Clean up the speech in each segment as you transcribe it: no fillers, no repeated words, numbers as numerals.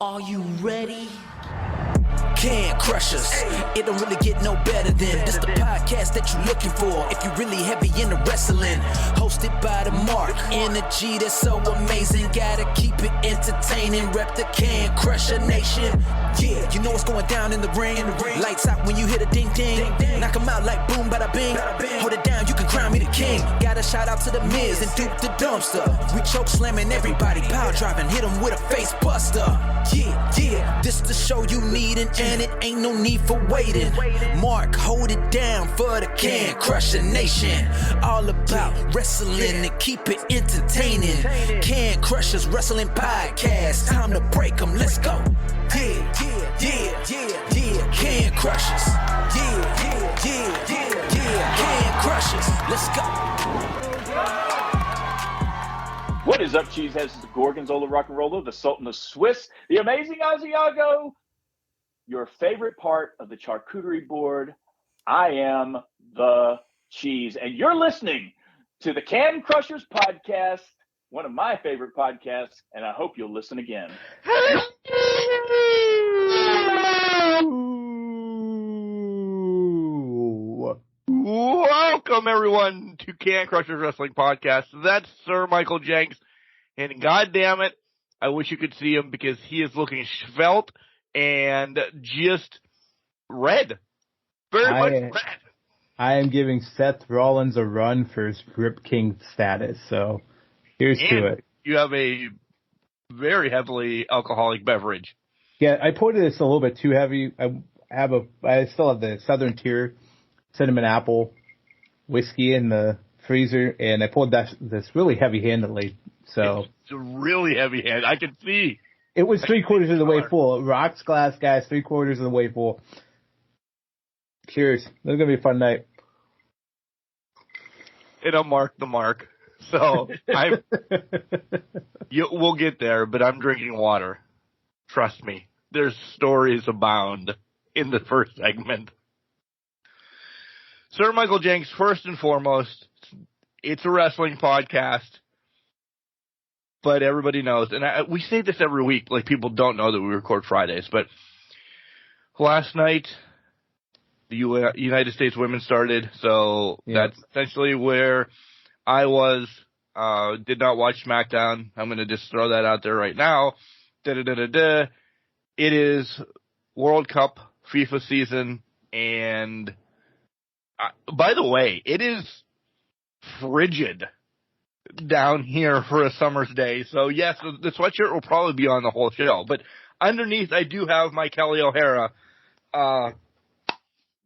Are you ready? Can crush us. It don't really get no better than this the podcast that you're looking for. If you're really heavy into wrestling, hosted by the Mark. Energy that's so amazing. Gotta keep it entertaining. Rep the Can Crusher Nation. Yeah, you know what's going down in the ring. Lights out when you hit a ding ding. Knock 'em out like boom, bada bing. Hold it down, you can crown me the king. Gotta shout out to the Miz and Duke the Dumpster. We choke slamming everybody, power driving, hit 'em with a face buster. Yeah, this the show you need, and it ain't no need for waiting. Mark, hold it down for the Can Crusher Nation. All about wrestling and keep it entertaining. Can Crushers Wrestling Podcast. Time to break 'em, let's go. Yeah. Can Crushers. Yeah. Can Crushers. Let's go. What is up, Cheeseheads? It's the Gorgonzola Rock and Roller, the Sultan of Swiss, the amazing Asiago, your favorite part of the charcuterie board. I am the cheese, and you're listening to the Can Crushers Podcast, one of my favorite podcasts, and I hope you'll listen again. Welcome, everyone, to Can Crushers Wrestling Podcast. That's Sir Michael Jenks, and goddamn it, I wish you could see him because he is looking svelte and just red. Very much red. I am giving Seth Rollins a run for his Grip King status, so here's to it. You have a very heavily alcoholic beverage. Yeah, I poured this a little bit too heavy. I still have the Southern Tier cinnamon apple whiskey in the freezer, and I poured this really heavy-handedly. So it's a really heavy hand. I can see. It was 3/4 of the way full. Rocks glass, guys, 3/4 of the way full. Cheers. This is gonna be a fun night. It'll mark the mark. So we'll get there, but I'm drinking water. Trust me. There's stories abound in the first segment. Sir Michael Jenks, first and foremost, it's a wrestling podcast, but everybody knows, and we say this every week, like people don't know that we record Fridays, but last night, the United States women started, so That's essentially where I was, did not watch SmackDown. I'm going to just throw that out there right now. It is World Cup FIFA season, and by the way, it is frigid down here for a summer's day. So, yes, the sweatshirt will probably be on the whole show. But underneath, I do have my Kelly O'Hara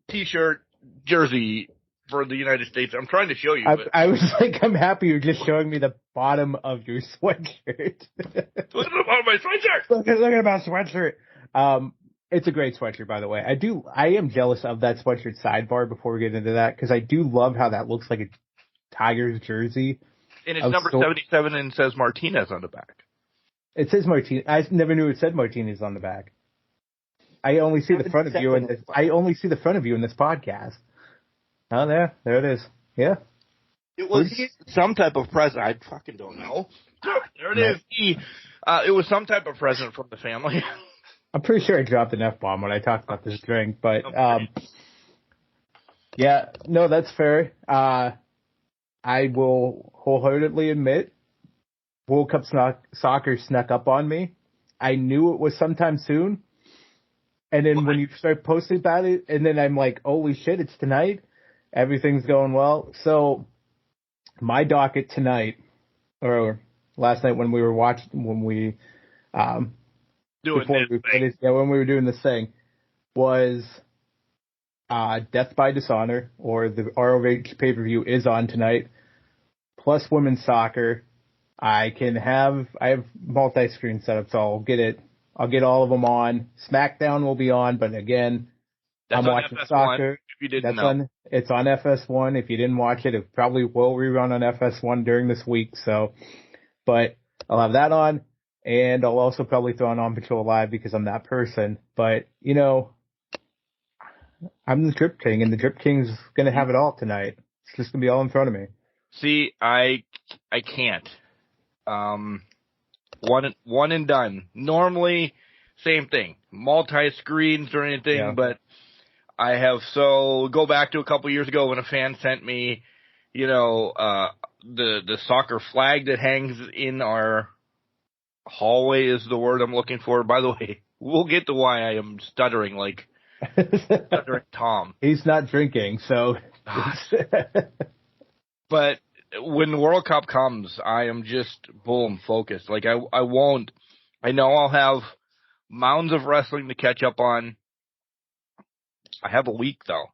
T-shirt jersey for the United States. I'm trying to show you. I was like, I'm happy you're just showing me the bottom of your sweatshirt. Look at the bottom of my sweatshirt. Look at my sweatshirt. It's a great sweatshirt, by the way. I am jealous of that sweatshirt sidebar before we get into that, because I do love how that looks like a Tigers jersey. And it's number 77 and says Martinez on the back. It says Martinez. I never knew it said Martinez on the back. I only see the front of you in this. I only see the front of you in this podcast. Oh, there it is. Yeah. It was some type of present. I fucking don't know. There it is. It was some type of present from the family. I'm pretty sure I dropped an F-bomb when I talked about this drink, but, yeah, no, that's fair. I will wholeheartedly admit World Cup soccer snuck up on me. I knew it was sometime soon. And then when you start posting about it, and then I'm like, holy shit, it's tonight. Everything's going well. So my docket tonight, or last night when we were when we were doing this thing, was Death by Dishonor, or the ROH pay-per-view is on tonight, plus women's soccer. I have multi-screen set up, so I'll get all of them on. SmackDown will be on, but again, I'm watching FS1, soccer. If you didn't know. It's on FS1. If you didn't watch it, it probably will rerun on FS1 during this week. So, but I'll have that on. And I'll also probably throw on Patrol Live because I'm that person. But, I'm the Drip King, and the Drip King's going to have it all tonight. It's just going to be all in front of me. See, I can't. One and done. Normally, same thing. Multi-screens or anything, Yeah. but I have go back to a couple years ago when a fan sent me, the soccer flag that hangs in our hallway is the word I'm looking for. By the way, we'll get to why I am stuttering like stuttering Tom. He's not drinking, so. But when the World Cup comes, I am just focused. Like I won't. I know I'll have mounds of wrestling to catch up on. I have a week though.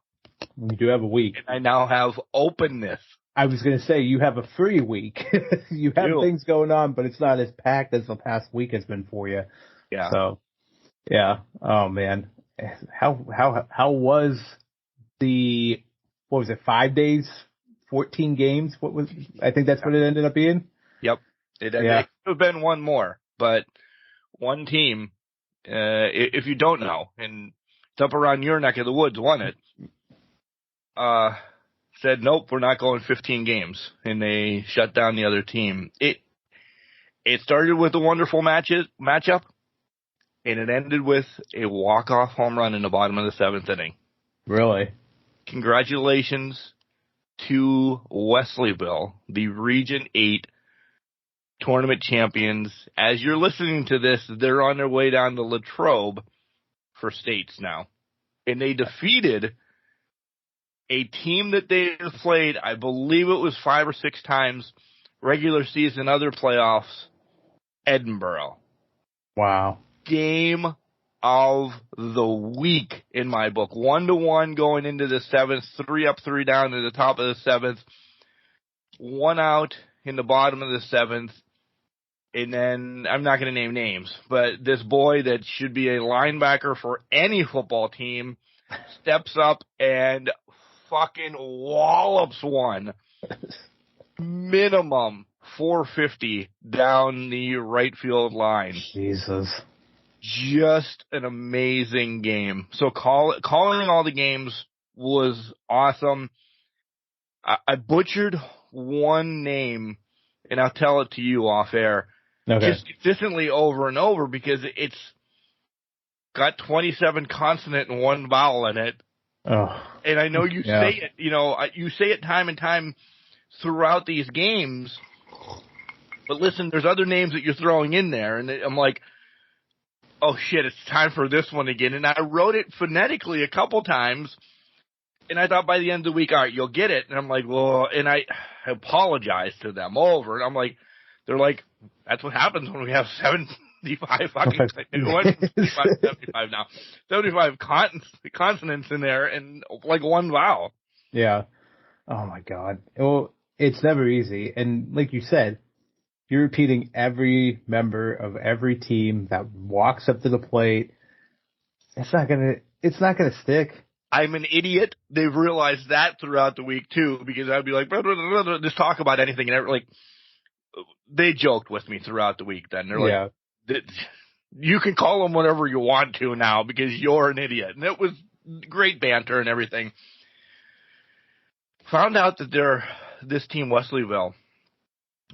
You do have a week. And I now have openness. I was going to say, you have a free week. You have things going on, but it's not as packed as the past week has been for you. Yeah. So, yeah. Oh man, how was what was it? 5 days, 14 games. I think that's what it ended up being. Yep. It could have been one more, but one team. If you don't know, and it's up around your neck of the woods, won it. Said, nope, we're not going 15 games, and they shut down the other team. It started with a wonderful matchup, and it ended with a walk-off home run in the bottom of the 7th inning. Really? Congratulations to Wesleyville, the Region 8 tournament champions. As you're listening to this, they're on their way down to Latrobe for states now. And they defeated a team that they have played, I believe it was 5 or 6 times, regular season, other playoffs, Edinburgh. Wow. Game of the week in my book. 1-1 going into the 7th, 3 up, 3 down to the top of the 7th, 1 out in the bottom of the 7th, and then, I'm not going to name names, but this boy that should be a linebacker for any football team steps up and fucking wallops one. Minimum 450 down the right field line. Jesus. Just an amazing game. So calling all the games was awesome. I butchered one name, and I'll tell it to you off air. Okay. Just consistently over and over because it's got 27 consonant and 1 vowel in it. Oh. And I know you say it, you say it time and time throughout these games. But listen, there's other names that you're throwing in there, and I'm like, oh shit, it's time for this one again. And I wrote it phonetically a couple times, and I thought by the end of the week, all right, you'll get it. And I'm like, well, and I apologized to them over, and I'm like, they're like, that's what happens when we have 75 fucking 75 now. 75 consonants in there and like 1 vowel. Yeah. Oh my God. Well, it's never easy. And like you said, you're repeating every member of every team that walks up to the plate. It's not gonna stick. I'm an idiot. They've realized that throughout the week too, because I'd be like, blah, blah, blah, blah, just talk about anything, and like they joked with me throughout the week. Then they're like, you can call them whatever you want to now because you're an idiot, and it was great banter and everything. Found out that this team Wesleyville,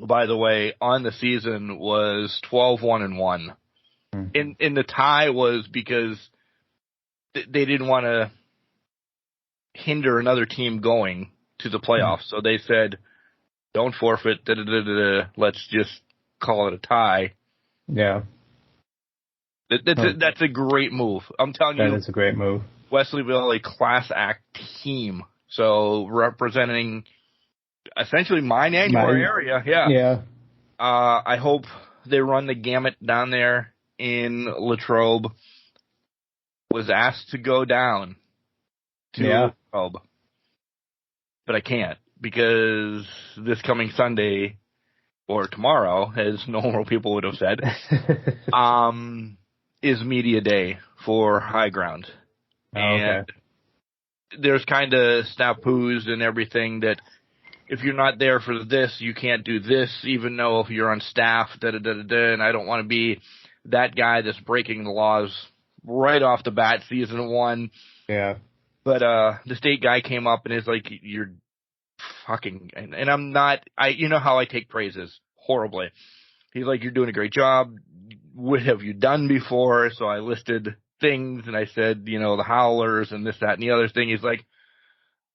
by the way, on the season was 12-1-1, and the tie was because they didn't want to hinder another team going to the playoffs. So they said, don't forfeit, let's just call it a tie. Yeah. That's a great move. I'm telling you. That is a great move. Wesleyville, a class act team. So representing essentially my area. Yeah. Yeah. I hope they run the gamut down there in Latrobe. Was asked to go down to Latrobe, but I can't because this coming Sunday or tomorrow, as normal people would have said, is media day for High Ground. And there's kind of snafus and everything that if you're not there for this, you can't do this, even though if you're on staff, and I don't want to be that guy that's breaking the laws right off the bat, season 1. Yeah. But the state guy came up and is like, you're fucking, and I'm not, you know how I take praises horribly. He's like, you're doing a great job. what have you done before? So I listed things, and I said, the howlers and this, that, and the other thing. He's like,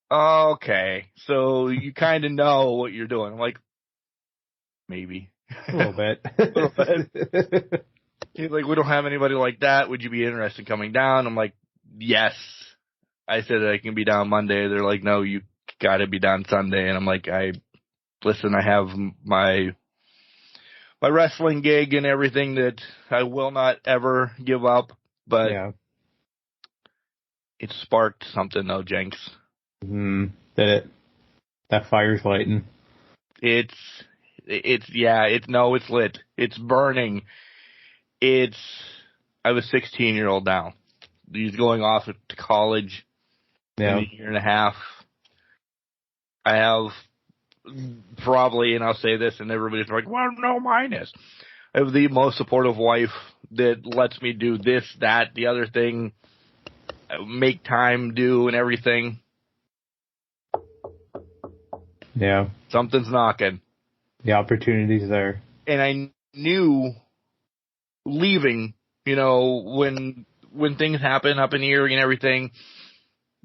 okay, so you kind of know what you're doing. I'm like, maybe. A little bit. He's like, we don't have anybody like that. Would you be interested in coming down? I'm like, yes. I said I can be down Monday. They're like, no, you got to be down Sunday. And I'm like, listen, I have my wrestling gig and everything that I will not ever give up. But it sparked something, though, Jenks. Did it? That fire's lighting. It's lit. It's burning. I have a 16-year-old now. He's going off to college in a year and a half. I have probably, and I'll say this, and everybody's like, well, no, mine is. I have the most supportive wife that lets me do this, that, the other thing, make time do and everything. Yeah. Something's knocking. The opportunity's there. And I knew leaving, when things happen up in Erie and everything,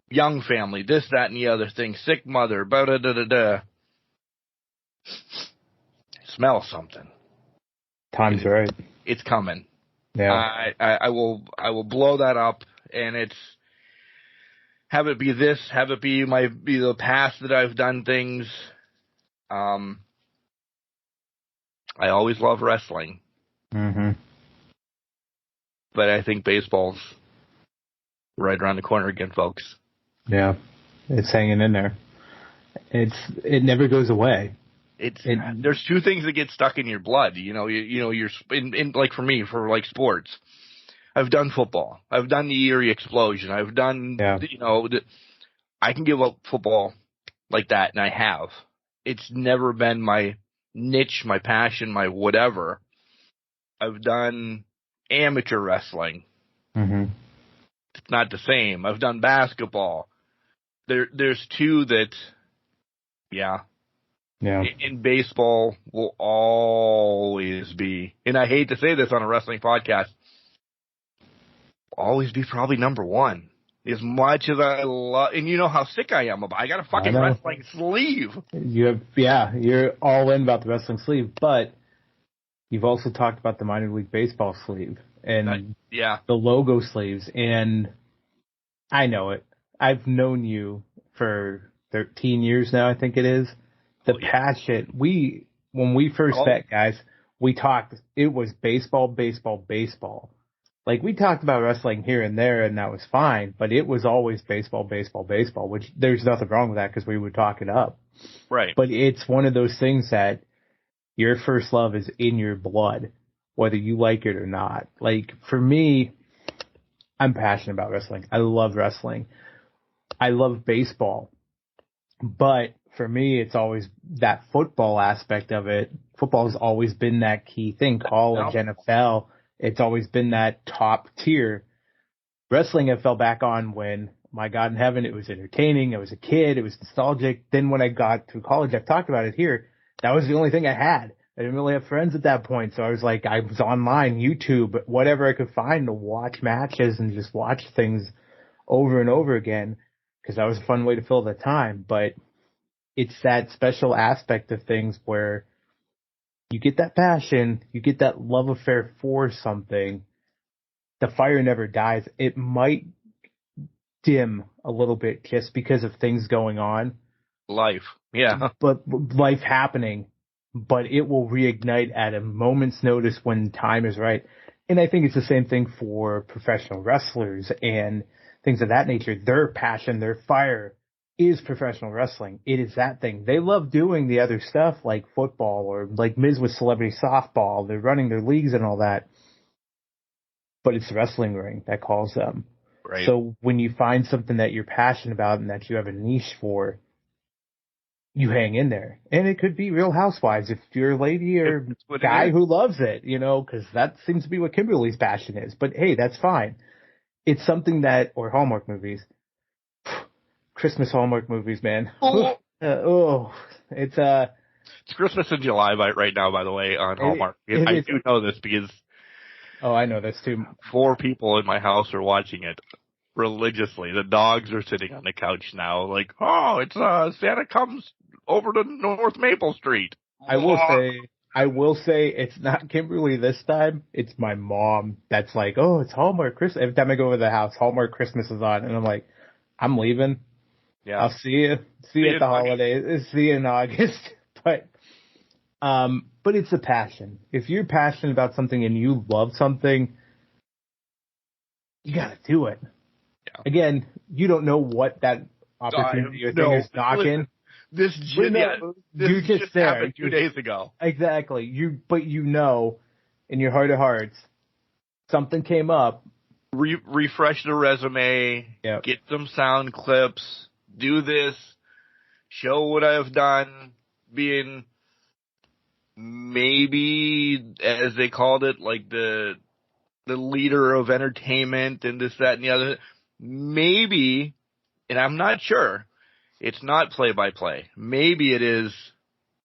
young family, this, that, and the other thing, sick mother, da-da-da-da-da. Smell something. Time's right. It's coming. Yeah. I will blow that up, and have it be this, have it be the past that I've done things. I always love wrestling. Mm-hmm. But I think baseball's right around the corner again, folks. Yeah. It's hanging in there. It never goes away. There's two things that get stuck in your blood. You're in like for me, for like sports. I've done football. I've done the Erie explosion. I've done, I can give up football like that, and I have. It's never been my niche, my passion, my whatever. I've done amateur wrestling. Mm-hmm. It's not the same. I've done basketball. There's two that, in baseball will always be, and I hate to say this on a wrestling podcast, always be probably number one. As much as I love, and you know how sick I am about it. I got a fucking wrestling sleeve. You're all in about the wrestling sleeve, but you've also talked about the minor league baseball sleeve and the logo sleeves, and I know it. I've known you for 13 years now, I think it is. The passion, when we first met, guys, we talked, it was baseball, baseball, baseball. Like, we talked about wrestling here and there, and that was fine, but it was always baseball, baseball, baseball, which there's nothing wrong with that because we would talk it up. Right. But it's one of those things that your first love is in your blood, whether you like it or not. Like, for me, I'm passionate about wrestling. I love wrestling. I love baseball. But for me, it's always that football aspect of it. Football has always been that key thing. College, NFL, it's always been that top tier. Wrestling I fell back on when, my God in heaven, it was entertaining. I was a kid. It was nostalgic. Then when I got to college, I've talked about it here, that was the only thing I had. I didn't really have friends at that point. So I was like, I was online, YouTube, whatever I could find to watch matches and just watch things over and over again because that was a fun way to fill the time. But it's that special aspect of things where you get that passion, you get that love affair for something. The fire never dies. It might dim a little bit just because of things going on. Life. Yeah. But life happening. But it will reignite at a moment's notice when time is right. And I think it's the same thing for professional wrestlers and things of that nature. Their passion, their fire is professional wrestling. It is that thing. They love doing the other stuff like football or like Miz with celebrity softball. They're running their leagues and all that. But it's the wrestling ring that calls them. Right. So when you find something that you're passionate about and that you have a niche for, you hang in there. And it could be Real Housewives if you're a lady or guy who loves it, because that seems to be what Kimberly's passion is. But hey, that's fine. It's something that, or Hallmark movies, Christmas Hallmark movies, man. It's Christmas in July right now, by the way, on Hallmark. I do know this because Oh, I know this too. 4 people in my house are watching it religiously. The dogs are sitting on the couch now, like, oh, it's Santa comes over to North Maple Street. I will say it's not Kimberly this time. It's my mom that's like, oh, it's Hallmark Christmas. Every time I go over the house, Hallmark Christmas is on, and I'm like, I'm leaving. Yeah, I'll see you at the holidays. See you in August. But it's a passion. If you're passionate about something and you love something, you gotta do it. Yeah. Again, you don't know what that opportunity or thing is knocking. This just happened 2 days ago. Exactly. But you know, in your heart of hearts, something came up. Refresh the resume. Yep. Get some sound clips. Do this. Show what I've done. Being maybe, as they called it, like the leader of entertainment and this, that, and the other. Maybe, and I'm not sure. It's not play-by-play. Maybe it is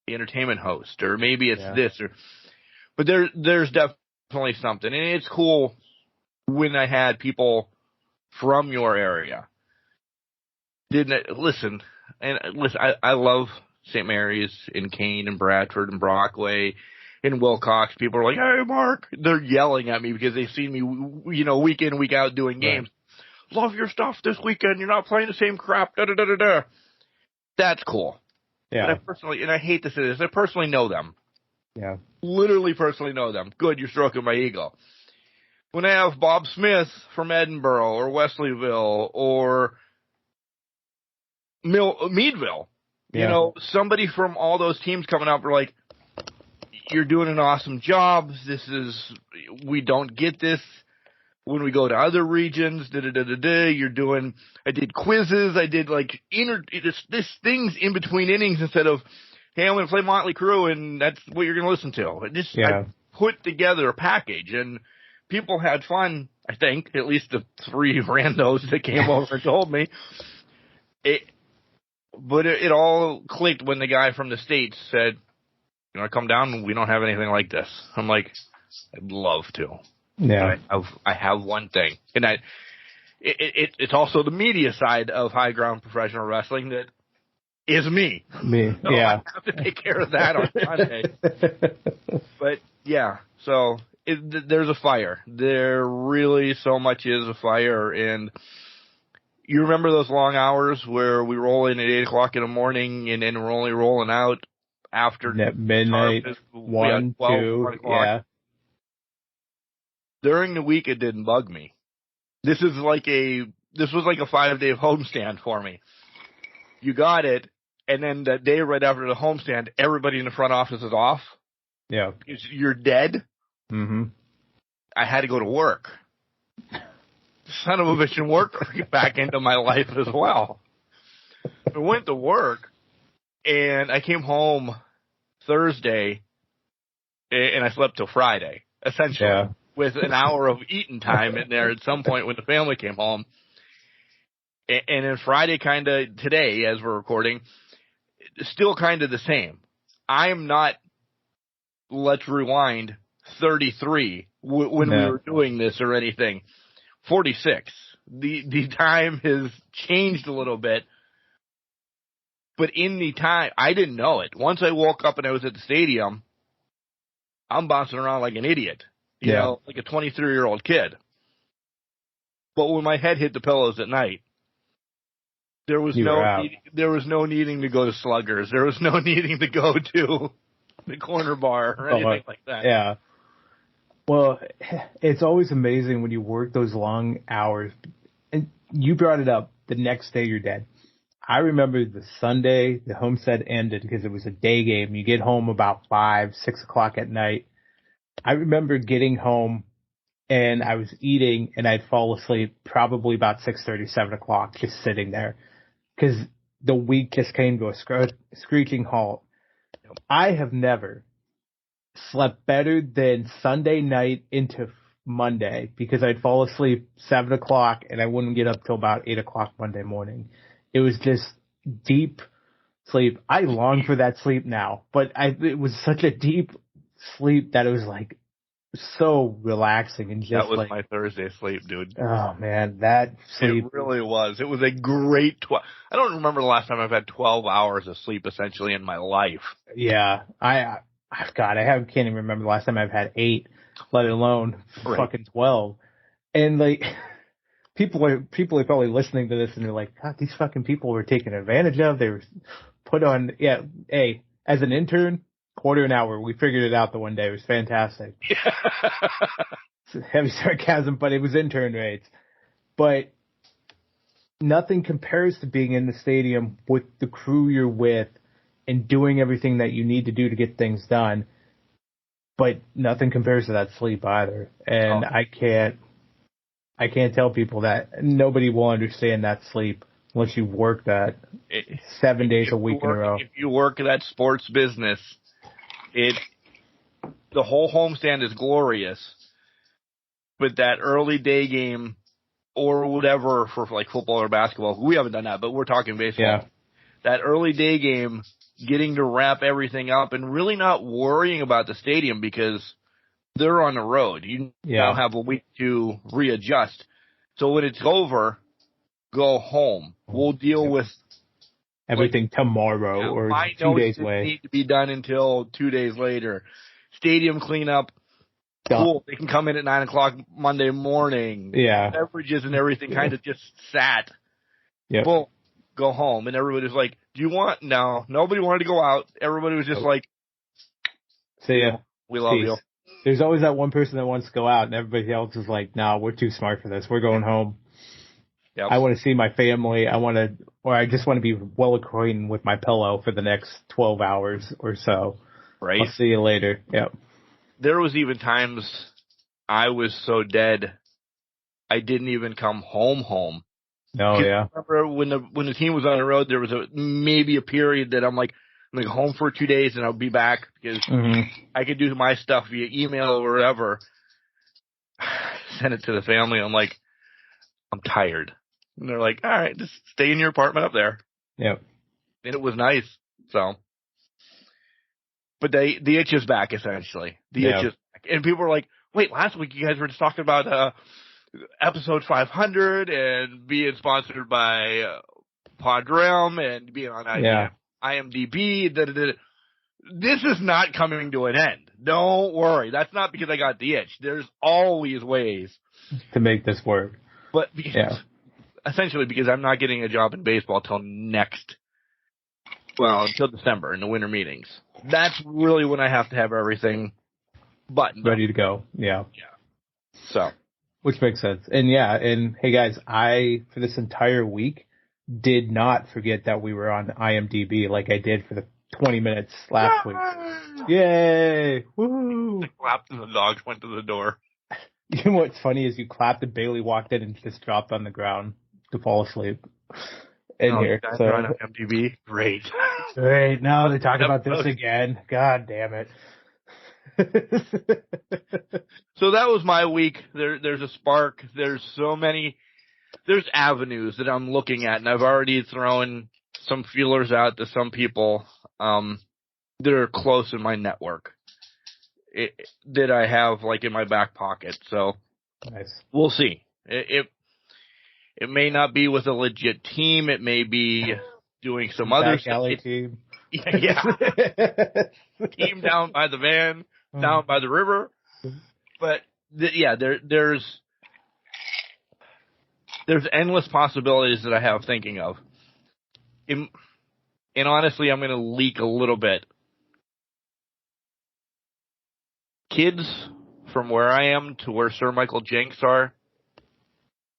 the entertainment host, or maybe it's this, but there's definitely something, and it's cool when I had people from your area. Listen, I love St. Mary's and Kane and Bradford and Brockway and Wilcox. People are like, "Hey, Mark!" They're yelling at me because they've seen me, week in, week out doing games. Right. Love your stuff this weekend. You're not playing the same crap. Da da da da da. That's cool. Yeah. But I hate to say this, I personally know them. Yeah. Literally personally know them. Good, you're stroking my ego. When I have Bob Smith from Edinburgh or Wesleyville or Meadville, somebody from all those teams coming up are like, you're doing an awesome job. We don't get this when we go to other regions. You're doing, I did quizzes. I did like this things in between innings instead of, hey, I'm going to play Motley Crue and that's what you're going to listen to. I put together a package and people had fun, I think, at least the 3 randos that came over and told me. But it all clicked when the guy from the States said, you want to come down? We don't have anything like this. I'm like, I'd love to. Yeah. I have one thing. And it's also the media side of high ground professional wrestling that is me. So I have to take care of that on Sunday. But yeah, so there's a fire. There really so much is a fire. And you remember those long hours where we roll in at 8 o'clock in the morning and then we're only rolling out after midnight, 1, 2, yeah. During the week, it didn't bug me. This was like a 5-day homestand for me. You got it, and then the day right after the homestand, everybody in the front office is off. Yeah. You're dead. Mm-hmm. I had to go to work. Son of a bitch, and work back into my life as well. I went to work, and I came home Thursday, and I slept till Friday, essentially. Yeah. With an hour of eating time in there at some point when the family came home. And then Friday, kind of today, as we're recording, still kind of the same. I'm not, let's rewind, 33 when we were doing this or anything. 46. The time has changed a little bit. But in the time, I didn't know it. Once I woke up and I was at the stadium, I'm bouncing around like an idiot. You know, like a 23-year-old kid. But when my head hit the pillows at night, there was no needing to go to Sluggers. There was no needing to go to the corner bar or anything like that. Yeah. Well, it's always amazing when you work those long hours. And you brought it up, the next day you're dead. I remember the Sunday the homestead ended because it was a day game. You get home about 5, 6 o'clock at night. I remember getting home and I was eating and I'd fall asleep probably about 6:30, 7 o'clock, just sitting there because the week just came to a screeching halt. I have never slept better than Sunday night into Monday because I'd fall asleep 7 o'clock and I wouldn't get up till about 8 o'clock Monday morning. It was just deep sleep. I long for that sleep now, but it was such a deep sleep that it was like, so relaxing and just that was like my Thursday sleep, dude. oh man, that sleep. It really was. It was a great I don't remember the last time I've had 12 hours of sleep essentially in my life. Yeah, God, can't even remember the last time I've had 8, let alone fucking 12. And like, people are probably listening to this and they're like, God, these fucking people were taken advantage of. They were put on. Yeah, hey, as an intern, quarter an hour. We figured it out the one day. It was fantastic. It's heavy sarcasm, but it was intern rates. But nothing compares to being in the stadium with the crew you're with and doing everything that you need to do to get things done. But nothing compares to that sleep either. And I can't tell people that. Nobody will understand that sleep unless you work that 7 days a week in a row. If you work that sports business, the whole homestand is glorious, but that early day game or whatever for like football or basketball, we haven't done that, but we're talking baseball. Yeah. That early day game, getting to wrap everything up and really not worrying about the stadium because they're on the road. You now have a week to readjust. So when it's over, go home. We'll deal with everything tomorrow or 2 days away. Need to be done until 2 days later. Stadium cleanup. Cool. They can come in at 9:00 Monday morning. Yeah. Beverages and everything kind of just sat. Yeah. Boom. Go home. And everybody was like, do you want? No. Nobody wanted to go out. Everybody was just like, see ya. We love you. There's always that one person that wants to go out and everybody else is like, no, we're too smart for this. We're going home. Yep. I want to see my family. I just want to be well acquainted with my pillow for the next 12 hours or so. Right. I'll see you later. Yep. There was even times I was so dead, I didn't even come home. Oh, yeah. I remember when the team was on the road, there was maybe a period that I'm like home for 2 days and I'll be back because I could do my stuff via email or whatever. Send it to the family. I'm like, I'm tired. And they're like, all right, just stay in your apartment up there. Yep. And it was nice. So, but the itch is back essentially. The itch is back. And people were like, wait, last week you guys were just talking about episode 500 and being sponsored by Podurama and being on IMDb. This is not coming to an end. Don't worry. That's not because I got the itch. There's always ways to make this work. But essentially because I'm not getting a job in baseball until December in the winter meetings. That's really when I have to have everything buttoned ready to go. Yeah. Yeah. So. Which makes sense. And hey guys, I, for this entire week, did not forget that we were on IMDb like I did for the 20 minutes last week. Yay! Woo! I clapped and the dogs went to the door. You know what's funny is you clapped and Bailey walked in and just dropped on the ground to fall asleep. Here. So on IMDb? Great. Great. Now they talk about this again. God damn it. So that was my week. There's a spark. There's avenues that I'm looking at, and I've already thrown some feelers out to some people that are close in my network that I have like in my back pocket. So nice. We'll see. It may not be with a legit team. It may be doing some other stuff. Team. Yeah. Team down by the van. Down by the river, but there's endless possibilities that I have thinking of. And honestly, I'm going to leak a little bit. Kids from where I am to where Sir Michael Jenks are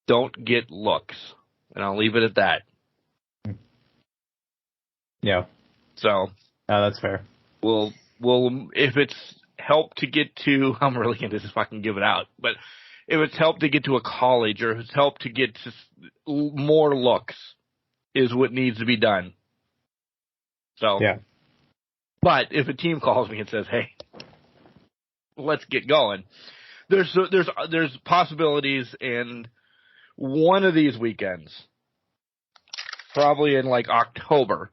don't get looks, and I'll leave it at that. Yeah. So. That's fair. We'll if it's help to get to, I'm really going to just fucking give it out, but if it's help to get to a college or if it's help to get to more looks is what needs to be done. So, yeah. But if a team calls me and says, hey, let's get going, there's possibilities, and one of these weekends, probably in like October,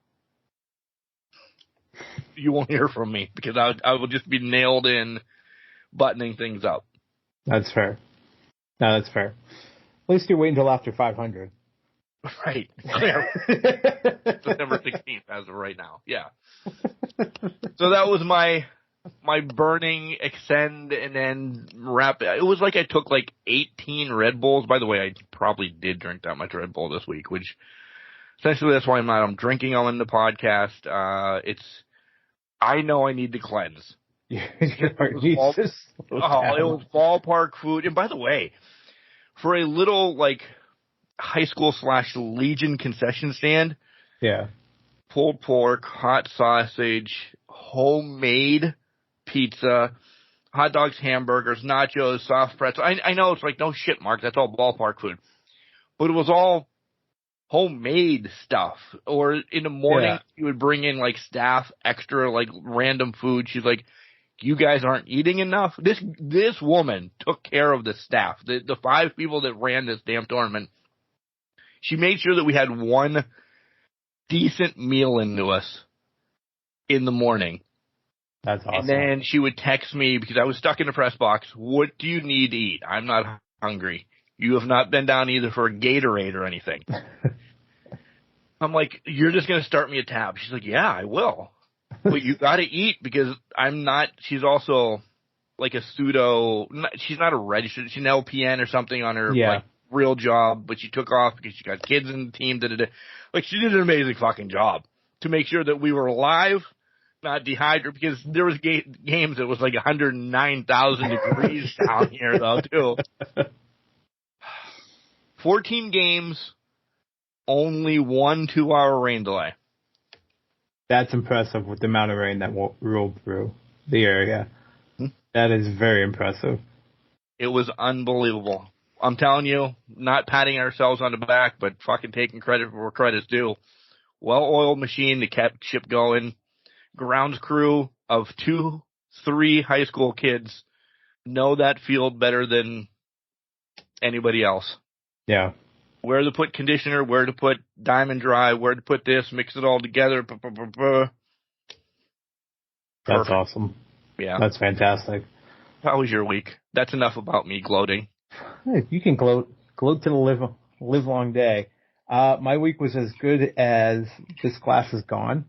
you won't hear from me because I will just be nailed in buttoning things up. That's fair. No, that's fair. At least you're waiting until after 500. Right. September 16th as of right now. Yeah. So that was my burning, extend, and then wrap. It was like I took like 18 Red Bulls. By the way, I probably did drink that much Red Bull this week, which essentially that's why I'm drinking on the podcast. I know I need to cleanse. It was ballpark food. And by the way, for a little like high school / Legion concession stand, yeah, pulled pork, hot sausage, homemade pizza, hot dogs, hamburgers, nachos, soft pretzel. I know it's like, no shit, Mark, that's all ballpark food. But it was all homemade stuff. Or in the morning, you would bring in like staff extra, like random food. She's like, you guys aren't eating enough? This woman took care of the staff. The 5 people that ran this damn tournament. She made sure that we had one decent meal into us in the morning. That's awesome. And then she would text me because I was stuck in the press box. What do you need to eat? I'm not hungry. You have not been down either for a Gatorade or anything. I'm like, you're just going to start me a tab. She's like, yeah, I will. But you got to eat because I'm not. She's also like a pseudo. She's not a registered. She's an LPN or something on her like real job, but she took off because she got kids in the team. Like she did an amazing fucking job to make sure that we were alive, not dehydrated. Because there was games that was like 109,000 degrees down here though too. 14 games, only 1 2-hour rain delay. That's impressive with the amount of rain that rolled through the area. That is very impressive. It was unbelievable. I'm telling you, not patting ourselves on the back, but fucking taking credit for where credit's due. Well-oiled machine that kept ship going. Grounds crew of 2-3 high school kids know that field better than anybody else. Yeah. Where to put conditioner, where to put diamond dry, where to put this, mix it all together. That's awesome. Yeah. That's fantastic. How was your week? That's enough about me gloating. You can gloat to the live long day. My week was as good as this class is gone.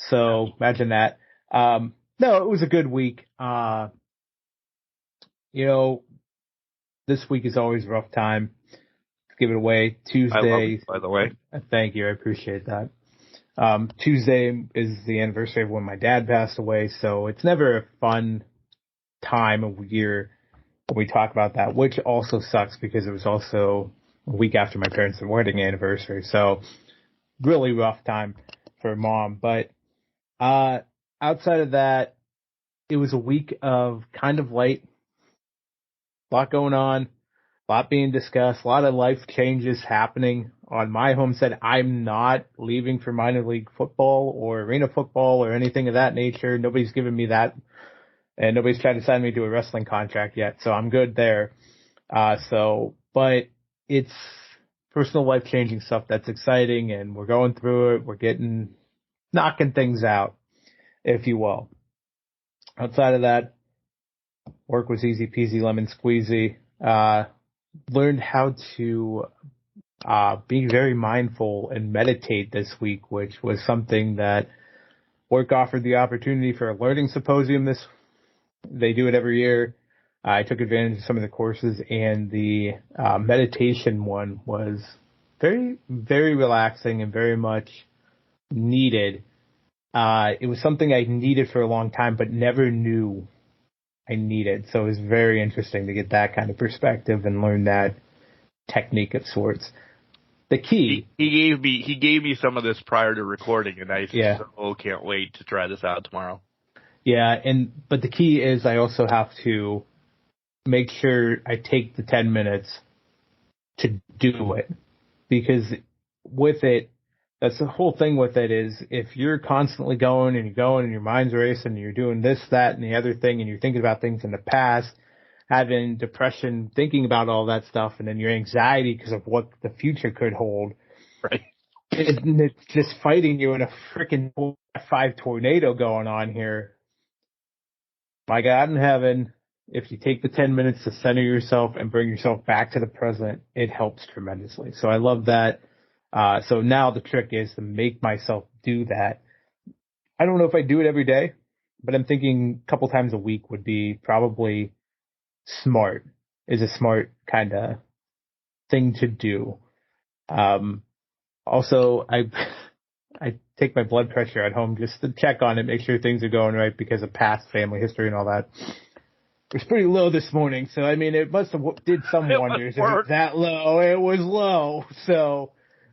So imagine that. No, it was a good week. This week is always a rough time. Give it away. Tuesday. I love it, by the way. Thank you. I appreciate that. Tuesday is the anniversary of when my dad passed away, so it's never a fun time of year when we talk about that, which also sucks because it was also a week after my parents' wedding anniversary. So really rough time for Mom. But outside of that, it was a week of kind of light, a lot going on. A lot being discussed, a lot of life changes happening on my homestead. I'm not leaving for minor league football or arena football or anything of that nature. Nobody's given me that, and nobody's tried to sign me to a wrestling contract yet, so I'm good there. But it's personal life changing stuff that's exciting, and we're going through it. We're knocking things out, if you will. Outside of that, work was easy peasy lemon squeezy. Learned how to be very mindful and meditate this week, which was something that work offered the opportunity for a learning symposium. They do it every year. I took advantage of some of the courses, and the meditation one was very, very relaxing and very much needed. It was something I needed for a long time, but never knew I needed. So it was very interesting to get that kind of perspective and learn that technique of sorts. The key. He gave me some of this prior to recording, and I can't wait to try this out tomorrow. Yeah, but the key is I also have to make sure I take the 10 minutes to do it, because with it, that's the whole thing with it is if you're constantly going and your mind's racing and you're doing this, that, and the other thing, and you're thinking about things in the past, having depression, thinking about all that stuff, and then your anxiety because of what the future could hold. Right. It's just fighting you in a freaking 5 tornado going on here. My God in heaven, if you take the 10 minutes to center yourself and bring yourself back to the present, it helps tremendously. So I love that. So now the trick is to make myself do that. I don't know if I do it every day, but I'm thinking a couple times a week would be probably smart, is a smart kind of thing to do. Also, I take my blood pressure at home just to check on it, make sure things are going right because of past family history and all that. It was pretty low this morning, so I mean, it must have did some wonders. If it's that low, it was low. So,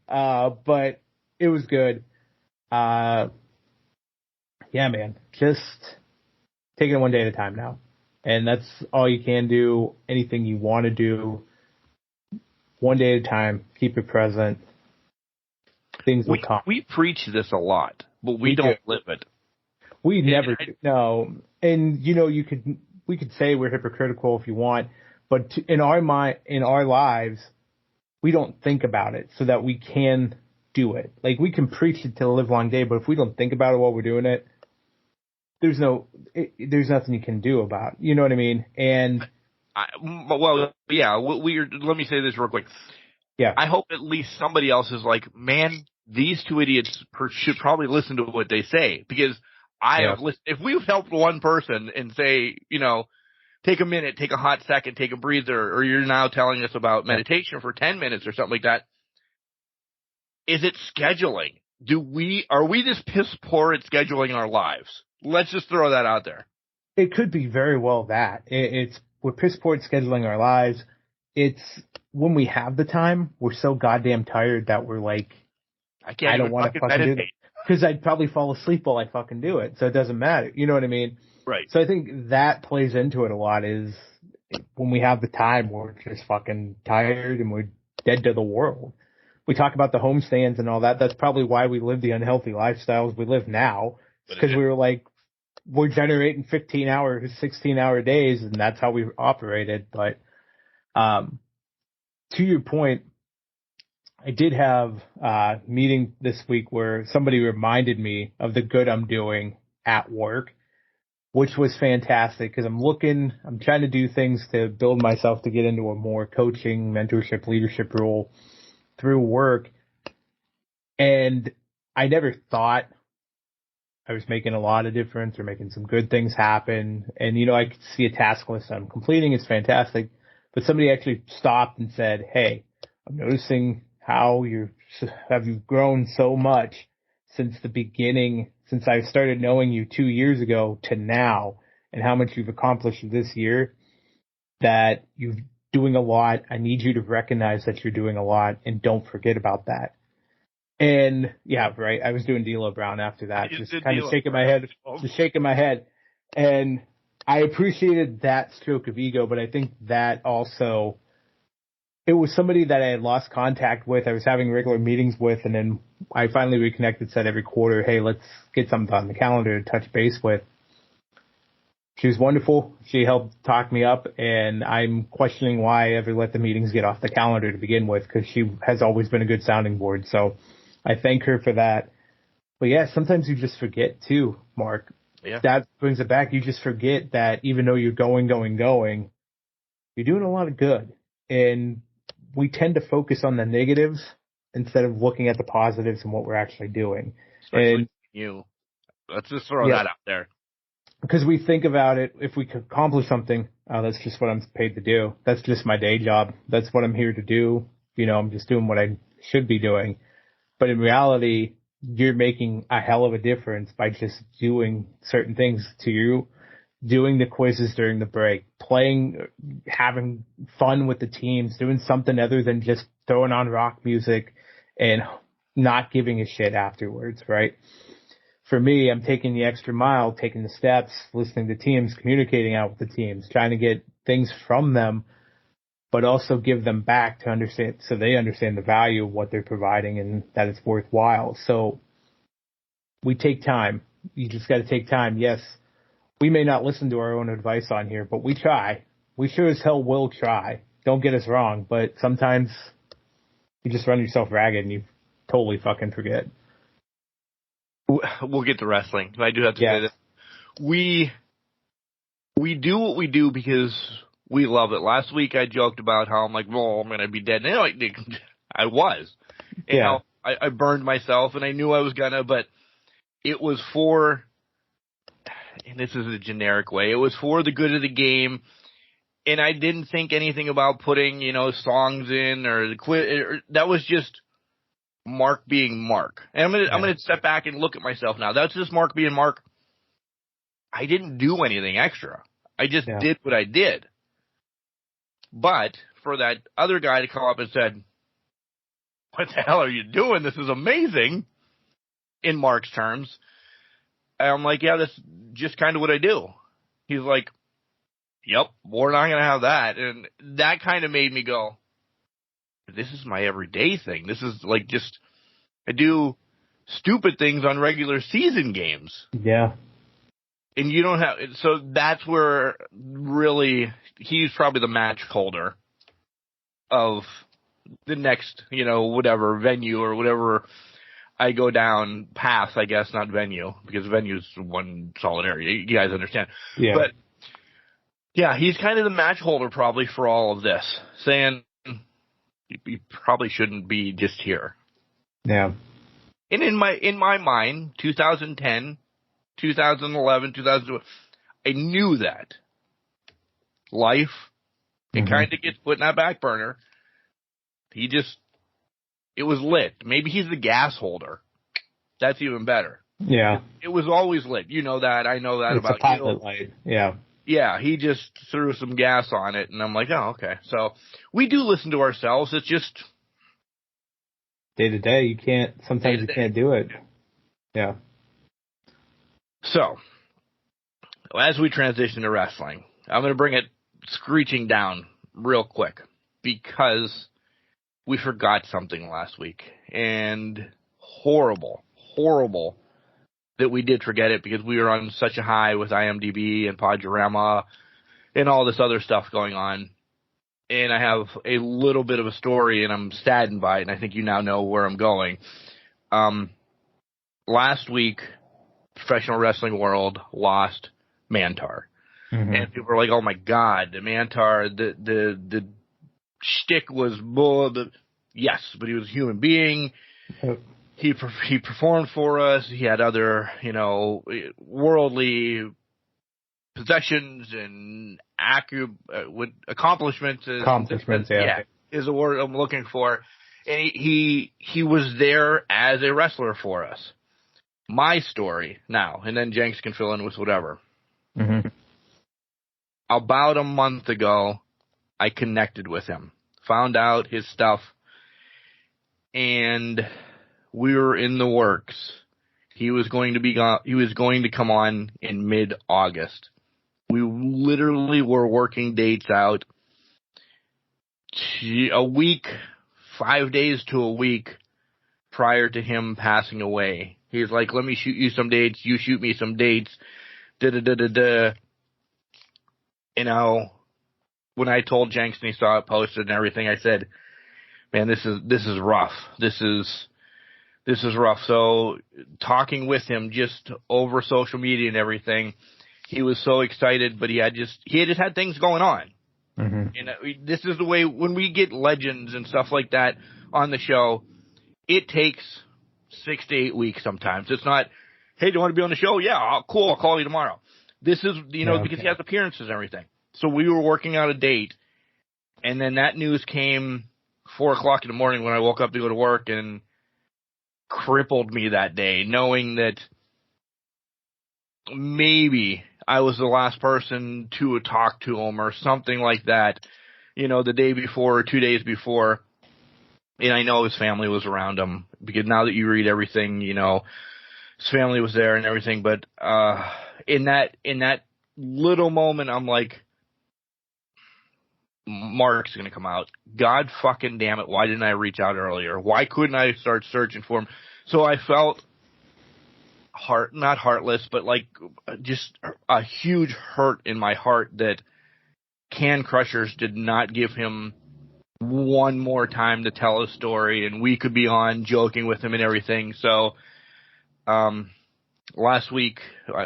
but it was good. Yeah, man, just taking it one day at a time now. And that's all you can do. Anything you want to do, one day at a time, keep it present. Things will come. We preach this a lot, but we don't live it. We never do. No. And, you know, we could say we're hypocritical if you want, but in our lives, we don't think about it so that we can do it. Like, we can preach it till the live long day, but if we don't think about it while we're doing it, there's nothing you can do about it. You know what I mean? And let me say this real quick. Yeah. I hope at least somebody else is like, man, these two idiots should probably listen to what they say, because I have listened. If we've helped one person and say, you know, take a minute, take a hot second, take a breather, or you're now telling us about meditation for 10 minutes or something like that. Is it scheduling? Are we this piss poor at scheduling our lives? Let's just throw that out there. It could be very well that. We're piss poor at scheduling our lives. It's when we have the time, we're so goddamn tired that we're like, I don't want to fucking do it. Because I'd probably fall asleep while I fucking do it. So it doesn't matter. You know what I mean? Right. So I think that plays into it a lot, is when we have the time, we're just fucking tired and we're dead to the world. We talk about the homestands and all that. That's probably why we live the unhealthy lifestyles we live now. Because we were like, we're generating 15-hour, 16-hour days, and that's how we operated. But to your point, I did have a meeting this week where somebody reminded me of the good I'm doing at work, which was fantastic, because I'm trying to do things to build myself to get into a more coaching, mentorship, leadership role through work. And I never thought I was making a lot of difference or making some good things happen. And, you know, I could see a task list I'm completing. It's fantastic. But somebody actually stopped and said, hey, I'm noticing how you've grown so much since the beginning, since I started knowing you 2 years ago to now, and how much you've accomplished this year, that you're doing a lot. I need you to recognize that you're doing a lot, and don't forget about that. And yeah, right. I was doing D'Lo Brown after that, just kind of shaking my head. And I appreciated that stroke of ego, but I think that also, it was somebody that I had lost contact with. I was having regular meetings with, and then I finally reconnected, said every quarter, hey, let's get something on the calendar to touch base with. She was wonderful. She helped talk me up, and I'm questioning why I ever let the meetings get off the calendar to begin with, because she has always been a good sounding board. So I thank her for that. But yeah, sometimes you just forget too, Mark. Yeah. That brings it back. You just forget that even though you're going, you're doing a lot of good. And we tend to focus on the negatives instead of looking at the positives and what we're actually doing. Especially and you. Let's just throw that out there. Because we think about it, if we could accomplish something, that's just what I'm paid to do. That's just my day job. That's what I'm here to do. You know, I'm just doing what I should be doing. But in reality, you're making a hell of a difference by just doing certain things to you, doing the quizzes during the break, playing, having fun with the teams, doing something other than just throwing on rock music and not giving a shit afterwards, right? For me, I'm taking the extra mile, taking the steps, listening to teams, communicating out with the teams, trying to get things from them, but also give them back to understand, so they understand the value of what they're providing and that it's worthwhile. So we take time. You just got to take time. Yes, we may not listen to our own advice on here, but we try. We sure as hell will try. Don't get us wrong, but sometimes you just run yourself ragged and you totally fucking forget. We'll get to wrestling. I do have to say this. we do what we do because we love it. Last week I joked about how I'm like, well, I'm going to be dead. And I was. And Yeah. I burned myself, and I knew I was going to, but it was for, and this is a generic way, it was for the good of the game. And I didn't think anything about putting, songs in or the quit. That was just Mark being Mark. And I'm gonna step back and look at myself now. That's just Mark being Mark. I didn't do anything extra. I just did what I did. But for that other guy to come up and said, "What the hell are you doing? This is amazing," in Mark's terms, I'm like, yeah, that's just kind of what I do. He's like, yep, we're not going to have that. And that kind of made me go, this is my everyday thing. This is like just, I do stupid things on regular season games. Yeah. And you don't have, so that's where really, he's probably the match holder of the next, whatever venue or whatever I go down path, I guess, not venue, because venue's one solid area. You guys understand. Yeah. But yeah, he's kind of the match holder probably for all of this, saying you probably shouldn't be just here. Yeah. And in my mind, 2010, 2011, 2012, I knew that life can kind of get put in that back burner. It was lit. Maybe he's the gas holder. That's even better. Yeah. It was always lit. You know that. I know that It's about a pilot light. Yeah. Yeah, he just threw some gas on it, and I'm like, oh, okay. So we do listen to ourselves. It's just day to day. Sometimes you can't do it. Yeah. So, as we transition to wrestling, I'm going to bring it screeching down real quick because we forgot something last week, and horrible that we did forget it because we were on such a high with IMDb and Podurama and all this other stuff going on. And I have a little bit of a story, and I'm saddened by it, and I think you now know where I'm going. Last week, professional wrestling world lost Mantar. Mm-hmm. And people were like, oh my God, the Mantar, the shtick was bull. Yes, but he was a human being. He performed for us. He had other, worldly possessions and accomplishments. Accomplishments, yeah. Is a word I'm looking for. And he was there as a wrestler for us. My story now, and then Jenks can fill in with whatever. Mm-hmm. About a month ago, I connected with him, found out his stuff, and we were in the works. He was going to come on in mid-August. We literally were working dates out a week, 5 days to a week prior to him passing away. He's like, let me shoot you some dates. You shoot me some dates. Da-da-da-da-da. When I told Jenks and he saw it posted and everything, I said, man, this is rough. This is rough. So talking with him just over social media and everything, he was so excited, but he had just had things going on. Mm-hmm. And this is the way when we get legends and stuff like that on the show, it takes 6 to 8 weeks sometimes. It's not, hey, do you want to be on the show? Yeah, cool. I'll call you tomorrow. This is, because he has appearances and everything. So we were working out a date, and then that news came 4 o'clock in the morning when I woke up to go to work and crippled me that day, knowing that maybe I was the last person to talk to him or something like that, the day before or 2 days before. And I know his family was around him because now that you read everything, his family was there and everything. But in that little moment, I'm like, Mark's going to come out. God fucking damn it. Why didn't I reach out earlier? Why couldn't I start searching for him? So I felt not heartless, but like just a huge hurt in my heart that Can Crushers did not give him one more time to tell a story, and we could be on joking with him and everything. So, last week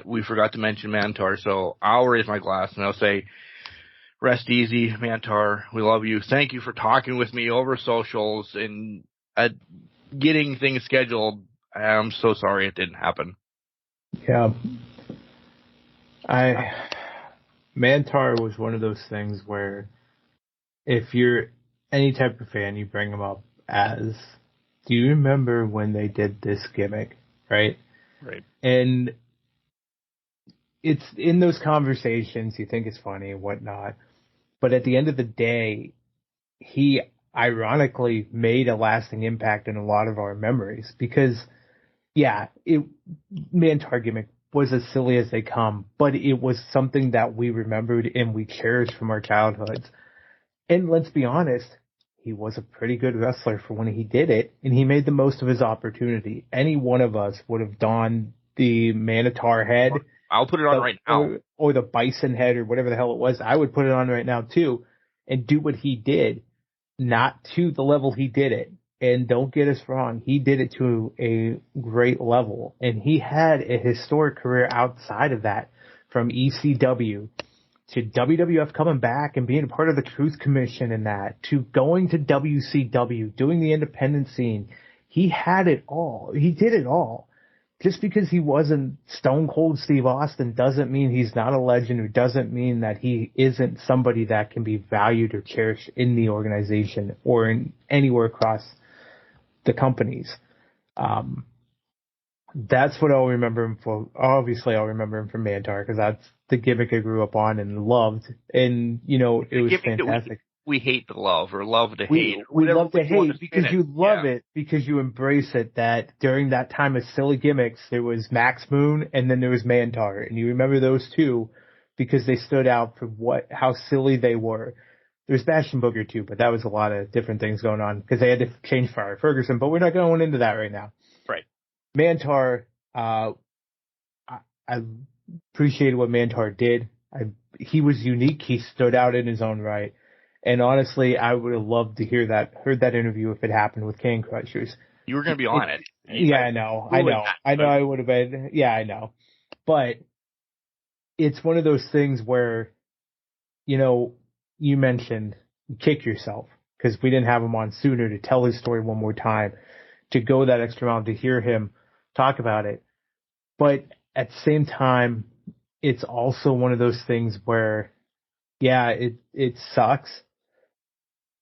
we forgot to mention Mantar, so I'll raise my glass and I'll say, rest easy, Mantar. We love you. Thank you for talking with me over socials and getting things scheduled. I'm so sorry it didn't happen. Yeah. Mantar was one of those things where if you're any type of fan, you bring him up as, do you remember when they did this gimmick, right? Right. And it's in those conversations, you think it's funny and whatnot, but at the end of the day, he ironically made a lasting impact in a lot of our memories because, yeah, Mantar gimmick was as silly as they come, but it was something that we remembered and we cherished from our childhoods. And let's be honest, he was a pretty good wrestler for when he did it, and he made the most of his opportunity. Any one of us would have donned the Manitar head. I'll put it on right now. Or the bison head or whatever the hell it was. I would put it on right now too and do what he did, not to the level he did it. And don't get us wrong, he did it to a great level. And he had a historic career outside of that, from ECW to WWF coming back and being a part of the Truth Commission and that, to going to WCW, doing the independent scene. He had it all. He did it all. Just because he wasn't Stone Cold Steve Austin doesn't mean he's not a legend, or doesn't mean that he isn't somebody that can be valued or cherished in the organization or in anywhere across the companies. That's what I'll remember him for. Obviously, I'll remember him from Mantar because that's the gimmick I grew up on and loved. And, you know, it was fantastic. We hate to love or love to hate. We love to hate because you love it, because you embrace it, that during that time of silly gimmicks, there was Max Moon and then there was Mantar. And you remember those two because they stood out for how silly they were. There was Bash and Booger too, but that was a lot of different things going on because they had to change Fire Ferguson, but we're not going into that right now. Right. Mantar, I appreciated what Mantar did. He was unique. He stood out in his own right. And honestly, I would have loved to heard that interview if it happened with Can Crushers. You were going to be on it. Yeah, I know. I would have been. Yeah, I know. But it's one of those things where, you know, you mentioned you kick yourself because we didn't have him on sooner to tell his story one more time, to go that extra round to hear him talk about it. But at the same time, it's also one of those things where, yeah, it sucks,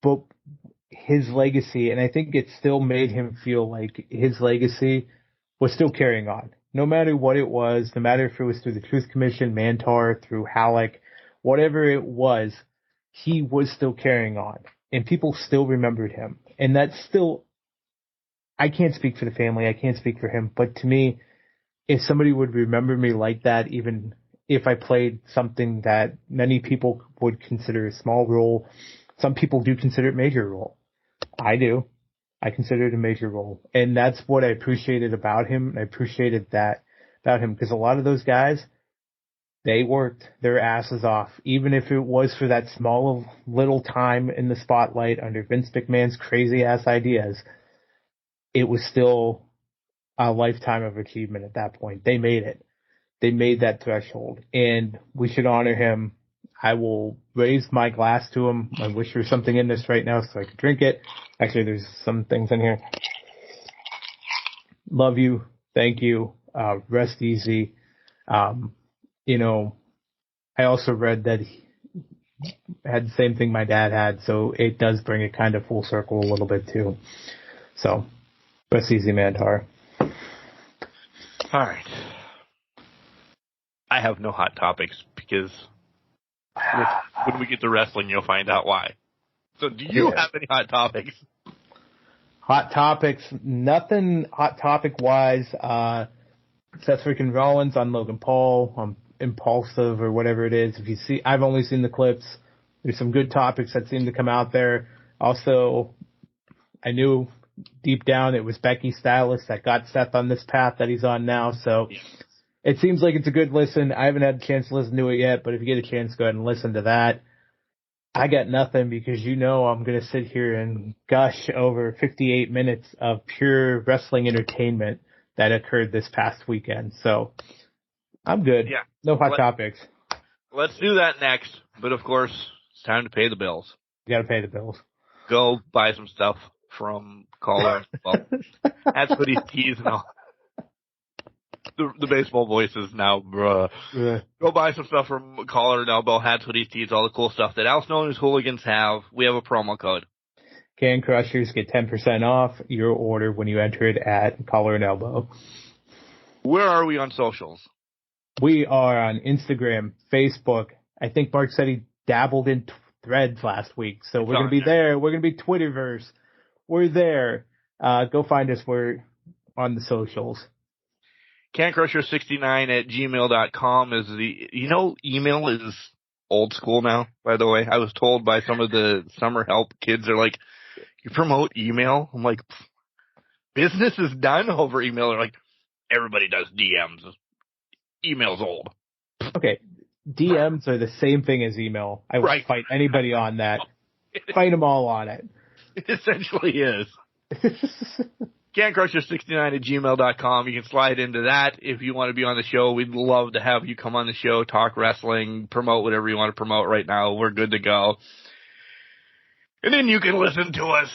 but his legacy, and I think it still made him feel like his legacy was still carrying on. No matter what it was, no matter if it was through the Truth Commission, Mantar, through Halleck, whatever it was, he was still carrying on. And people still remembered him. And that's still, I can't speak for the family, I can't speak for him, but to me, if somebody would remember me like that, even if I played something that many people would consider a small role, some people do consider it a major role. I do. I consider it a major role. And that's what I appreciated about him. I appreciated that about him because a lot of those guys, they worked their asses off, even if it was for that small little time in the spotlight under Vince McMahon's crazy ass ideas. It was still a lifetime of achievement at that point. They made it. They made that threshold, and we should honor him. I will raise my glass to him. I wish there was something in this right now so I could drink it. Actually, there's some things in here. Love you. Thank you. Rest easy. You know, I also read that he had the same thing my dad had, so it does bring it kind of full circle a little bit too. So, rest easy, Mantar. All right. I have no hot topics because when we get to wrestling, you'll find out why. So do you have any hot topics? Hot topics, nothing hot topic wise. Seth freaking Rollins on Logan Paul, Impulsive or whatever it is. If you see, I've only seen the clips. There's some good topics that seem to come out there. Also, I knew deep down it was Becky Stylist that got Seth on this path that he's on now. So it seems like it's a good listen. I haven't had a chance to listen to it yet, but if you get a chance, go ahead and listen to that. I got nothing because you know I'm going to sit here and gush over 58 minutes of pure wrestling entertainment that occurred this past weekend. So I'm good. Yeah. No hot topics. Let's do that next. But of course, it's time to pay the bills. You got to pay the bills. Go buy some stuff from Caller. Well, that's what he's teasing all. The baseball voices now, bruh. Go buy some stuff from Collar and Elbow, Hats, Hoodies, Tees, all the cool stuff that Else Known as Hooligans have. We have a promo code. Can Crushers get 10% off your order when you enter it at Collar and Elbow. Where are we on socials? We are on Instagram, Facebook. I think Mark said he dabbled in Threads last week, so we're going to be there. We're going to be Twitterverse. We're there. Go find us. We're on the socials. CanCrusher69@gmail.com is email is old school now, by the way. I was told by some of the summer help kids, are like, you promote email? I'm like, business is done over email. They're like, everybody does DMs. Email's old. Okay. DMs are the same thing as email. I would fight anybody on that. Fight them all on it. It essentially is. CanCrusher69@gmail.com. You can slide into that if you want to be on the show. We'd love to have you come on the show, talk wrestling, promote whatever you want to promote right now. We're good to go. And then you can listen to us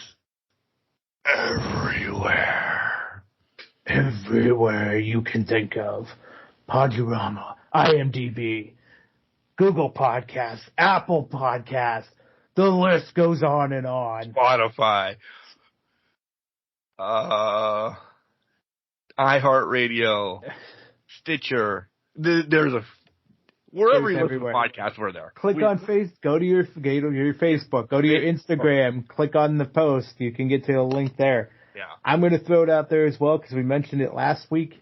everywhere. Everywhere you can think of. Podurama, IMDb, Google Podcasts, Apple Podcasts. The list goes on and on. Spotify. iHeartRadio, Stitcher. Wherever you listen to podcasts, we're there. Click on go to your Facebook, go to your Instagram, click on the post. You can get to a link there. Yeah. I'm going to throw it out there as well because we mentioned it last week.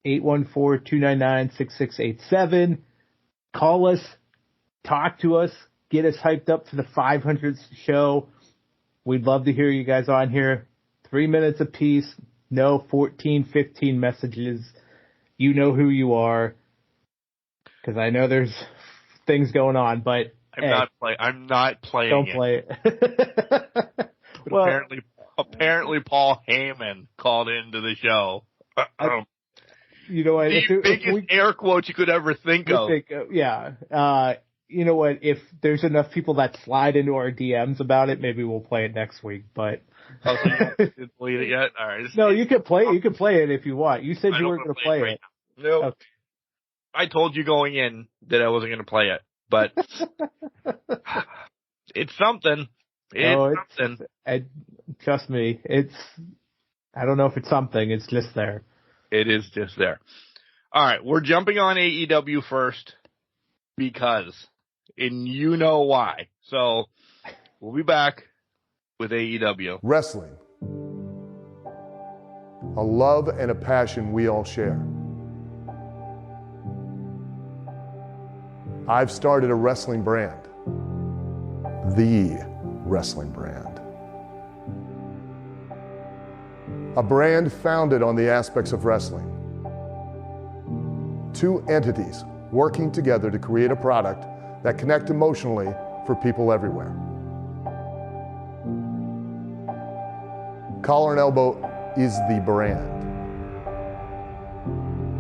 814-299-6687. Call us, talk to us, get us hyped up for the 500th show. We'd love to hear you guys on here. 3 minutes apiece. No 14, 15 messages. You know who you are. Because I know there's things going on, but I'm not playing. Don't play it. Well, apparently Paul Heyman called into the show. You know what? The biggest air quotes you could ever think of. You know what? If there's enough people that slide into our DMs about it, maybe we'll play it next week. But so you didn't delete it yet? All right. No, you can play it. You can play it if you want. You said you weren't going to play it. No. Okay. I told you going in that I wasn't going to play it, but it's something. Something. Trust me, I don't know if it's something. It's just there. It is just there. All right, we're jumping on AEW first because, and you know why. So we'll be back with AEW. Wrestling. A love and a passion we all share. I've started a wrestling brand. The wrestling brand. A brand founded on the aspects of wrestling. Two entities working together to create a product that connect emotionally for people everywhere. Collar and Elbow is the brand.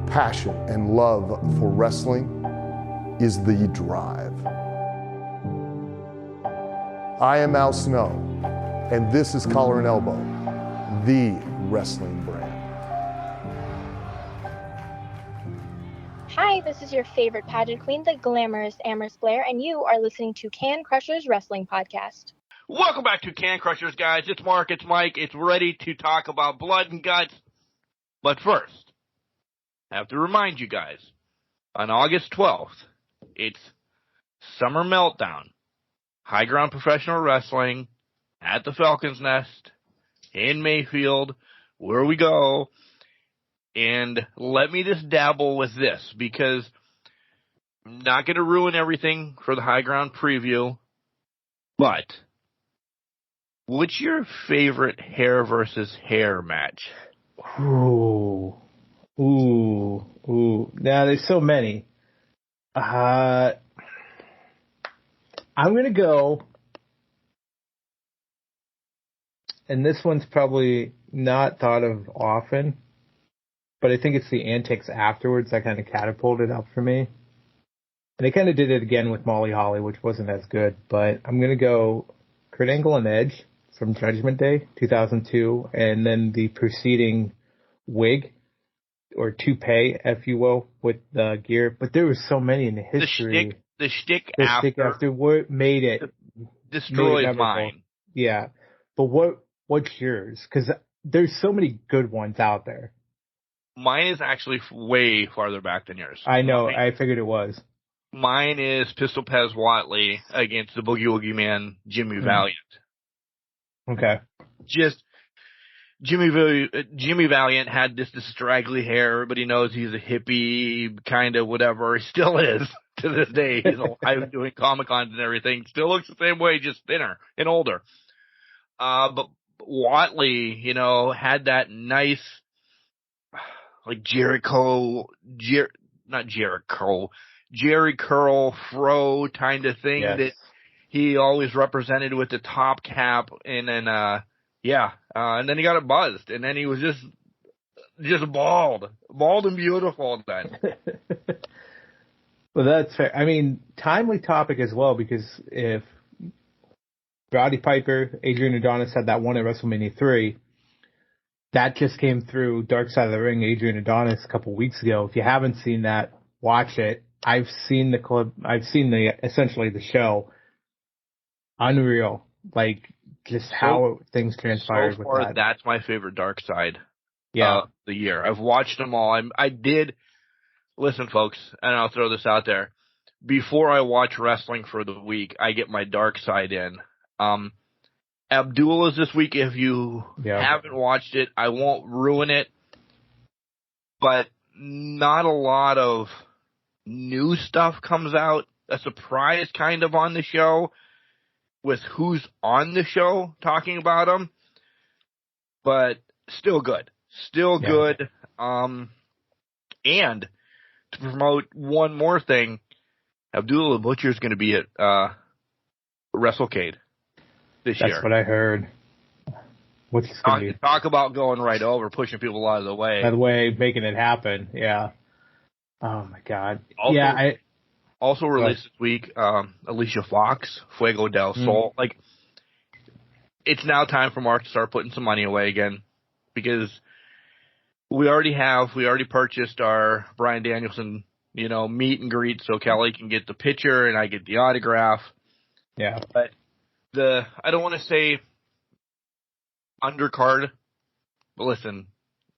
Passion and love for wrestling is the drive. I am Al Snow, and this is Collar and Elbow, the wrestling brand. Hi, this is your favorite pageant queen, the glamorous Amherst Blair, and you are listening to Can Crushers Wrestling Podcast. Welcome back to Can Crushers, guys. It's Mark, it's Mike. It's ready to talk about blood and guts. But first, I have to remind you guys, on August 12th, it's Summer Meltdown, High Ground Professional Wrestling at the Falcon's Nest in Mayfield, where we go. And let me just dabble with this, because I'm not going to ruin everything for the High Ground preview, but what's your favorite hair versus hair match? Ooh. Now, there's so many. I'm going to go, and this one's probably not thought of often, but I think it's the antics afterwards that kind of catapulted up for me. And they kind of did it again with Molly Holly, which wasn't as good. But I'm going to go Kurt Angle and Edge from Judgment Day, 2002, and then the preceding wig, or toupee, if you will, with the gear. But there were so many in the history. The shtick after what made it destroyed mine. Yeah. But what's yours? Because there's so many good ones out there. Mine is actually way farther back than yours. I know. I figured it was. Mine is Pistol Pez Watley against the Boogie Woogie Man, Jimmy Valiant. Okay. Just Jimmy Valiant had this straggly hair. Everybody knows he's a hippie, kind of whatever. He still is to this day. He's alive doing Comic-Cons and everything. Still looks the same way, just thinner and older. But Watley, had that nice, like Jerry Curl fro kind of thing that he always represented with the top cap, and then and then he got it buzzed, and then he was just bald and beautiful then. Well, that's fair. I mean, timely topic as well, because if Roddy Piper, Adrian Adonis had that one at WrestleMania 3, that just came through Dark Side of the Ring, Adrian Adonis, a couple weeks ago. If you haven't seen that, watch it. I've seen the clip. I've seen essentially the show. Unreal. Like, just how things transpired so far, with that. That's my favorite Dark Side of the year. I've watched them all. I did, listen, folks, and I'll throw this out there. Before I watch wrestling for the week, I get my Dark Side in. Abdul is this week. If you haven't watched it, I won't ruin it. But not a lot of new stuff comes out. A surprise kind of on the show with who's on the show talking about them. But still good. Good. And to promote one more thing, Abdullah the Butcher is going to be at WrestleCade this year. That's what I heard. What's going to be? Talk about going right over, pushing people out of the way. By the way, making it happen. Yeah. Oh my God. Also released this week, Alicia Fox, Fuego del Sol. Like, it's now time for Mark to start putting some money away again, because we already purchased our Bryan Danielson, meet and greet, so Kelly can get the picture and I get the autograph. Yeah. But I don't want to say undercard, but listen,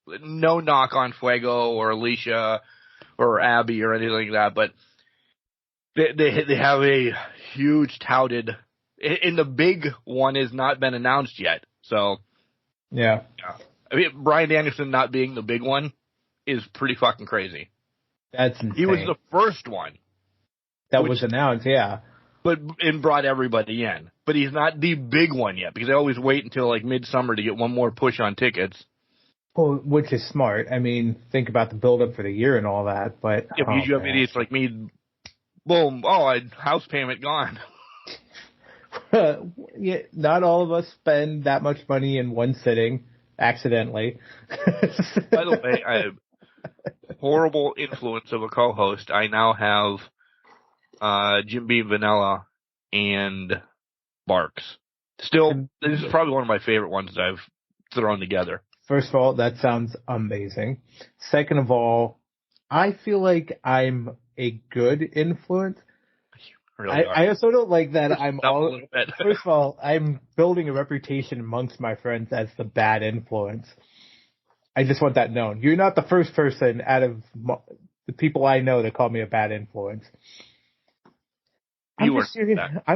no knock on Fuego or Alicia or Abby or anything like that, but they have a huge touted, and the big one has not been announced yet. So yeah. I mean, Bryan Danielson not being the big one is pretty fucking crazy. That's insane. He was the first one that was announced, and brought everybody in. But he's not the big one yet, because they always wait until like midsummer to get one more push on tickets. Well, which is smart. I mean, think about the build-up for the year and all that. But you have idiots like me. Boom! House payment gone. Yeah, not all of us spend that much money in one sitting accidentally. By the way, I have horrible influence of a co-host. I now have Jim Beam Vanilla and Barks. Still, this is probably one of my favorite ones that I've thrown together. First of all, that sounds amazing. Second of all, I feel like I'm a good influence. Really I also don't like that I'm all. A little bit. First of all, I'm building a reputation amongst my friends as the bad influence. I just want that known. You're not the first person out of the people I know that call me a bad influence. I'm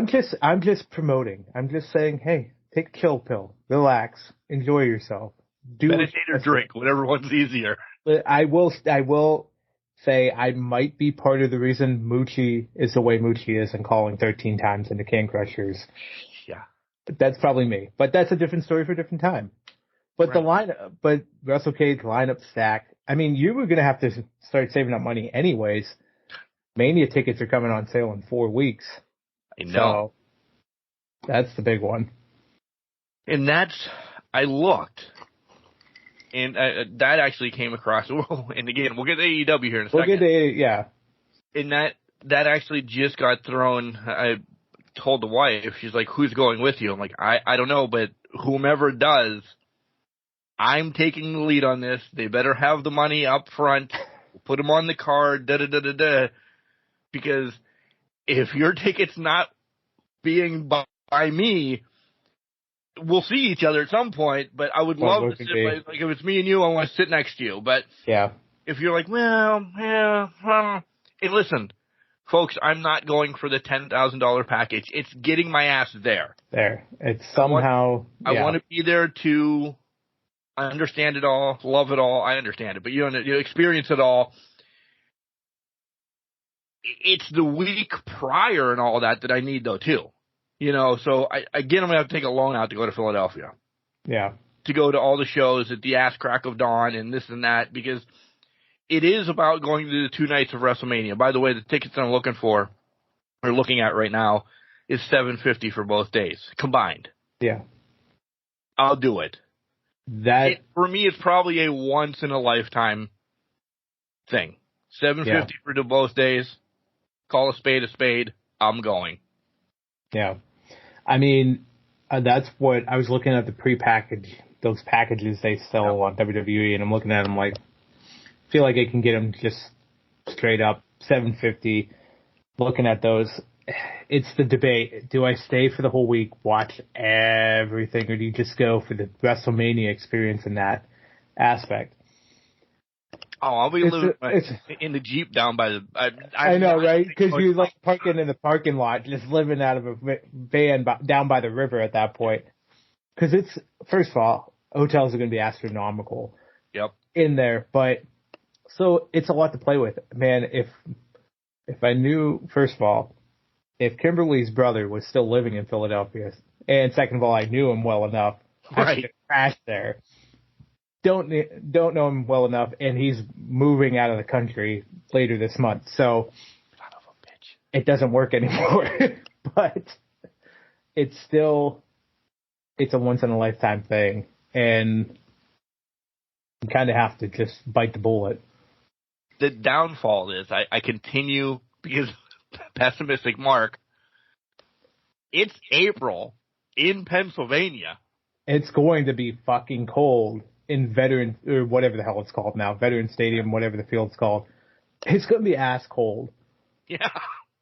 just promoting. I'm just saying, hey, take a chill pill, relax, enjoy yourself. Meditate or drink, whatever one's easier. I will say I might be part of the reason Moochie is the way Moochie is and calling 13 times into Can Crushers. Yeah. But that's probably me. But that's a different story for a different time. But but WrestleCade's lineup stacked. I mean, you were going to have to start saving up money anyways. Mania tickets are coming on sale in 4 weeks. I know. So that's the big one. And I looked, And that actually came across. And again, we'll get to AEW here in a second. We'll get to, yeah. And that actually just got thrown. I told the wife, she's like, who's going with you? I'm like, I don't know, but whomever does, I'm taking the lead on this. They better have the money up front. Put them on the card, da-da-da-da-da. Because if your ticket's not being by me, we'll see each other at some point, but I would love to sit like if it's me and you, I want to sit next to you. But yeah, if you're like, well, and listen, folks, I'm not going for the $10,000 package. It's getting my ass there. It's somehow. I want to be there to understand it all, love it all. I understand it, but you experience it all. It's the week prior and all that I need though too. So I'm going to have to take a loan out to go to Philadelphia. Yeah. To go to all the shows at the ass crack of dawn and this and that, because it is about going to the 2 nights of WrestleMania. By the way, the tickets I'm looking at right now is $750 for both days combined. Yeah. I'll do it. For me, it's probably a once in a lifetime thing. $750 for both days. Call a spade. I'm going. Yeah. I mean, that's what I was looking at those packages they sell on WWE, and I'm looking at them like, I feel like I can get them just straight up $750. Looking at those, it's the debate. Do I stay for the whole week, watch everything, or do you just go for the WrestleMania experience in that aspect? Oh, I'll be living in the Jeep down by the... I know, right? Because you're like parking in the parking lot, just living out of a van down by the river at that point. Because it's, first of all, hotels are going to be astronomical in there. But, so it's a lot to play with. Man, if I knew, first of all, if Kimberly's brother was still living in Philadelphia, and second of all, I knew him well enough, I could crash there. Don't know him well enough, and he's moving out of the country later this month, so son of a bitch, it doesn't work anymore. But it's a once in a lifetime thing, and you kind of have to just bite the bullet. The downfall is I continue because pessimistic Mark. It's April in Pennsylvania. It's going to be fucking cold. In Veteran, or whatever the hell it's called now, Veteran Stadium, whatever the field's called. It's going to be ass cold. Yeah.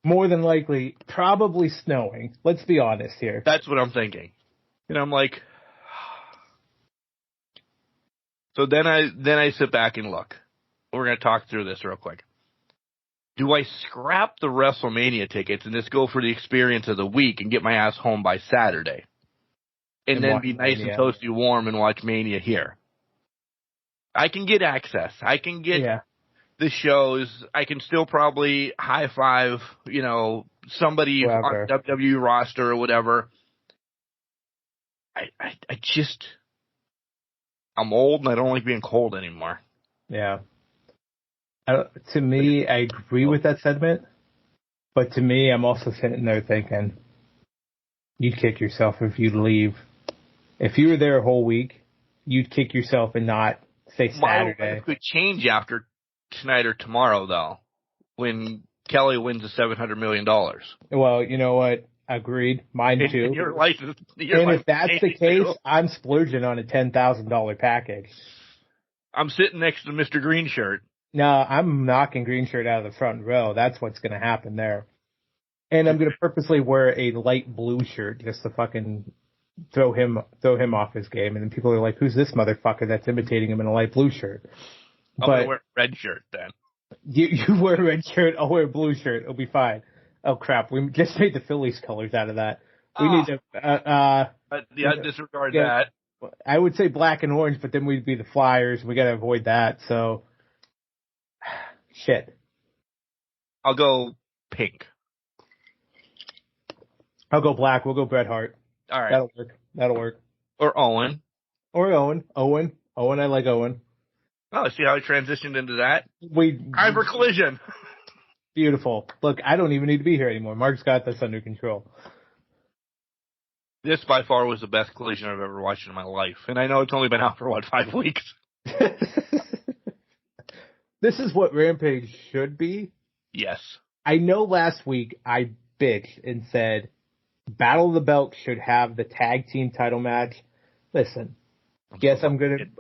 More than likely, probably snowing. Let's be honest here. That's what I'm thinking. And I'm like, so then I sit back and look. We're going to talk through this real quick. Do I scrap the WrestleMania tickets and just go for the experience of the week and get my ass home by Saturday? And then be nice and toasty warm and watch Mania here? I can get access. I can get the shows. I can still probably high five, somebody on the WWE roster or whatever. I'm old and I don't like being cold anymore. Yeah. To me, I agree with that sentiment. But to me, I'm also sitting there thinking, you'd kick yourself if you'd leave. If you were there a whole week, you'd kick yourself and not say Saturday. My life could change after tonight or tomorrow, though, when Kelly wins the $700 million. Well, you know what? Agreed. Mine too. Your license. And if that's the case, I'm splurging on a $10,000 package. I'm sitting next to Mr. Green Shirt. No, I'm knocking Green Shirt out of the front row. That's what's going to happen there. And I'm going to purposely wear a light blue shirt just to fucking throw him off his game. And then people are like, who's this motherfucker that's imitating him in a light blue shirt? I'm going to wear a red shirt then. You wear a red shirt, I'll wear a blue shirt. It'll be fine. Oh, crap. We just made the Phillies colors out of that. We need to... disregard that. I would say black and orange, but then we'd be the Flyers. We got to avoid that, so... Shit. I'll go pink. I'll go black. We'll go Bret Hart. All right. That'll work. Or Owen. Owen, I like Owen. Oh, see how I transitioned into that? Time for collision. Beautiful. Look, I don't even need to be here anymore. Mark's got this under control. This, by far, was the best collision I've ever watched in my life. And I know it's only been out for, 5 weeks? This is what Rampage should be. Yes. I know last week I bitched and said Battle of the Belt should have the tag team title match. Listen, yes,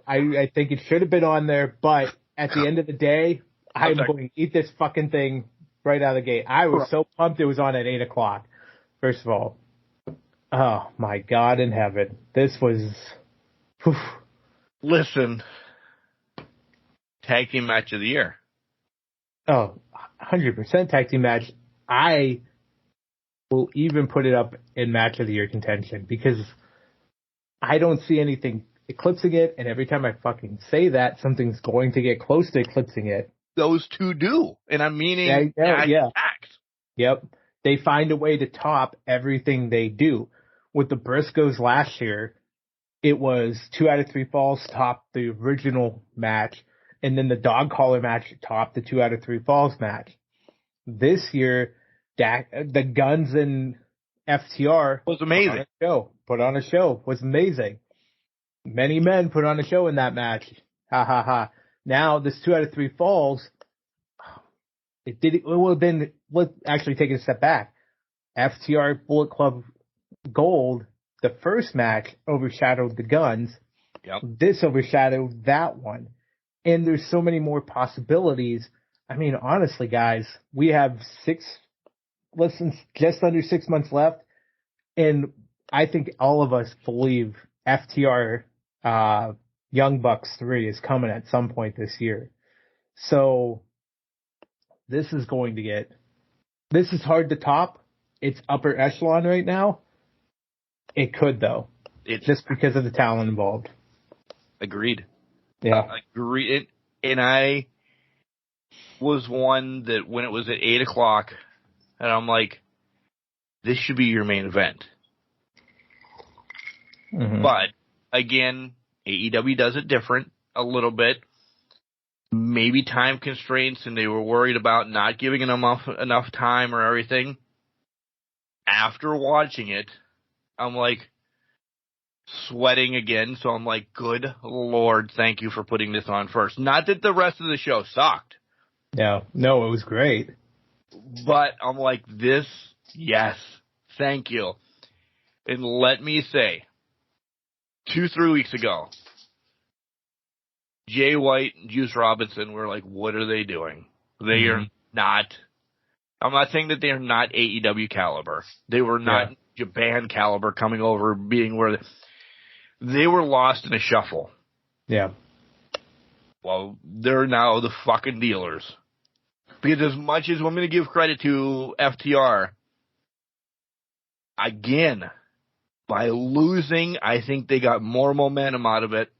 I think it should have been on there, but at the end of the day, I'm going to eat this fucking thing right out of the gate. I was so pumped it was on at 8 o'clock. First of all, oh my God in heaven. This was, whew. Listen, tag team match of the year. Oh, 100% tag team match. I will even put it up in match of the year contention because I don't see anything eclipsing it, and every time I fucking say that, something's going to get close to eclipsing it. Those two do, and I'm meaning facts. Yep. They find a way to top everything they do. With the Briscoes last year, it was 2 out of 3 falls topped the original match, and then the dog collar match topped the 2 out of 3 falls match. This year, the Guns and FTR was amazing. Put on a show. Was amazing. Many men put on a show in that match. Ha ha ha. Now this 2 out of 3 falls. It did. Well, then let's actually take a step back. FTR Bullet Club Gold, the first match overshadowed the Guns. Yep. This overshadowed that one. And there's so many more possibilities. I mean, honestly, guys, we have just under 6 months left. And I think all of us believe FTR Young Bucks 3 is coming at some point this year. So this is hard to top. It's upper echelon right now. It could, though. Just because of the talent involved. Agreed. Yeah. Agreed. And I was one that when it was at 8 o'clock, and I'm like, this should be your main event. Mm-hmm. But, again, AEW does it different a little bit. Maybe time constraints, and they were worried about not giving them enough time or everything. After watching it, I'm like sweating again, so I'm like, good Lord, thank you for putting this on first. Not that the rest of the show sucked. No, it was great. But I'm like, this, yes, thank you. And let me say, 2-3 weeks ago, Jay White and Juice Robinson were like, what are they doing? They are not, I'm not saying that they are not AEW caliber. They were not Japan caliber coming over being where they were lost in a shuffle. Yeah. Well, they're now the fucking dealers. Because as much as I'm going to give credit to FTR, again, by losing, I think they got more momentum out of it.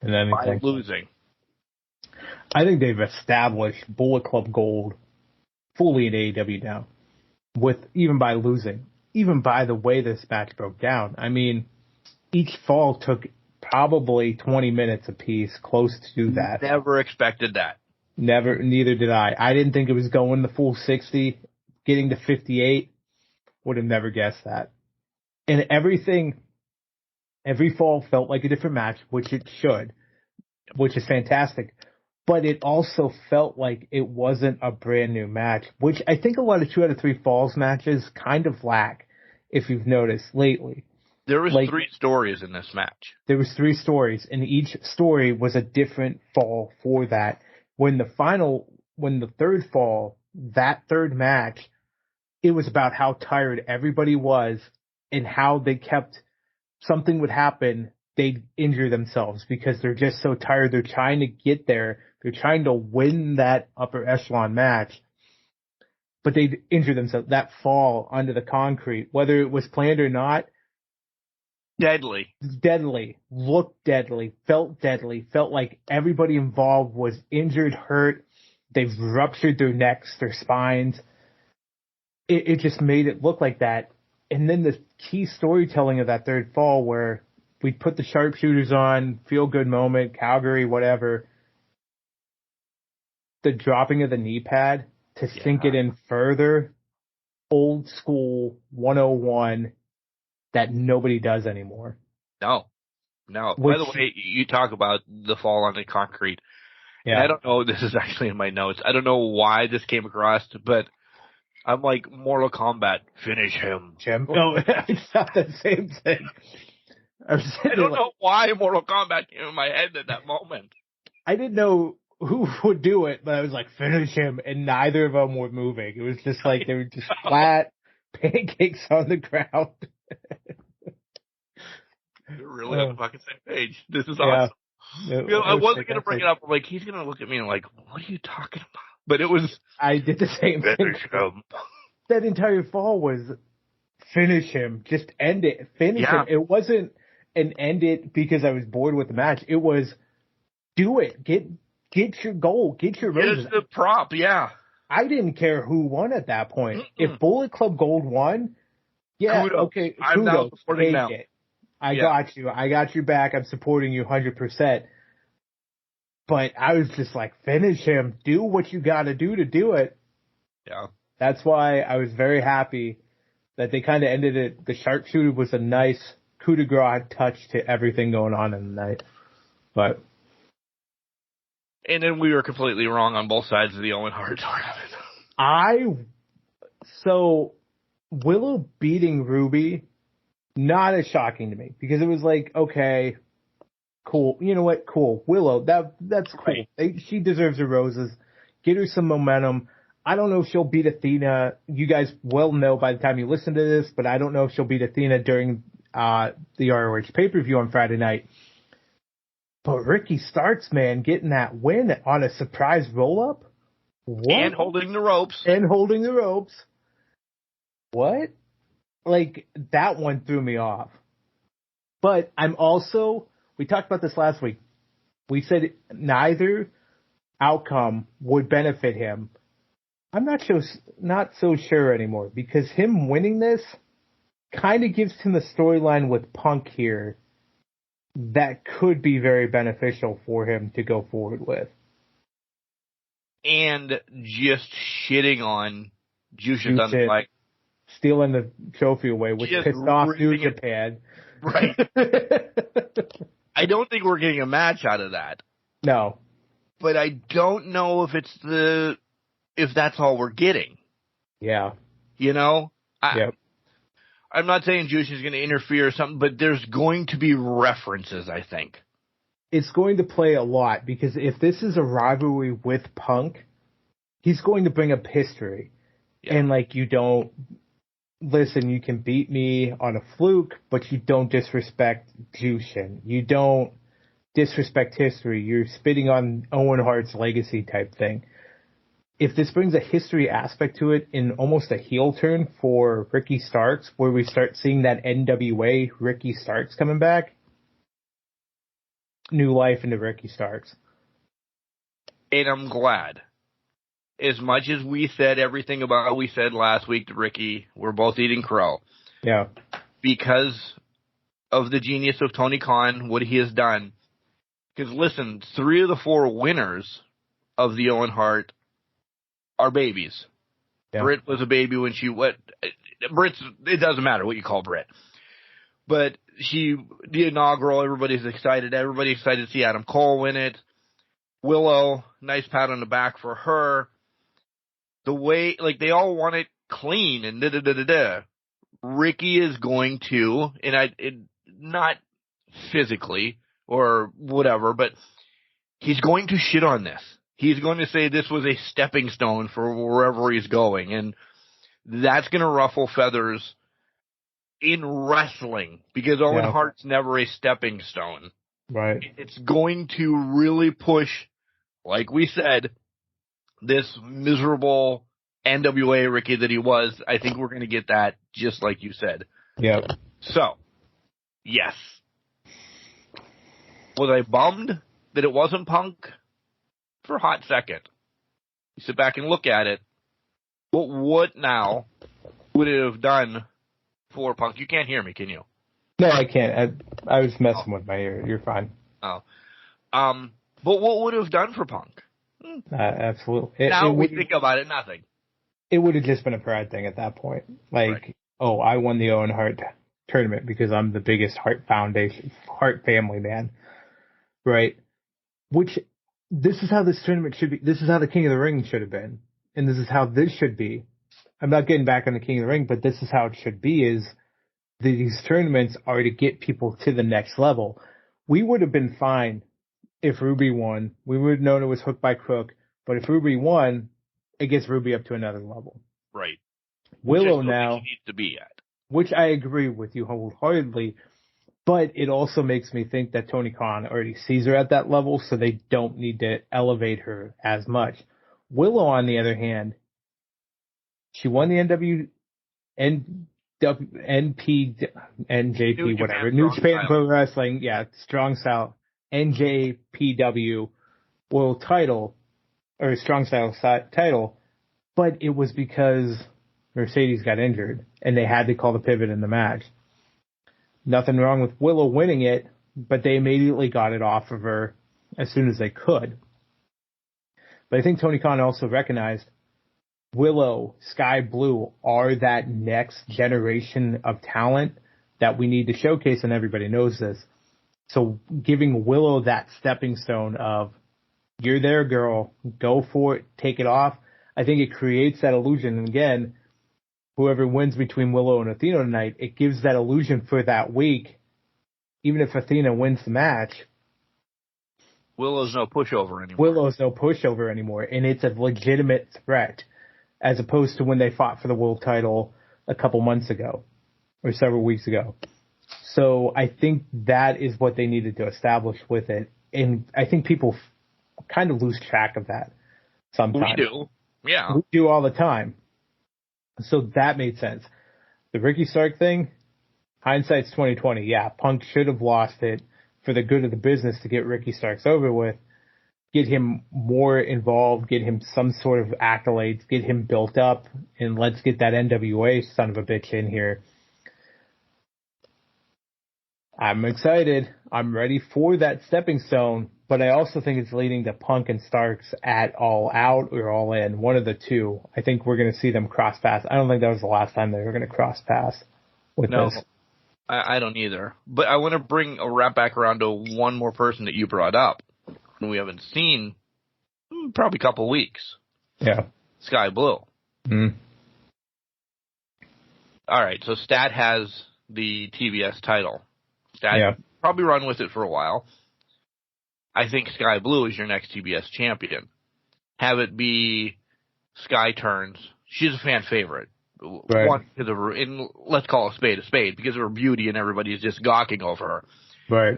And then by losing. I think they've established Bullet Club Gold fully in AEW now. Even by losing. Even by the way this match broke down. I mean, each fall took probably 20 minutes apiece, close to that. Never expected that. Neither did I. I didn't think it was going the full 60, getting to 58. Would have never guessed that. And every fall felt like a different match, which it should, which is fantastic. But it also felt like it wasn't a brand new match, which I think a lot of 2 out of 3 falls matches kind of lack, if you've noticed lately. There was 3 stories in this match. There was 3 stories, and each story was a different fall for that. When the third fall, that third match, it was about how tired everybody was and how they kept, something would happen, they'd injure themselves because they're just so tired. They're trying to get there. They're trying to win that upper echelon match, but they'd injure themselves. That fall onto the concrete, whether it was planned or not, deadly, looked deadly, felt like everybody involved was injured, hurt. They've ruptured their necks, their spines. It just made it look like that. And then the key storytelling of that third fall where we put the sharpshooters on, feel good moment, Calgary, whatever. The dropping of the knee pad to sink it in further, old school 101 that nobody does anymore. No. No. By the way, you talk about the fall on the concrete. Yeah. And I don't know, this is actually in my notes. I don't know why this came across, but I'm like, Mortal Kombat, finish him. No, it's not the same thing. I don't know why Mortal Kombat came in my head at that moment. I didn't know who would do it, but I was like, finish him, and neither of them were moving. It was just like they were just flat pancakes on the ground. You're really on the fucking same page. This is awesome. I wasn't going to bring it up. I'm like, he's going to look at me and like, what are you talking about? But it was... I did the same thing. That entire fall was finish him. Just end it. Finish him. It wasn't an end it because I was bored with the match. It was do it. Get your goal. Get your roses. Get the prop, yeah. I didn't care who won at that point. If Bullet Club Gold won, kudos. Okay, I'm now supporting now. I got you. I got your back. I'm supporting you 100%. But I was just like, finish him. Do what you got to do it. Yeah. That's why I was very happy that they kind of ended it. The sharpshooter was a nice coup de grace touch to everything going on in the night. And then we were completely wrong on both sides of the Owen Hart tournament. So Willow beating Ruby, not as shocking to me because it was like, okay, cool. You know what? Cool. Willow, that's cool. Right. She deserves her roses. Get her some momentum. I don't know if she'll beat Athena. You guys will know by the time you listen to this, but I don't know if she'll beat Athena during the ROH pay-per-view on Friday night. But Ricky Starks, man, getting that win on a surprise roll-up? What? And holding the ropes. What? Like, that one threw me off. But I'm also, we talked about this last week. We said neither outcome would benefit him. I'm not so sure anymore because him winning this kind of gives him the storyline with Punk here that could be very beneficial for him to go forward with. And just shitting on Jushin Thunder, like stealing the trophy away, which pissed off New Japan. Right. I don't think we're getting a match out of that. No. But I don't know if that's all we're getting. Yeah. You know? Yep. I'm not saying Jushin's going to interfere or something, but there's going to be references, I think. It's going to play a lot because if this is a rivalry with Punk, he's going to bring up history. Yeah. And like, you don't listen, you can beat me on a fluke, but you don't disrespect Jushin. You don't disrespect history. You're spitting on Owen Hart's legacy type thing. If this brings a history aspect to it in almost a heel turn for Ricky Starks, where we start seeing that NWA Ricky Starks coming back, new life into Ricky Starks. And I'm glad. As much as we said everything about what we said last week to Ricky, we're both eating crow. Yeah. Because of the genius of Tony Khan, what he has done. Because listen, 3 of the 4 winners of the Owen Hart are babies. Yeah. Britt was a baby when she went. It doesn't matter what you call Britt. But the inaugural, everybody's excited. Everybody's excited to see Adam Cole win it. Willow, nice pat on the back for her. The way, like, they all want it clean and da-da-da-da-da. Ricky is going to, not physically or whatever, but he's going to shit on this. He's going to say this was a stepping stone for wherever he's going, and that's going to ruffle feathers in wrestling because Owen Hart's never a stepping stone. Right. It's going to really push, like we said, this miserable NWA Ricky that he was. I think we're going to get that just like you said. Yep. So, yes. Was I bummed that it wasn't Punk? For a hot second. You sit back and look at it. But what now would it have done for Punk? You can't hear me, can you? No, I can't. I was messing with my ear. You're fine. Oh. But what would it have done for Punk? Absolutely. Now we think about it, nothing. It would have just been a pride thing at that point. Like, right. Oh, I won the Owen Hart tournament because I'm the biggest Hart family man, right? Which, this is how this tournament should be. This is how the King of the Ring should have been. And this is how this should be. I'm not getting back on the King of the Ring, but this is how it should be, is these tournaments are to get people to the next level. We would have been fine if Ruby won. We would have known it was hook by crook. But if Ruby won, it gets Ruby up to another level. Right. Willow Which now, she needs to be at. which I agree with you wholeheartedly, but it also makes me think that Tony Khan already sees her at that level, so they don't need to elevate her as much. Willow, on the other hand, she won the NJP, whatever, New Japan Pro Wrestling, Strong Style, NJPW World Title, or Strong Style title, but it was because Mercedes got injured, and they had to call the pivot in the match. Nothing wrong with Willow winning it, but they immediately got it off of her as soon as they could. But I think Tony Khan also recognized Willow, Sky Blue are that next generation of talent that we need to showcase, and everybody knows this. So giving Willow that stepping stone of, you're there, girl, go for it, take it off, I think it creates that illusion. And again, whoever wins between Willow and Athena tonight, it gives that illusion for that week. Even if Athena wins the match, Willow's no pushover anymore. And it's a legitimate threat, as opposed to when they fought for the world title a couple months ago or several weeks ago. So I think that is what they needed to establish with it. And I think people kind of lose track of that sometimes. We do. Yeah. We do all the time. So that made sense. The Ricky Stark thing, hindsight's 2020. Yeah, Punk should have lost it for the good of the business to get Ricky Starks over with, get him more involved, get him some sort of accolades, get him built up, and let's get that NWA son of a bitch in here. I'm excited. I'm ready for that stepping stone, but I also think it's leading to Punk and Starks at All Out or All In, one of the two. I think we're going to see them cross paths. I don't think that was the last time they were going to cross paths with this. I don't either. But I want to wrap back around to one more person that you brought up, who we haven't seen probably a couple weeks. Yeah. Sky Blue. Mm. All right, so Stat has the TBS title. Stat probably run with it for a while. I think Sky Blue is your next TBS champion. Have it be Sky turns. She's a fan favorite. Right. One, because of her, and let's call a spade, because of her beauty and everybody's just gawking over her. Right.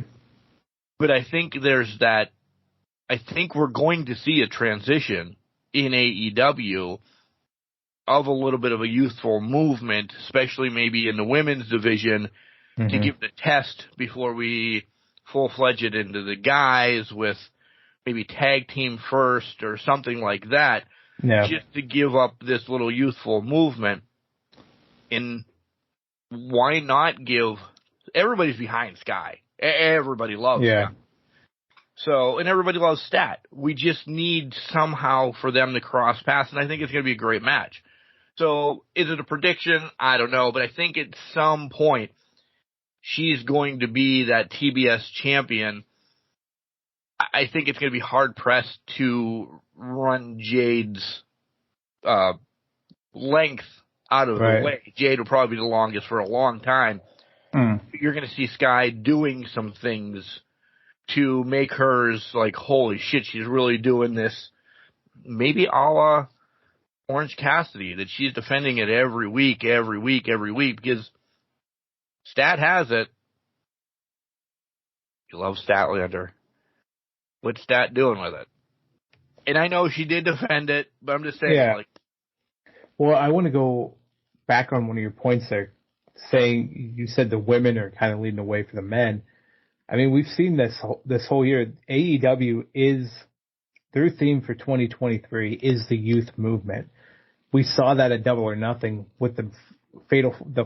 But I think I think we're going to see a transition in AEW of a little bit of a youthful movement, especially maybe in the women's division, to give the test before we full-fledged it into the guys with maybe tag team first or something like that, just to give up this little youthful movement. And why not give – everybody's behind Sky. Everybody loves Sky. So, and everybody loves Stat. We just need somehow for them to cross paths, and I think it's going to be a great match. So, is it a prediction? I don't know, but I think at some point she's going to be that TBS champion. I think it's going to be hard-pressed to run Jade's length out of the way. Jade will probably be the longest for a long time. You're going to see Sky doing some things to make hers like, holy shit, she's really doing this. Maybe a la Orange Cassidy, that she's defending it every week, because Stat has it. You love Statlander. What's Stat doing with it? And I know she did defend it, but I'm just saying, Well, I want to go back on one of your points there, saying you said the women are kind of leading the way for the men. I mean, we've seen this whole year. AEW is, their theme for 2023 is the youth movement. We saw that at Double or Nothing with the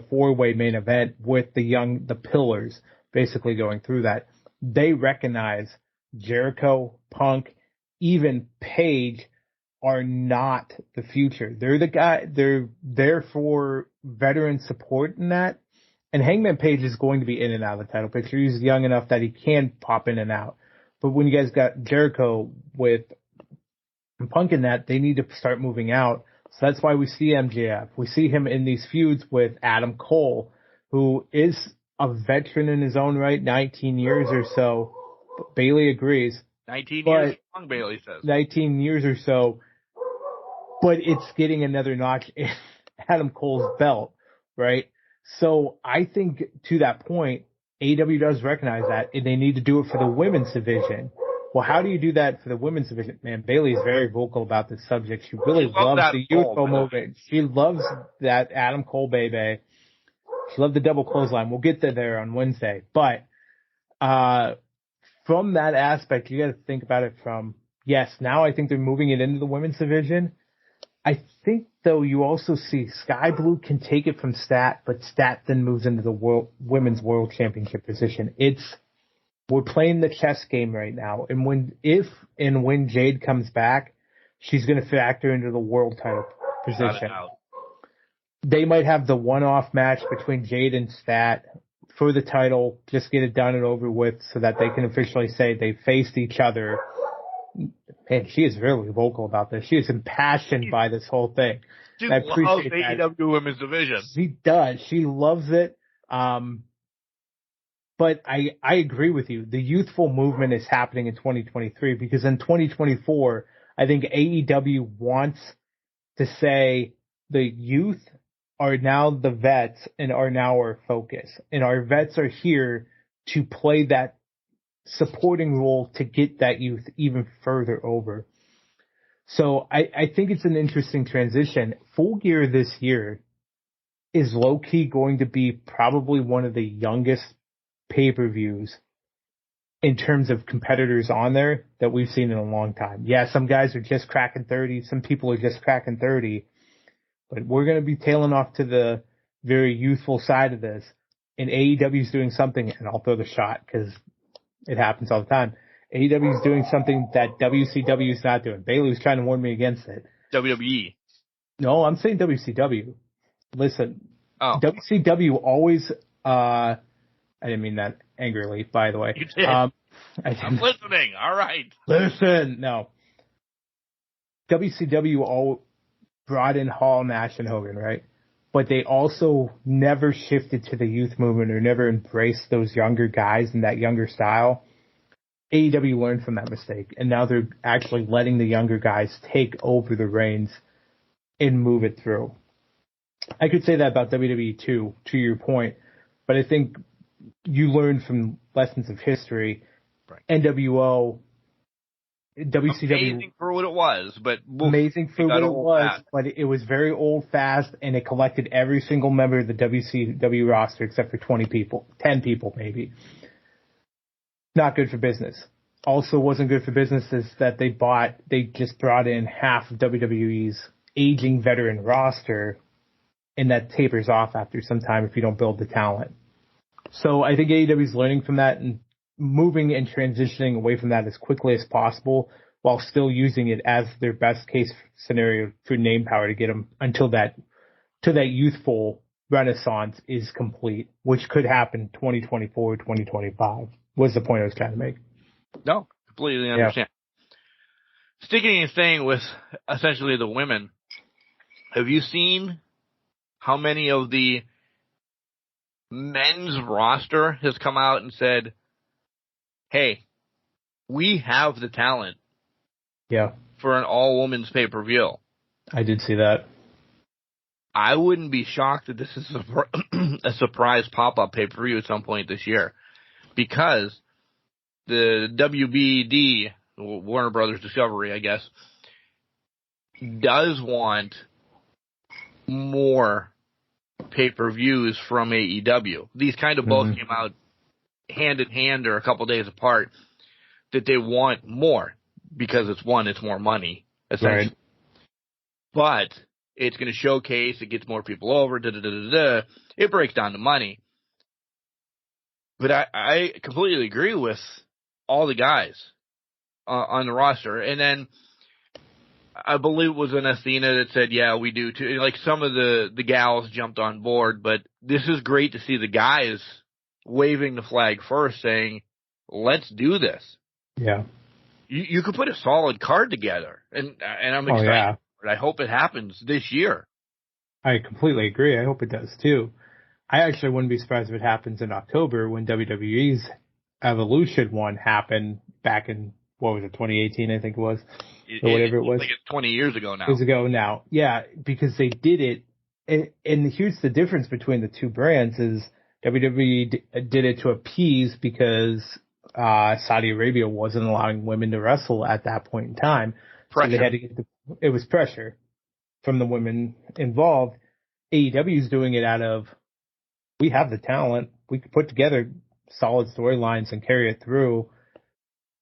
four-way main event with the pillars basically going through that. They recognize Jericho, Punk, even Paige are not the future. They're the guy. They're there for veteran support in that, And Hangman Page is going to be in and out of the title picture. He's young enough that he can pop in and out. But when you guys got Jericho with Punk in that, they need to start moving out. So that's why we see MJF. We see him in these feuds with Adam Cole, who is a veteran in his own right, 19 years or so. Bailey agrees. 19 years long, Bailey says. 19 years or so. But it's getting another notch in Adam Cole's belt, right? So I think to that point, AEW does recognize that, and they need to do it for the women's division. Well, how do you do that for the women's division? Man, Bailey is very vocal about this subject. She really loves the youthful movement. She loves that Adam Cole baby. She loved the double clothesline. We'll get to there on Wednesday. But from that aspect, you got to think about it from, yes, now I think they're moving it into the women's division. I think, though, you also see Sky Blue can take it from Stat, but Stat then moves into the women's world championship position. We're playing the chess game right now, and when Jade comes back, she's going to factor into the world title position. They might have the one-off match between Jade and Stat for the title, just get it done and over with so that they can officially say they faced each other. And she is really vocal about this. She is impassioned by this whole thing. She loves AEW Women's Division. She does. She loves it. But I agree with you. The youthful movement is happening in 2023 because in 2024, I think AEW wants to say the youth are now the vets and are now our focus. And our vets are here to play that supporting role to get that youth even further over. So I think it's an interesting transition. Full Gear this year is low-key going to be probably one of the youngest pay-per-views in terms of competitors on there that we've seen in a long time. Yeah, some guys are just cracking 30. Some people are just cracking 30. But we're going to be tailing off to the very youthful side of this. And AEW is doing something, and I'll throw the shot because it happens all the time. AEW is doing something that WCW is not doing. Bailey was trying to warn me against it. WWE. No, I'm saying WCW. Listen, WCW always, I didn't mean that angrily, by the way. You did. I'm listening. All right. Listen, no. WCW all brought in Hall, Nash, and Hogan, right? But they also never shifted to the youth movement or never embraced those younger guys in that younger style. AEW learned from that mistake, and now they're actually letting the younger guys take over the reins and move it through. I could say that about WWE too, to your point, but I think you learn from lessons of history. Right. NWO, WCW. Amazing for what it was, but amazing for what it was, but it was very old fast, and it collected every single member of the WCW roster except for 20 people, 10 people maybe. Not good for business. Also wasn't good for business is that they just brought in half of WWE's aging veteran roster, and that tapers off after some time if you don't build the talent. So I think AEW is learning from that and moving and transitioning away from that as quickly as possible while still using it as their best case scenario for name power to get them until that youthful renaissance is complete, which could happen 2024, 2025 was the point I was trying to make. No, completely understand. Yeah. Sticking and staying with essentially the women, have you seen how many of the men's roster has come out and said, hey, we have the talent for an all-women's pay-per-view? I did see that. I wouldn't be shocked that this is a surprise pop-up pay-per-view at some point this year, because the WBD, Warner Brothers Discovery, I guess, does want more pay-per-views from AEW. These kind of both came out hand in hand or a couple days apart, that they want more because it's more money, essentially. Right. But it's going to showcase, it gets more people over, it breaks down to money. But I completely agree with all the guys on the roster. And then I believe it was an Athena that said, yeah, we do too. Like some of the gals jumped on board, but this is great to see the guys waving the flag first saying, let's do this. Yeah. You could put a solid card together, and I'm excited. Oh, yeah. I hope it happens this year. I completely agree. I hope it does too. I actually wouldn't be surprised if it happens in October when WWE's Evolution one happened back in, what was it, 2018, I think it was, or whatever it was. Like it's 20 years ago now. Years ago now. Yeah, because they did it. And here's the difference between the two brands is WWE did it to appease because Saudi Arabia wasn't allowing women to wrestle at that point in time. Pressure. So they had to it was pressure from the women involved. AEW is doing it out of, we have the talent. We could put together solid storylines and carry it through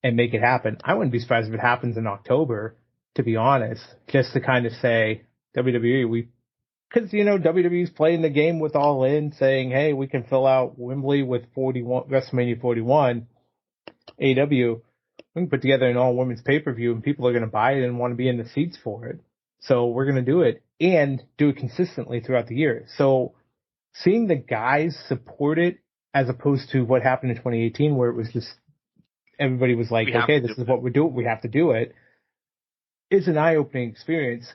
and make it happen. I wouldn't be surprised if it happens in October, to be honest, just to kind of say, WWE, because, WWE's playing the game with All In, saying, hey, we can fill out Wembley with WrestleMania 41. AEW, we can put together an all-women's pay-per-view and people are going to buy it and want to be in the seats for it. So we're going to do it and do it consistently throughout the year. So seeing the guys support it as opposed to what happened in 2018 where it was just everybody was like, okay, this is what we're doing. We have to do it. It's an eye-opening experience.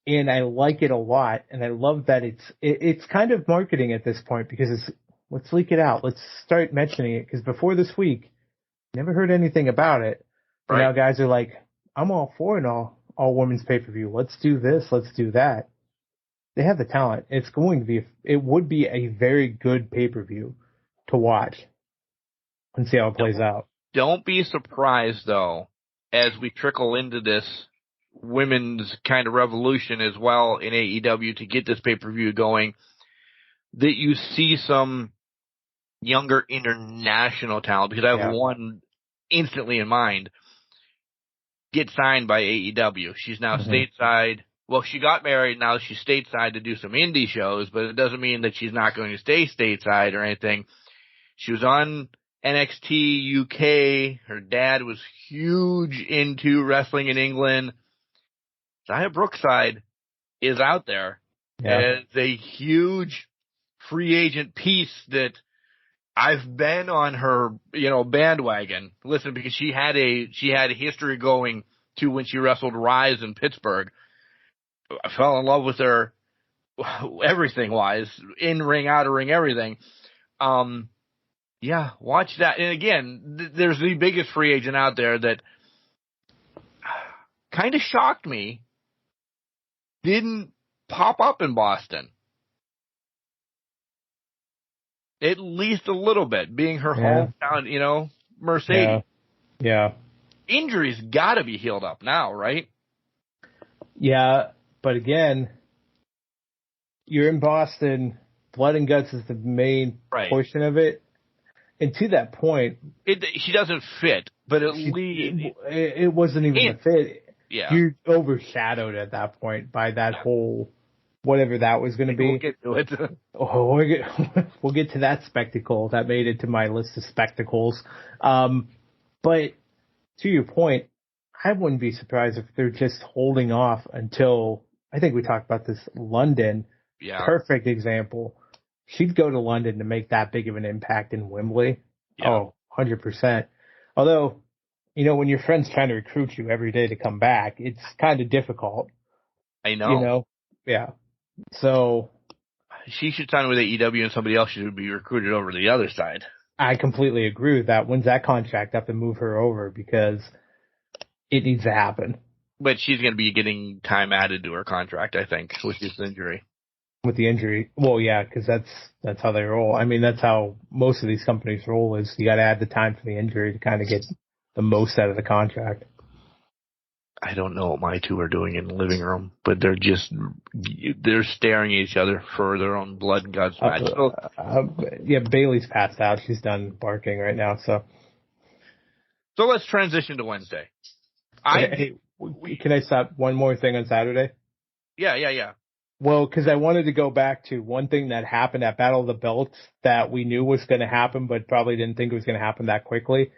And I like it a lot. And I love that it's kind of marketing at this point because let's leak it out. Let's start mentioning it. Because before this week, never heard anything about it. Right. Now guys are like, I'm all for an all women's pay-per-view. Let's do this. Let's do that. They have the talent. It would be a very good pay-per-view to watch and see how it plays out. Don't be surprised though, as we trickle into this women's kind of revolution as well in AEW to get this pay-per-view going, that you see some younger international talent, because I have one instantly in mind, get signed by AEW. She's now stateside. Well, she got married, now she's stateside to do some indie shows, but it doesn't mean that she's not going to stay stateside or anything. She was on NXT UK. Her dad was huge into wrestling in England. Xia Brookside is out there as a huge free agent piece that I've been on her, bandwagon. Listen, because she had a history going to when she wrestled Rise in Pittsburgh. I fell in love with her, everything wise, in ring, out of ring, everything. Watch that. And again, there's the biggest free agent out there that kind of shocked me. Didn't pop up in Boston. At least a little bit, being her hometown, Mercedes. Yeah. Injuries got to be healed up now, right? Yeah, but again, you're in Boston. Blood and guts is the main portion of it. And to that point, she doesn't fit, but at least it wasn't even a fit. Yeah, you're overshadowed at that point by that whole whatever that was going to be. We'll get to it. We'll get to that spectacle. That made it to my list of spectacles. But to your point, I wouldn't be surprised if they're just holding off until, I think we talked about this, London. Yeah. Perfect example. She'd go to London to make that big of an impact in Wembley. Yeah. Oh, 100%. Although, when your friend's trying to recruit you every day to come back, it's kind of difficult. I know. Yeah. So she should sign with AEW and somebody else should be recruited over to the other side. I completely agree with that. When's that contract up and move her over? Because it needs to happen. But she's going to be getting time added to her contract, I think, with this injury. With the injury. Well, yeah, because that's how they roll. I mean, that's how most of these companies roll, is you got to add the time for the injury to kind of get the most out of the contract. I don't know what my two are doing in the living room, but they're staring at each other for their own blood and guts match. Bailey's passed out. She's done barking right now. So let's transition to Wednesday. Can I stop one more thing on Saturday? Yeah. Well, because I wanted to go back to one thing that happened at Battle of the Belts that we knew was going to happen, but probably didn't think it was going to happen that quickly.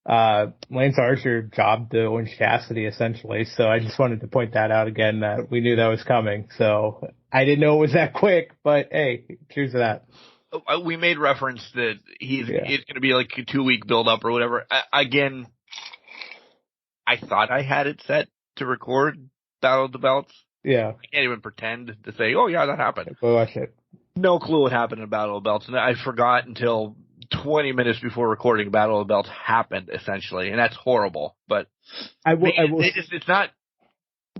Lance Archer jobbed the Orange Cassidy essentially. So I just wanted to point that out again, that we knew that was coming. So I didn't know it was that quick, but hey, cheers to that. We made reference that it's going to be like a 2-week build up or whatever. Again, I thought I had it set to record Battle of the Belts. Yeah. I can't even pretend to say, oh yeah, that happened. Go watch it. No clue what happened in Battle of the Belts. And I forgot until 20 minutes before recording Battle of the Belts happened, essentially. And that's horrible. But it's not.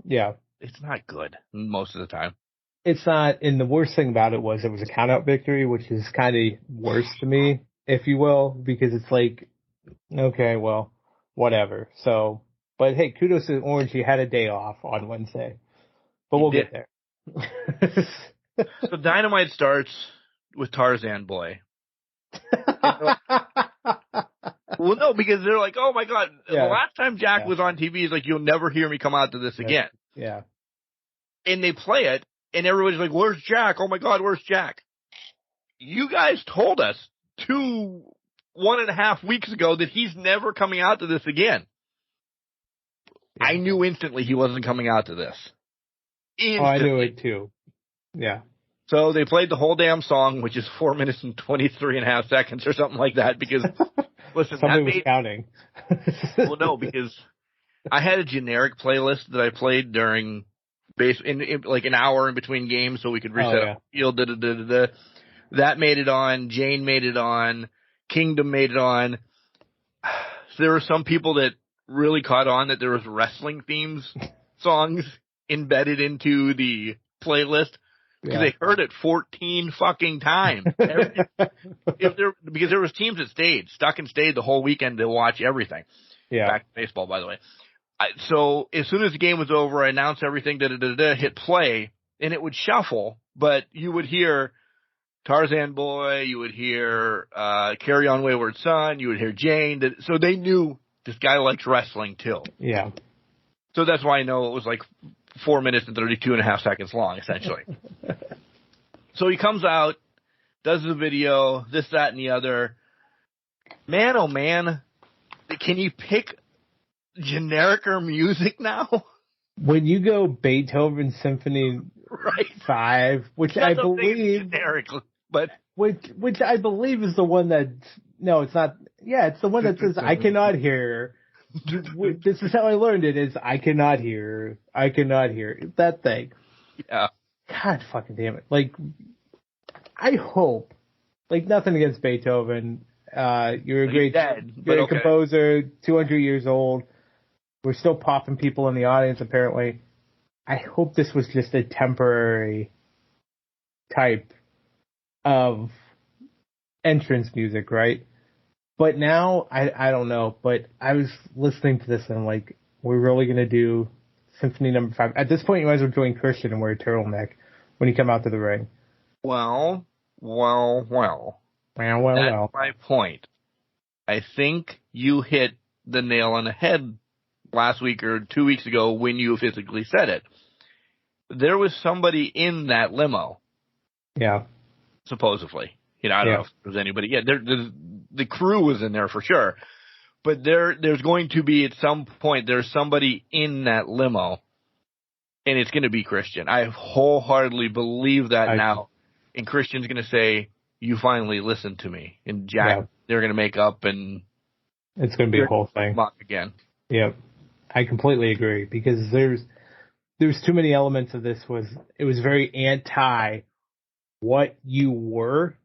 Yeah. It's not good most of the time. It's not, and the worst thing about it was a count-out victory, which is kind of worse to me, if you will, because it's like, okay, well, whatever. So, but hey, kudos to Orange. He had a day off on Wednesday, but we'll get there. So Dynamite starts with Tarzan Boy. Well, no, because they're like, oh my God, the last time Jack was on TV, he's like, you'll never hear me come out to this again. Yeah. And they play it. And everybody's like, where's Jack? Oh, my God, where's Jack? You guys told us 1.5 weeks ago that he's never coming out to this again. Yeah. I knew instantly he wasn't coming out to this. Instantly. Oh, I knew it too. Yeah. So they played the whole damn song, which is 4 minutes and 23.5 seconds or something like that, because, listen, somebody was counting. Well, no, because I had a generic playlist that I played during in like an hour in between games so we could reset up the field. That made it on. Jane made it on. Kingdom made it on. So there were some people that really caught on that there was wrestling themes songs embedded into the playlist because they heard it 14 fucking times. Because there was teams that stuck and stayed the whole weekend to watch everything. Yeah. Back to baseball, by the way. So as soon as the game was over, I announced everything, hit play, and it would shuffle, but you would hear Tarzan Boy, you would hear Carry On Wayward Son, you would hear Jane. So they knew this guy likes wrestling too. Yeah. So that's why I know it was like 4 minutes and 32.5 seconds long, essentially. So he comes out, does the video, this, that, and the other. Man, oh man, can you pick genericer music now? When you go Beethoven Symphony 5, which I believe generic, but which I believe is the one that it's not. Yeah, it's the one that says I cannot hear. This is how I learned it. Is I cannot hear. That thing. Yeah. God fucking damn it! Like, I hope. Like, nothing against Beethoven. You're a great composer. 200 years old. We're still popping people in the audience, apparently. I hope this was just a temporary type of entrance music, right? But now, I don't know. But I was listening to this and I'm like, we're really going to do Symphony number 5. At this point, you might as well join Christian and wear a turtleneck when you come out to the ring. Well. That's my point. I think you hit the nail on the head last week or 2 weeks ago when you physically said it. There was somebody in that limo. Yeah. Supposedly. I don't know if there was anybody. Yeah, the crew was in there for sure. But there's going to be, at some point, there's somebody in that limo. And it's going to be Christian. I wholeheartedly believe that now. And Christian's going to say, you finally listened to me. And Jack, they're going to make up and it's going to be a whole thing. Again. Yep. I completely agree because there's too many elements of this. It was very anti what you were.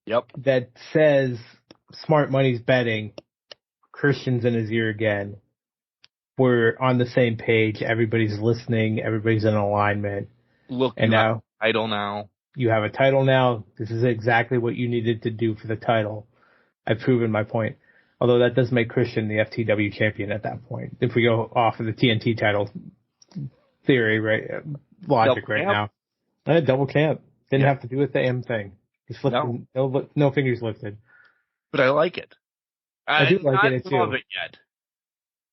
Yep. That says Smart Money's betting. Christian's in his ear again. We're on the same page. Everybody's listening. Everybody's in alignment. Look, and now title now. You have a title now. This is exactly what you needed to do for the title. I've proven my point. Although that does make Christian the FTW champion at that point. If we go off of the TNT title theory, right? Logic double right camp. Now. Double champ. Didn't have to do a damn thing. Just lifted, no fingers lifted. But I like it. I do like it too. Love it yet.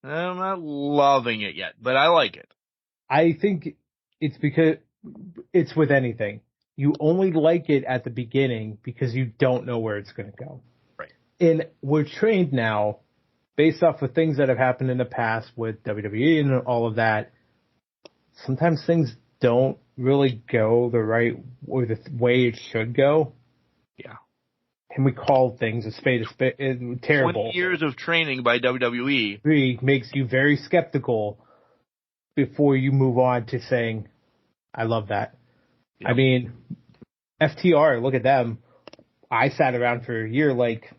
I'm not loving it yet, but I like it. I think it's because it's with anything. You only like it at the beginning because you don't know where it's going to go. Right. And we're trained now based off of things that have happened in the past with WWE and all of that, sometimes things don't really go the right or the way it should go. Yeah. And we call things a spade terrible. 20 years of training by WWE. It makes you very skeptical before you move on to saying, I love that. Yep. I mean, FTR, look at them. I sat around for a year like,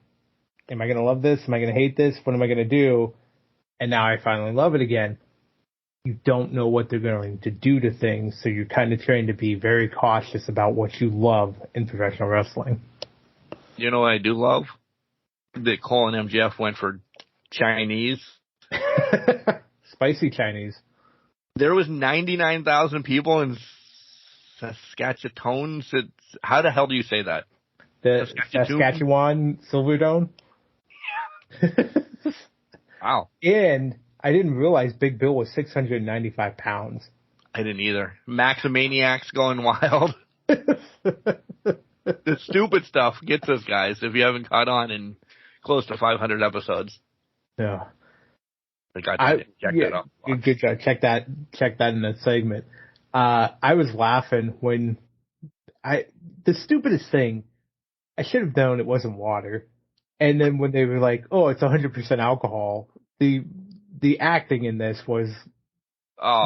am I going to love this? Am I going to hate this? What am I going to do? And now I finally love it again. You don't know what they're going to do to things, so you're kind of trying to be very cautious about what you love in professional wrestling. You know what I do love? That Cole and MJF went for Chinese. Spicy Chinese. There was 99,000 people in Saskatchewan. How the hell do you say that? The Saskatchewan Silverdome? Wow. And I didn't realize Big Bill was 695 pounds. I didn't either. Maximaniacs going wild. The stupid stuff gets us, guys, if you haven't caught on in close to 500 episodes. Yeah. Check that out. Good job. Check that in the segment. I was laughing when the stupidest thing, I should have known it wasn't water. And then when they were like, oh, it's 100% alcohol, the acting in this was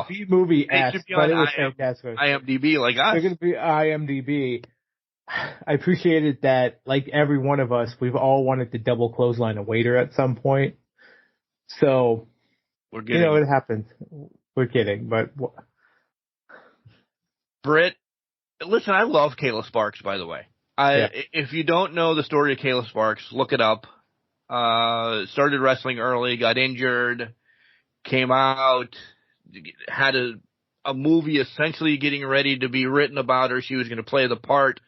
B-movie-esque, but it was fantastic. IMDb like us. They're going to be IMDb. I appreciated that, like every one of us, we've all wanted to double clothesline a waiter at some point. So, we're kidding. It happens. We're kidding, but... Britt, listen, I love Kayla Sparks, by the way. If you don't know the story of Kayla Sparks, look it up. Started wrestling early, got injured, came out, had a movie essentially getting ready to be written about her. She was going to play the part.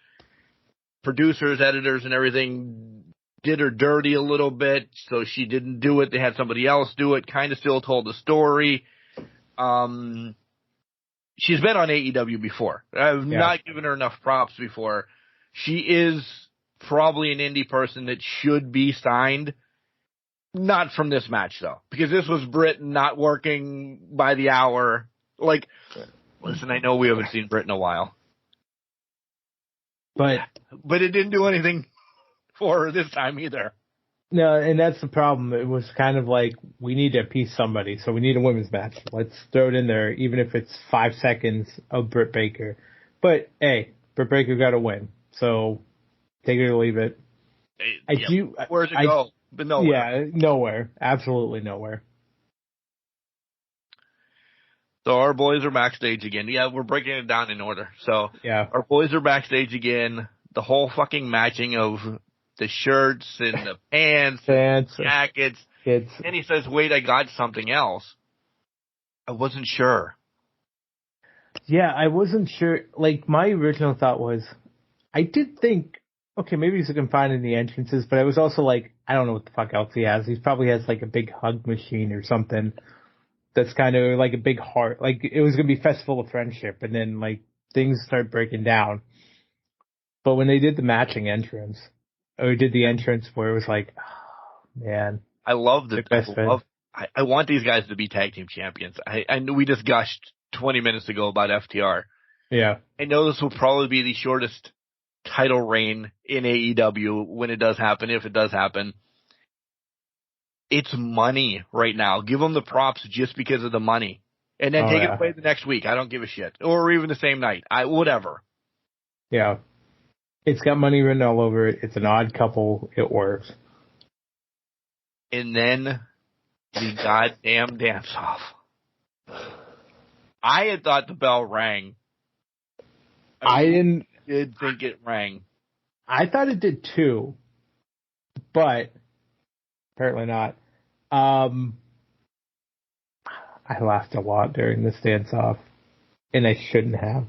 Producers, editors, and everything did her dirty a little bit, so she didn't do it. They had somebody else do it, kind of still told the story. She's been on AEW before. I've not given her enough props before. She is probably an indie person that should be signed. Not from this match, though, because this was Britt not working by the hour. Like, listen, I know we haven't seen Britt in a while. But it didn't do anything for her this time either. No, and that's the problem. It was kind of like, we need to appease somebody, so we need a women's match. Let's throw it in there, even if it's 5 seconds of Britt Baker. But, hey, Britt Baker got to win. So, take it or leave it. Where's it go? But nowhere. Yeah, nowhere. Absolutely nowhere. So our boys are backstage again. Yeah, we're breaking it down in order. So our boys are backstage again. The whole fucking matching of the shirts and the pants, jackets. And he says, wait, I got something else. I wasn't sure. Yeah, I wasn't sure. Like, my original thought was, I did think, okay, maybe he's looking fine in the entrances, but I was also like, I don't know what the fuck else he has. He probably has like a big hug machine or something. That's kind of like a big heart. Like, it was going to be Festival of Friendship, and then, like, things start breaking down. But when they did the matching entrance, or did the entrance where it was like, oh, man. I love I want these guys to be tag team champions. I knew we just gushed 20 minutes ago about FTR. Yeah. I know this will probably be the shortest title reign in AEW when it does happen, if it does happen. It's money right now. Give them the props just because of the money. And then take it away the next week. I don't give a shit. Or even the same night. Whatever. Yeah. It's got money written all over it. It's an odd couple. It works. And then the goddamn dance-off. I had thought the bell rang. I did think it rang. I thought it did too. But apparently not. I laughed a lot during this dance-off, and I shouldn't have.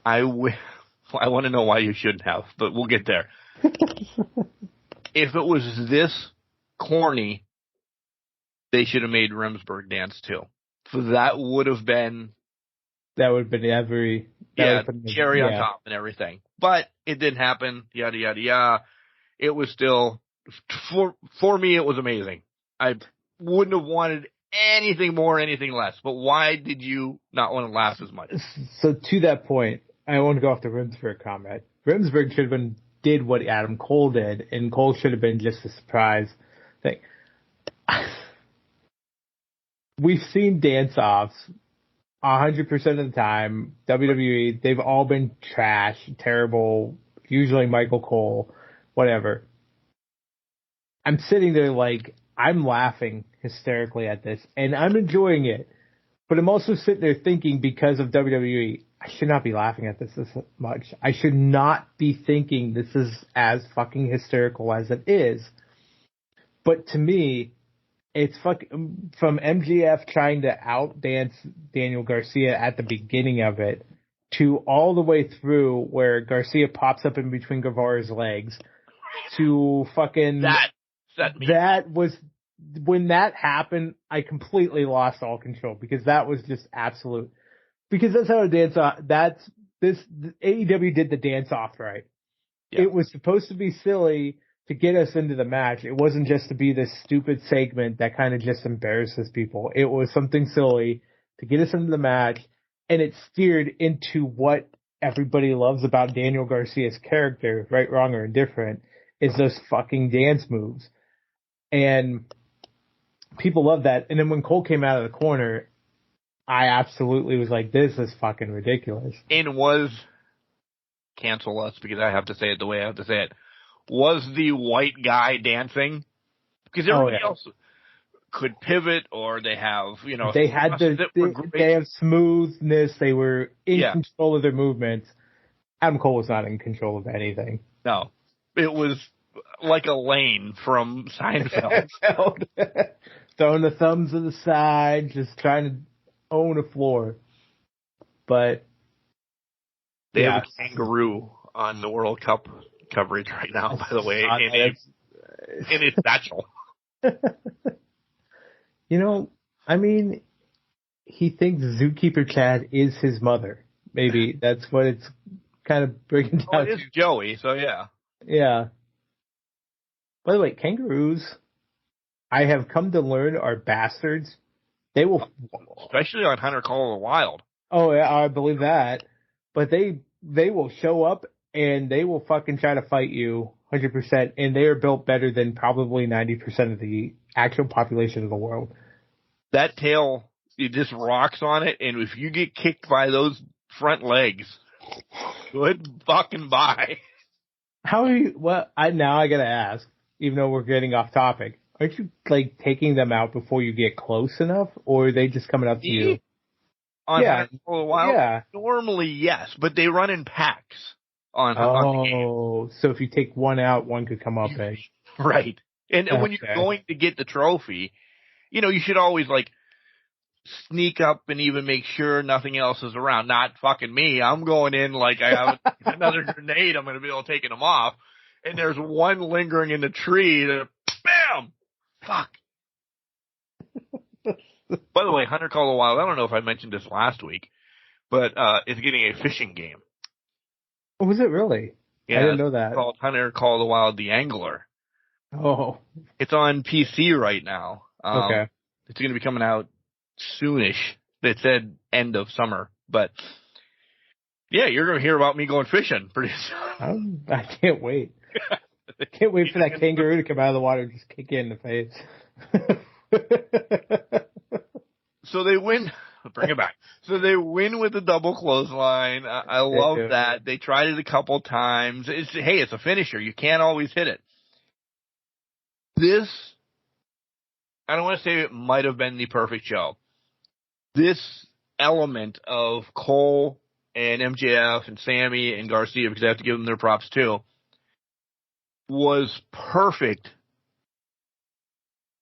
I want to know why you shouldn't have, but we'll get there. If it was this corny, they should have made Remsburg dance too. So that would have been every... cherry on top and everything. But it didn't happen, yada, yada, yada. It was still... For me, it was amazing. wouldn't have wanted anything more, anything less. But why did you not want to laugh as much? So to that point, I want to go off the Rimsberg comment. Rimsberg should have did what Adam Cole did, and Cole should have been just a surprise thing. We've seen dance-offs 100% of the time. WWE, they've all been trash, terrible, usually Michael Cole, whatever. I'm sitting there like, I'm laughing hysterically at this, and I'm enjoying it. But I'm also sitting there thinking, because of WWE, I should not be laughing at this much. I should not be thinking this is as fucking hysterical as it is. But to me, it's fucking, from MJF trying to outdance Daniel Garcia at the beginning of it, to all the way through where Garcia pops up in between Guevara's legs, to fucking... That was... When that happened, I completely lost all control, because that was just absolute. Because that's how a dance off. AEW did the dance off right. Yeah. It was supposed to be silly to get us into the match. It wasn't just to be this stupid segment that kind of just embarrasses people. It was something silly to get us into the match, and it steered into what everybody loves about Daniel Garcia's character, right, wrong, or indifferent, is those fucking dance moves. And people love that. And then when Cole came out of the corner, I absolutely was like, this is fucking ridiculous. And was, cancel us because I have to say it the way I have to say it, was the white guy dancing? Because everybody else could pivot, or they have, they had they have smoothness. They were in control of their movements. Adam Cole was not in control of anything. No. It was like Elaine from Seinfeld. Throwing the thumbs to the side, just trying to own a floor. But they have a kangaroo on the World Cup coverage right now, by the way, in its satchel. I mean, he thinks Zookeeper Chad is his mother. Maybe that's what it's kind of breaking down. Well, it is Joey, so yeah. Yeah. By the way, kangaroos, I have come to learn, are bastards. They will... Especially on Hunter Call of the Wild. Oh, yeah, I believe that. But they will show up, and they will fucking try to fight you 100%, and they are built better than probably 90% of the actual population of the world. That tail, it just rocks on it, and if you get kicked by those front legs, good fucking bye. How are you... Well, now I gotta ask, even though we're getting off topic, aren't you, taking them out before you get close enough, or are they just coming up to you? On Hunter Call of the Wild? Normally, yes, but they run in packs on the game. So if you take one out, one could come up in. Right. And when you're going to get the trophy, you should always, sneak up and even make sure nothing else is around. Not fucking me. I'm going in I have another grenade. I'm going to be able to take them off. And there's one lingering in the tree. That, bam! Fuck. By the way, Hunter Call of the Wild, I don't know if I mentioned this last week, but it's getting a fishing game. Oh, was it really? Yeah, I didn't know that. It's called Hunter Call of the Wild, The Angler. Oh. It's on PC right now. Okay. It's going to be coming out soonish. It said end of summer, but yeah, you're going to hear about me going fishing pretty soon. I can't wait. I can't wait for that kangaroo to come out of the water and just kick you in the face. So they win. Bring it back. So they win with a double clothesline. I love that. They tried it a couple times. It's a finisher. You can't always hit it. This, I don't want to say it might have been the perfect show. This element of Cole and MJF and Sammy and Garcia, because I have to give them their props too, was perfect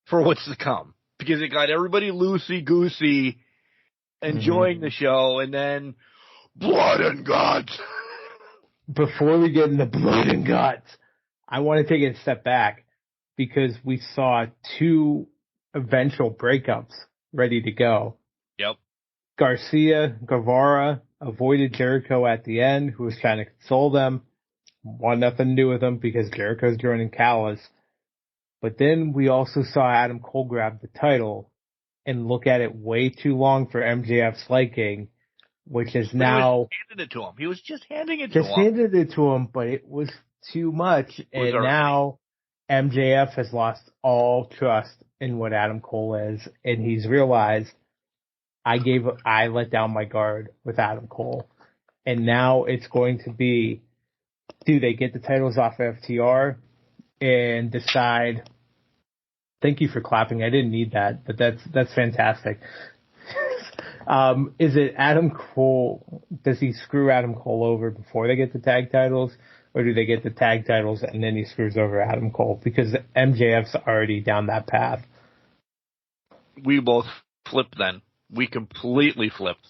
for what's to come. Because it got everybody loosey-goosey, enjoying the show, and then blood and guts. Before we get into blood and guts, I want to take a step back, because we saw two eventual breakups ready to go. Yep. Guevara avoided Jericho at the end, who was trying to console them. Want nothing to do with them because Jericho's joining Callis. But then we also saw Adam Cole grab the title and look at it way too long for MJF's liking, which is now handed it to him. He was just handing it just handed it to him, but it was too much. And now MJF has lost all trust in what Adam Cole is, and he's realized I let down my guard with Adam Cole. And now it's going to be, do they get the titles off FTR and decide, thank you for clapping, I didn't need that, but that's fantastic. Is it Adam Cole, does he screw Adam Cole over before they get the tag titles, or do they get the tag titles and then he screws over Adam Cole? Because MJF's already down that path. We both flipped then. We completely flipped.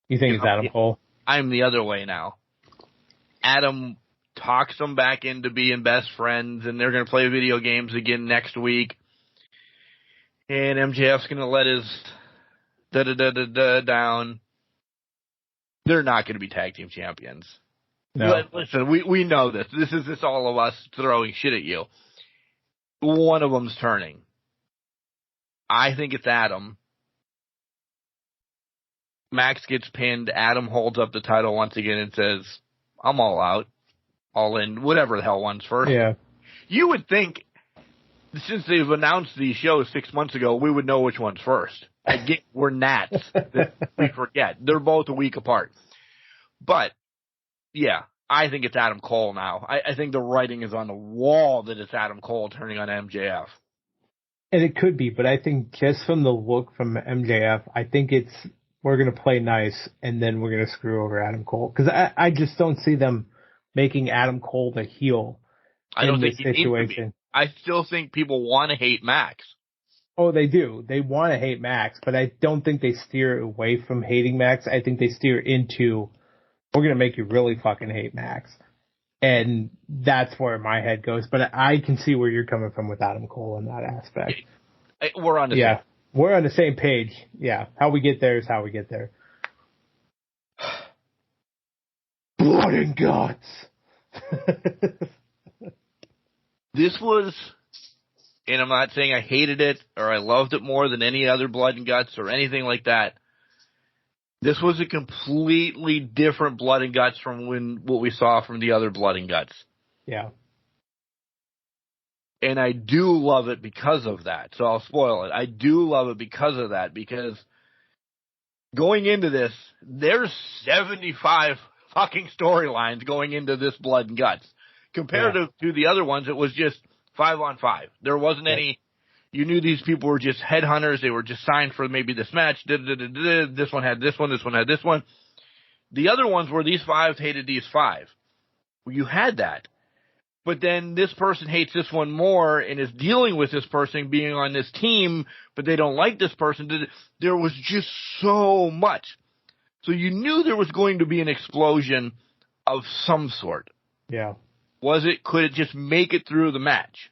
You think it's Adam Cole? I'm the other way now. Adam talks them back into being best friends, and they're going to play video games again next week. And MJF's going to let his down. They're not going to be tag team champions. No. But listen, we know this. This is all of us throwing shit at you. One of them's turning. I think it's Adam. Max gets pinned. Adam holds up the title once again and says, I'm all out. All in. Whatever the hell one's first. Yeah. You would think, since they've announced these shows 6 months ago, we would know which one's first. We're gnats. We forget. They're both a week apart. But, yeah, I think it's Adam Cole now. I think the writing is on the wall that it's Adam Cole turning on MJF. And it could be, but I think just from the look from MJF, I think we're going to play nice, and then we're going to screw over Adam Cole. Because I just don't see them making Adam Cole the heel in this situation. I still think people want to hate Max. Oh, they do. They want to hate Max, but I don't think they steer away from hating Max. I think they steer into, we're going to make you really fucking hate Max. And that's where my head goes. But I can see where you're coming from with Adam Cole in that aspect. We're on the same. We're on the same page. Yeah. How we get there is how we get there. Blood and guts. This was, and I'm not saying I hated it or I loved it more than any other Blood and Guts or anything like that. This was a completely different Blood and Guts from what we saw from the other Blood and Guts. Yeah. And I do love it because of that. So I'll spoil it. I do love it because of that, because going into this, there's 75 fucking storylines going into this Blood and Guts. Compared to the other ones, it was just 5-on-5. There wasn't any, you knew these people were just headhunters. They were just signed for maybe this match. This one had this one. This one had this one. The other ones were these five hated these five. Well, you had that. But then this person hates this one more and is dealing with this person being on this team, but they don't like this person. There was just so much. So you knew there was going to be an explosion of some sort. Yeah. Could it just make it through the match?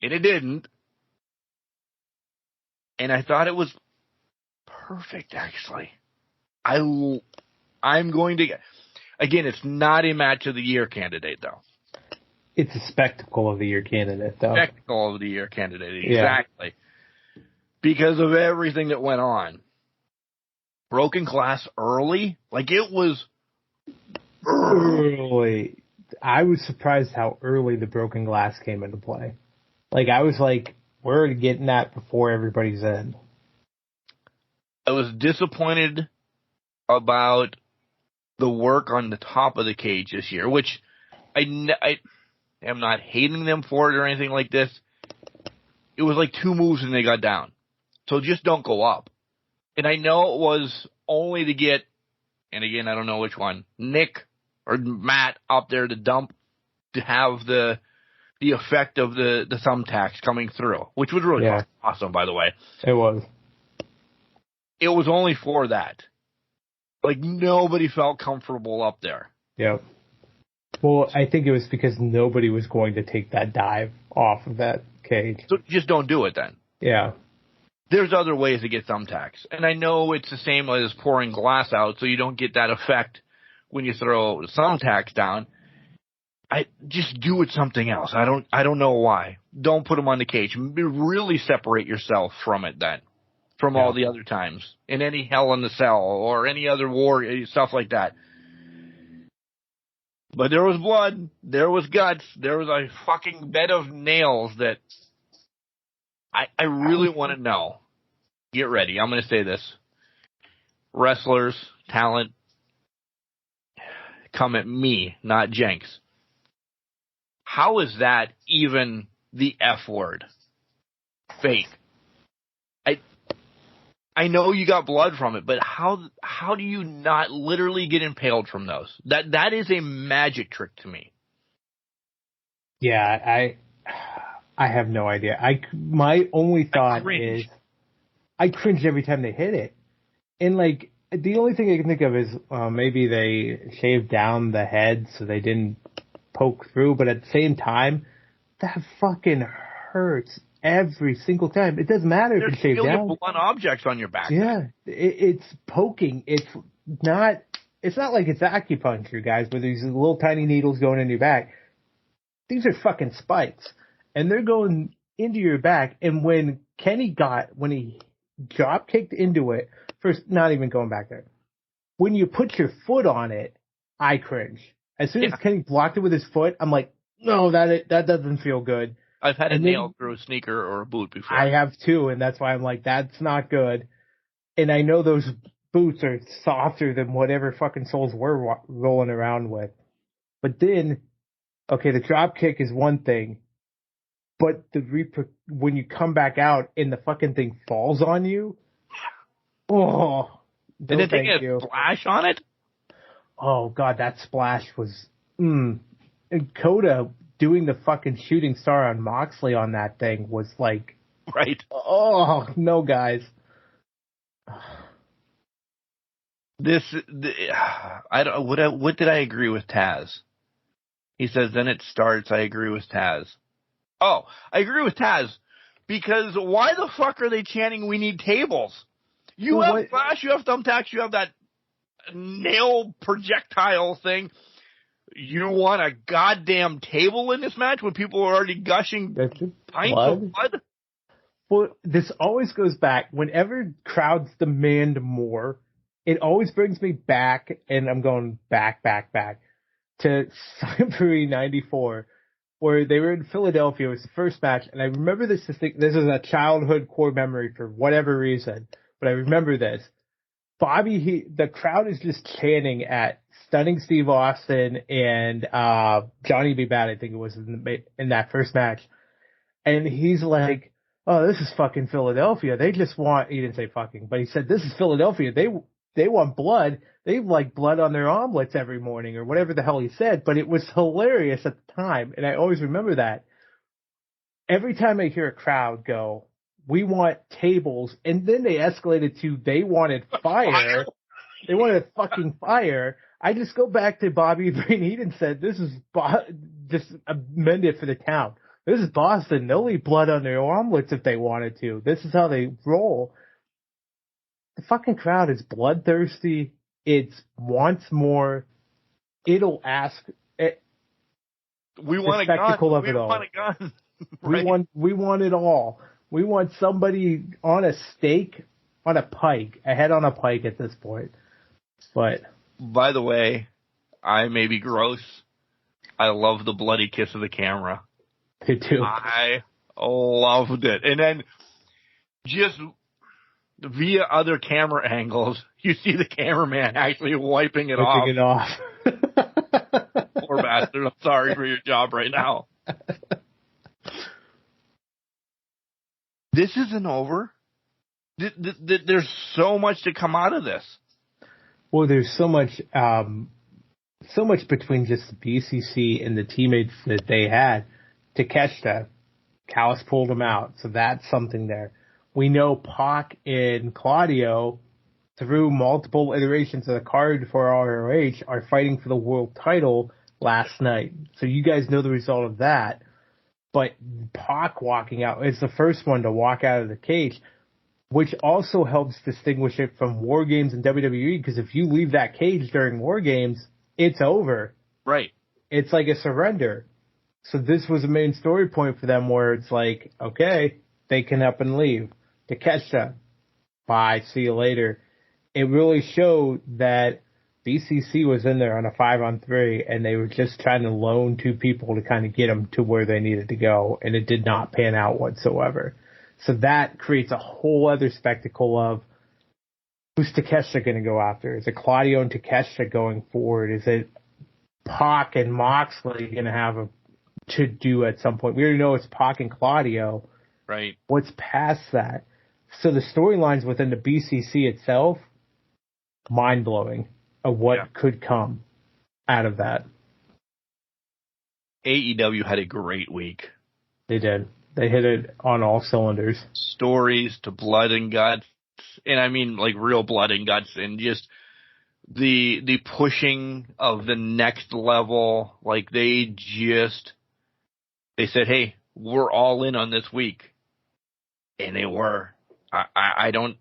And it didn't. And I thought it was perfect, actually. I'm going to, again, it's not a match of the year candidate, though. It's a spectacle of the year candidate, though. Spectacle of the year candidate, exactly. Yeah. Because of everything that went on. Broken glass early? Like, it was early. I was surprised how early the broken glass came into play. Like, I was like, we're getting that before everybody's in. I was disappointed about the work on the top of the cage this year, which I am not hating them for it or anything like this. It was like 2 moves and they got down. So just don't go up. And I know it was only to get, and again, I don't know which one, Nick or Matt up there to dump, to have the effect of the thumbtacks coming through, which was really awesome, by the way. It was. It was only for that. Like, nobody felt comfortable up there. Yep. Well, I think it was because nobody was going to take that dive off of that cage. So just don't do it then. Yeah. There's other ways to get thumbtacks. And I know it's the same as pouring glass out, so you don't get that effect when you throw thumbtacks down. I just do it something else. I don't know why. Don't put them on the cage. Really separate yourself from it then, from all the other times in any Hell in the Cell or any other war stuff like that. But there was blood, there was guts, there was a fucking bed of nails that I really want to know. Get ready. I'm going to say this. Wrestlers, talent, come at me, not Jenks. How is that even the F word? Fake. I know you got blood from it, but how do you not literally get impaled from those? That is a magic trick to me. Yeah, I have no idea. My only thought is I cringe every time they hit it. And like the only thing I can think of is maybe they shaved down the head so they didn't poke through, but at the same time, that fucking hurts every single time. It doesn't matter if you shave down. There's blunt objects on your back. Yeah, it's poking. It's not like it's acupuncture, guys, where there's little tiny needles going in your back. These are fucking spikes, and they're going into your back. And when he drop kicked into it, first, not even going back there. When you put your foot on it, I cringe. As soon as Kenny blocked it with his foot, I'm like, no, that doesn't feel good. I've had a nail through a sneaker or a boot before. I have too, and that's why I'm like, that's not good. And I know those boots are softer than whatever fucking soles we're rolling around with. But then, okay, the drop kick is one thing, but when you come back out and the fucking thing falls on you, oh, did it take a splash on it? Oh God, that splash was. And Coda doing the fucking shooting star on Moxley on that thing was like, right. Oh no, guys. What did I agree with Taz? He says, then it starts. I agree with Taz. Oh, I agree with Taz because why the fuck are they chanting? We need tables. You have Flash, you have thumbtacks, you have that nail projectile thing. You want a goddamn table in this match when people are already gushing pints of blood? Well, this always goes back. Whenever crowds demand more, it always brings me back, and I'm going back, to February 94, where they were in Philadelphia. It was the first match, and I remember this is a childhood core memory for whatever reason, but I remember this. Bobby, the crowd is just chanting at Stunning Steve Austin and Johnny B. Bad, I think it was in that first match. And he's like, oh, this is fucking Philadelphia. They just want, he didn't say fucking, but he said, this is Philadelphia. They want blood. They like blood on their omelets every morning or whatever the hell he said. But it was hilarious at the time. And I always remember that. Every time I hear a crowd go, we want tables, and then they escalated to they wanted fire. They wanted fucking fire. I just go back to Bobby Green Eden said, this is just amend it for the town. This is Boston. They'll eat blood on their omelets if they wanted to. This is how they roll. The fucking crowd is bloodthirsty. It wants more. It'll ask. We want a gun. We want a gun. Right? We want it all. We want somebody on a stake, on a pike, a head on a pike at this point. But by the way, I may be gross. I love the bloody kiss of the camera. Me too. I loved it. And then just via other camera angles, you see the cameraman actually wiping it off. Wiping it off. Poor bastard. I'm sorry for your job right now. This isn't over. There's so much to come out of this. Well, there's so much between just the BCC and the teammates that they had to catch that. Callis pulled them out, so that's something there. We know Pac and Claudio, through multiple iterations of the card for ROH, are fighting for the world title last night. So you guys know the result of that. But Pac walking out is the first one to walk out of the cage, which also helps distinguish it from War Games and WWE, because if you leave that cage during War Games, it's over. Right. it's like a surrender. So this was a main story point for them where it's like, okay, they can up and leave. Takeshita, bye, see you later. It really showed that BCC was in there on a 5-on-3, and they were just trying to loan 2 people to kind of get them to where they needed to go, and it did not pan out whatsoever. So that creates a whole other spectacle of who's Takeshita going to go after? Is it Claudio and Takeshita going forward? Is it Pac and Moxley going to have a to do at some point? We already know it's Pac and Claudio. Right. What's past that? So the storylines within the BCC itself, mind-blowing of what could come out of that. AEW had a great week. They did. They hit it on all cylinders. Stories to blood and guts. And I mean like real blood and guts, and just the pushing of the next level. Like they said, hey, we're all in on this week. And they were. I don't,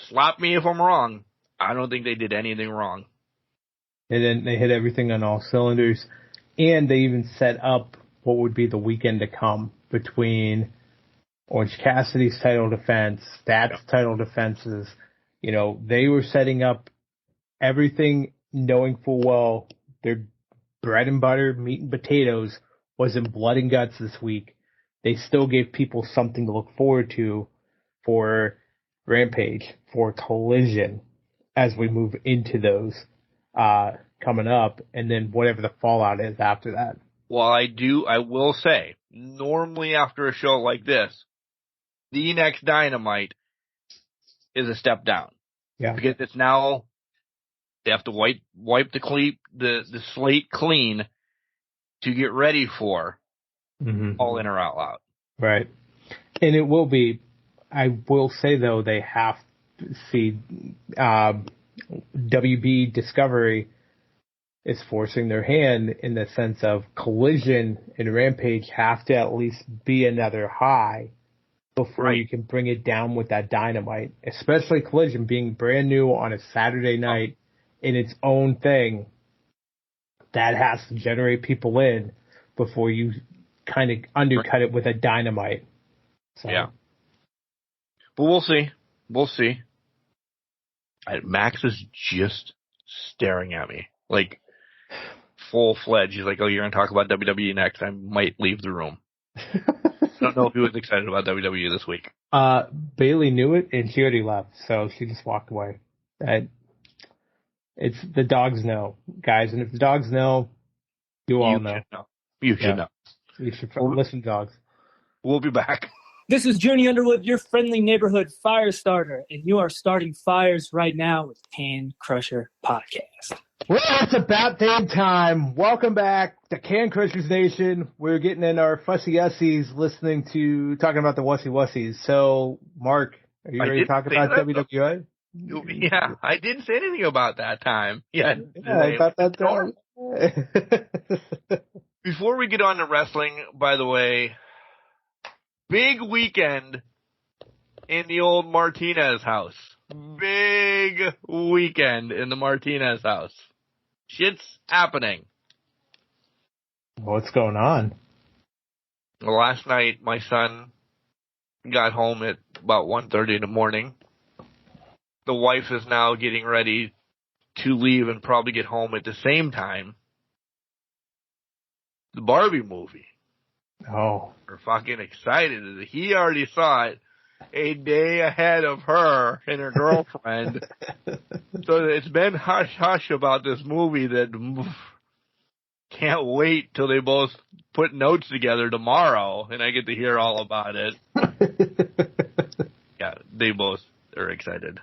slap me if I'm wrong. I don't think they did anything wrong. And then they hit everything on all cylinders. And they even set up what would be the weekend to come between Orange Cassidy's title defense, Stat's title defenses. You know, they were setting up everything knowing full well their bread and butter, meat and potatoes was in blood and guts this week. They still gave people something to look forward to for Rampage, for Collision, as we move into those coming up, and then whatever the fallout is after that. Well, I will say, normally after a show like this, the next Dynamite is a step down. Yeah. Because it's now, they have to wipe the slate clean to get ready for All In or Out Loud. Right. And it will be, I will say though, they have to see WB Discovery is forcing their hand in the sense of Collision and Rampage have to at least be another high before you can bring it down with that Dynamite, especially Collision being brand new on a Saturday night in its own thing. That has to generate people in before you kind of undercut it with a Dynamite. So. Yeah. But we'll see. We'll see. Max is just staring at me. Like, full-fledged. He's like, oh, you're going to talk about WWE next. I might leave the room. I don't know if he was excited about WWE this week. Bailey knew it, and she already left, so she just walked away. It's the dogs know, guys, and if the dogs know, you all know. You should know. You should listen, dogs. We'll be back. This is Journey Underwood, your friendly neighborhood fire starter, and you are starting fires right now with Can Crusher Podcast. Well, it's about damn time. Welcome back to Can Crushers Nation. We're getting in our fussy ussies talking about the wussy wussies. So, Mark, are you ready to talk about WWE? Yeah, I didn't say anything about that time. Yeah, about that time. Before we get on to wrestling, by the way, big weekend in the old Martinez house. Big weekend in the Martinez house. Shit's happening. What's going on? Well, last night, my son got home at about 1:30 in the morning. The wife is now getting ready to leave and probably get home at the same time. The Barbie movie. Oh. We're fucking excited. He already saw it a day ahead of her and her girlfriend. So it's been hush-hush about this movie that can't wait till they both put notes together tomorrow and I get to hear all about it. Yeah, they both are excited.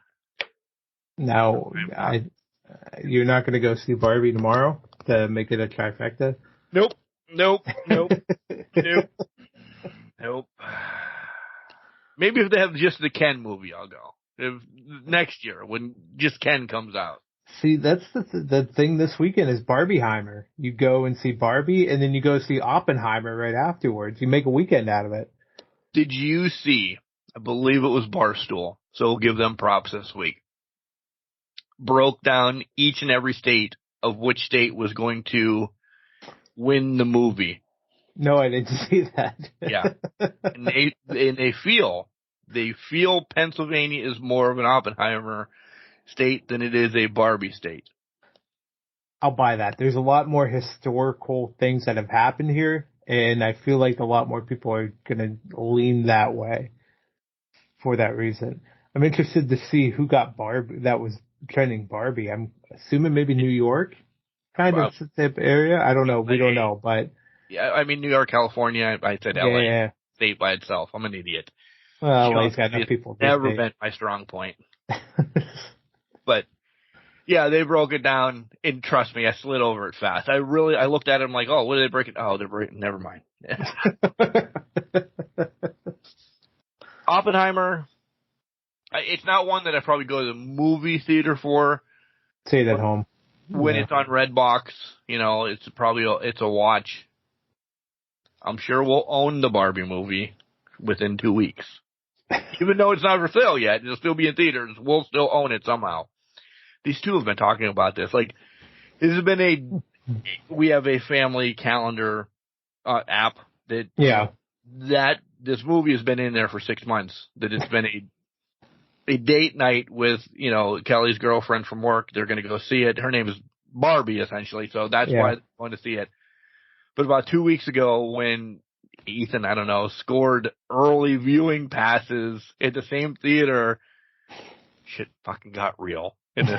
Now, you're not going to go see Barbie tomorrow to make it a trifecta? Nope. Maybe if they have just the Ken movie, I'll go. If next year, when just Ken comes out. See, that's the thing this weekend is Barbieheimer. You go and see Barbie, and then you go see Oppenheimer right afterwards. You make a weekend out of it. Did you see, I believe it was Barstool, so we'll give them props this week, broke down each and every state of which state was going to win the movie. No, I didn't see that. Yeah. And they feel Pennsylvania is more of an Oppenheimer state than it is a Barbie state. I'll buy that. There's a lot more historical things that have happened here, and I feel like a lot more people are going to lean that way for that reason. I'm interested to see who got Barbie, that was trending Barbie. I'm assuming maybe New York, kind of type area. I don't know. We don't know, but. Yeah, I mean, New York, California, I said LA, yeah. State by itself. I'm an idiot. Well, LA's got enough people. Never been my strong point. But. Yeah, they broke it down, and trust me, I slid over it fast. I looked at it, I'm like, oh, what did they break it? Oh, they're breaking, never mind. Oppenheimer, it's not one that I probably go to the movie theater for. See it at home. When it's on Redbox, it's a watch. I'm sure we'll own the Barbie movie within 2 weeks. Even though it's not for sale yet, it'll still be in theaters. We'll still own it somehow. These two have been talking about this. Like, this has been we have a family calendar app that this movie has been in there for 6 months. That it's been a date night with, Kelly's girlfriend from work. They're going to go see it. Her name is Barbie, essentially. So that's why they're going to see it. But about 2 weeks ago, when Ethan, scored early viewing passes at the same theater, shit fucking got real. So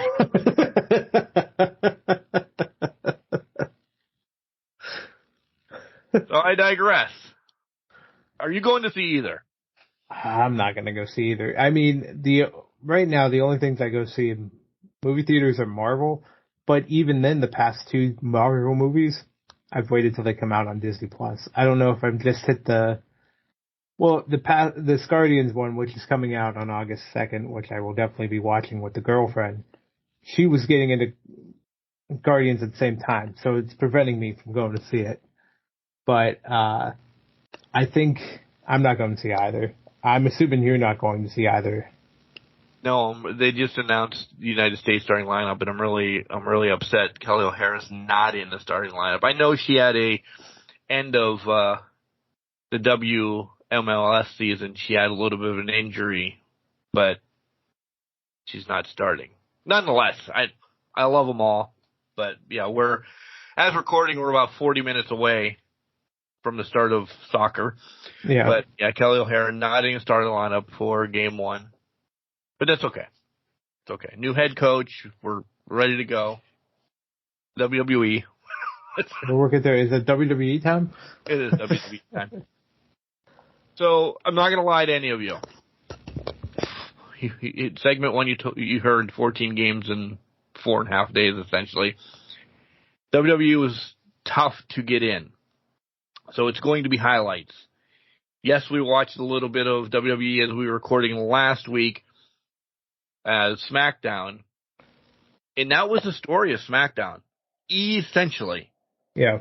I digress. Are you going to see either? I'm not going to go see either. I mean, right now the only things I go see in movie theaters are Marvel, but even then, the past two Marvel movies, I've waited till they come out on Disney Plus. I don't know if I've just hit the Guardians one, which is coming out on August 2nd, which I will definitely be watching with the girlfriend. She was getting into Guardians at the same time, so it's preventing me from going to see it. But I think I'm not going to see either. I'm assuming you're not going to see either. No, they just announced the United States starting lineup, and I'm really upset Kelly O'Hara's not in the starting lineup. I know she had a end of the WMLS season. She had a little bit of an injury, but she's not starting. Nonetheless, I love them all, but yeah, we're about 40 minutes away from the start of soccer. Yeah. But yeah, Kelly O'Hara not in the starting lineup for game one. But that's okay. It's okay. New head coach. We're ready to go. WWE. We're working there. Is it WWE time? It is WWE time. So I'm not going to lie to any of you. Segment one, you heard 14 games in 4.5 days, essentially. WWE was tough to get in. So it's going to be highlights. Yes, we watched a little bit of WWE as we were recording last week as SmackDown. And that was the story of SmackDown. Essentially. Yeah.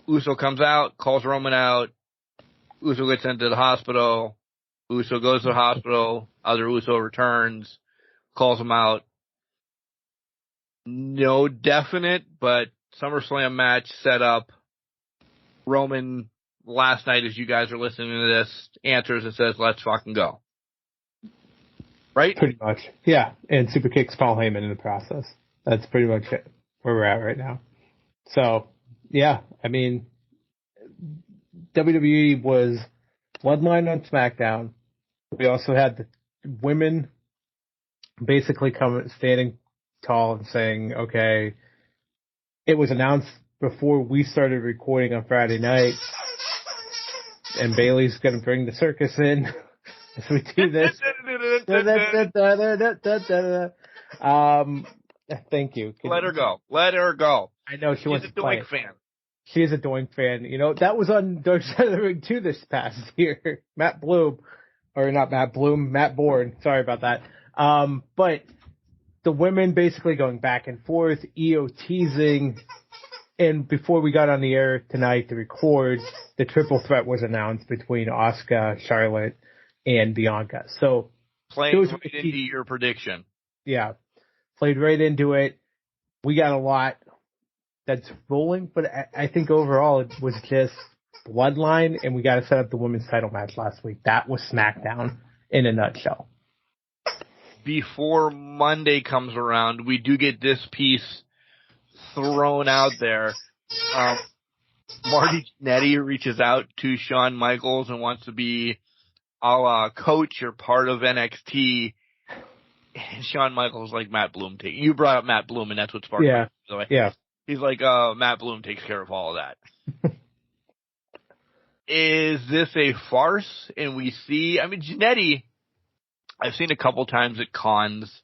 Uso comes out, calls Roman out. Uso gets sent to the hospital. Uso goes to the hospital. Other Uso returns, calls him out. No definite, but SummerSlam match set up. Roman, last night as you guys are listening to this, answers and says, let's fucking go. Right? Pretty much. Yeah, and super kicks Paul Heyman in the process. That's pretty much it, where we're at right now. So, yeah, I mean, WWE was Bloodline on SmackDown. We also had the women basically standing tall and saying, okay, it was announced before we started recording on Friday night, and Bayley's going to bring the circus in as we do this. Thank you. Let her go. Let her go. I know she wants to play. She's a Doink fan. She is a Doink fan. You know, that was on Dark Side of the Ring 2 this past year. Matt Bourne. Sorry about that. But the women basically going back and forth, Io teasing. And before we got on the air tonight to record, the triple threat was announced between Asuka, Charlotte, and Bianca. So playing right into your prediction. Yeah. Played right into it. We got a lot that's rolling, but I think overall it was just Bloodline, and we got to set up the women's title match last week. That was SmackDown in a nutshell. Before Monday comes around, we do get this piece thrown out there. Marty Jannetty reaches out to Shawn Michaels and wants to be a la coach or part of NXT. And Shawn Michaels like, Matt Bloom. You brought up Matt Bloom, and that's what sparked yeah. me, by the way. Yeah. He's like, Matt Bloom takes care of all of that. Is this a farce? And we see, Jannetty, I've seen a couple times at cons.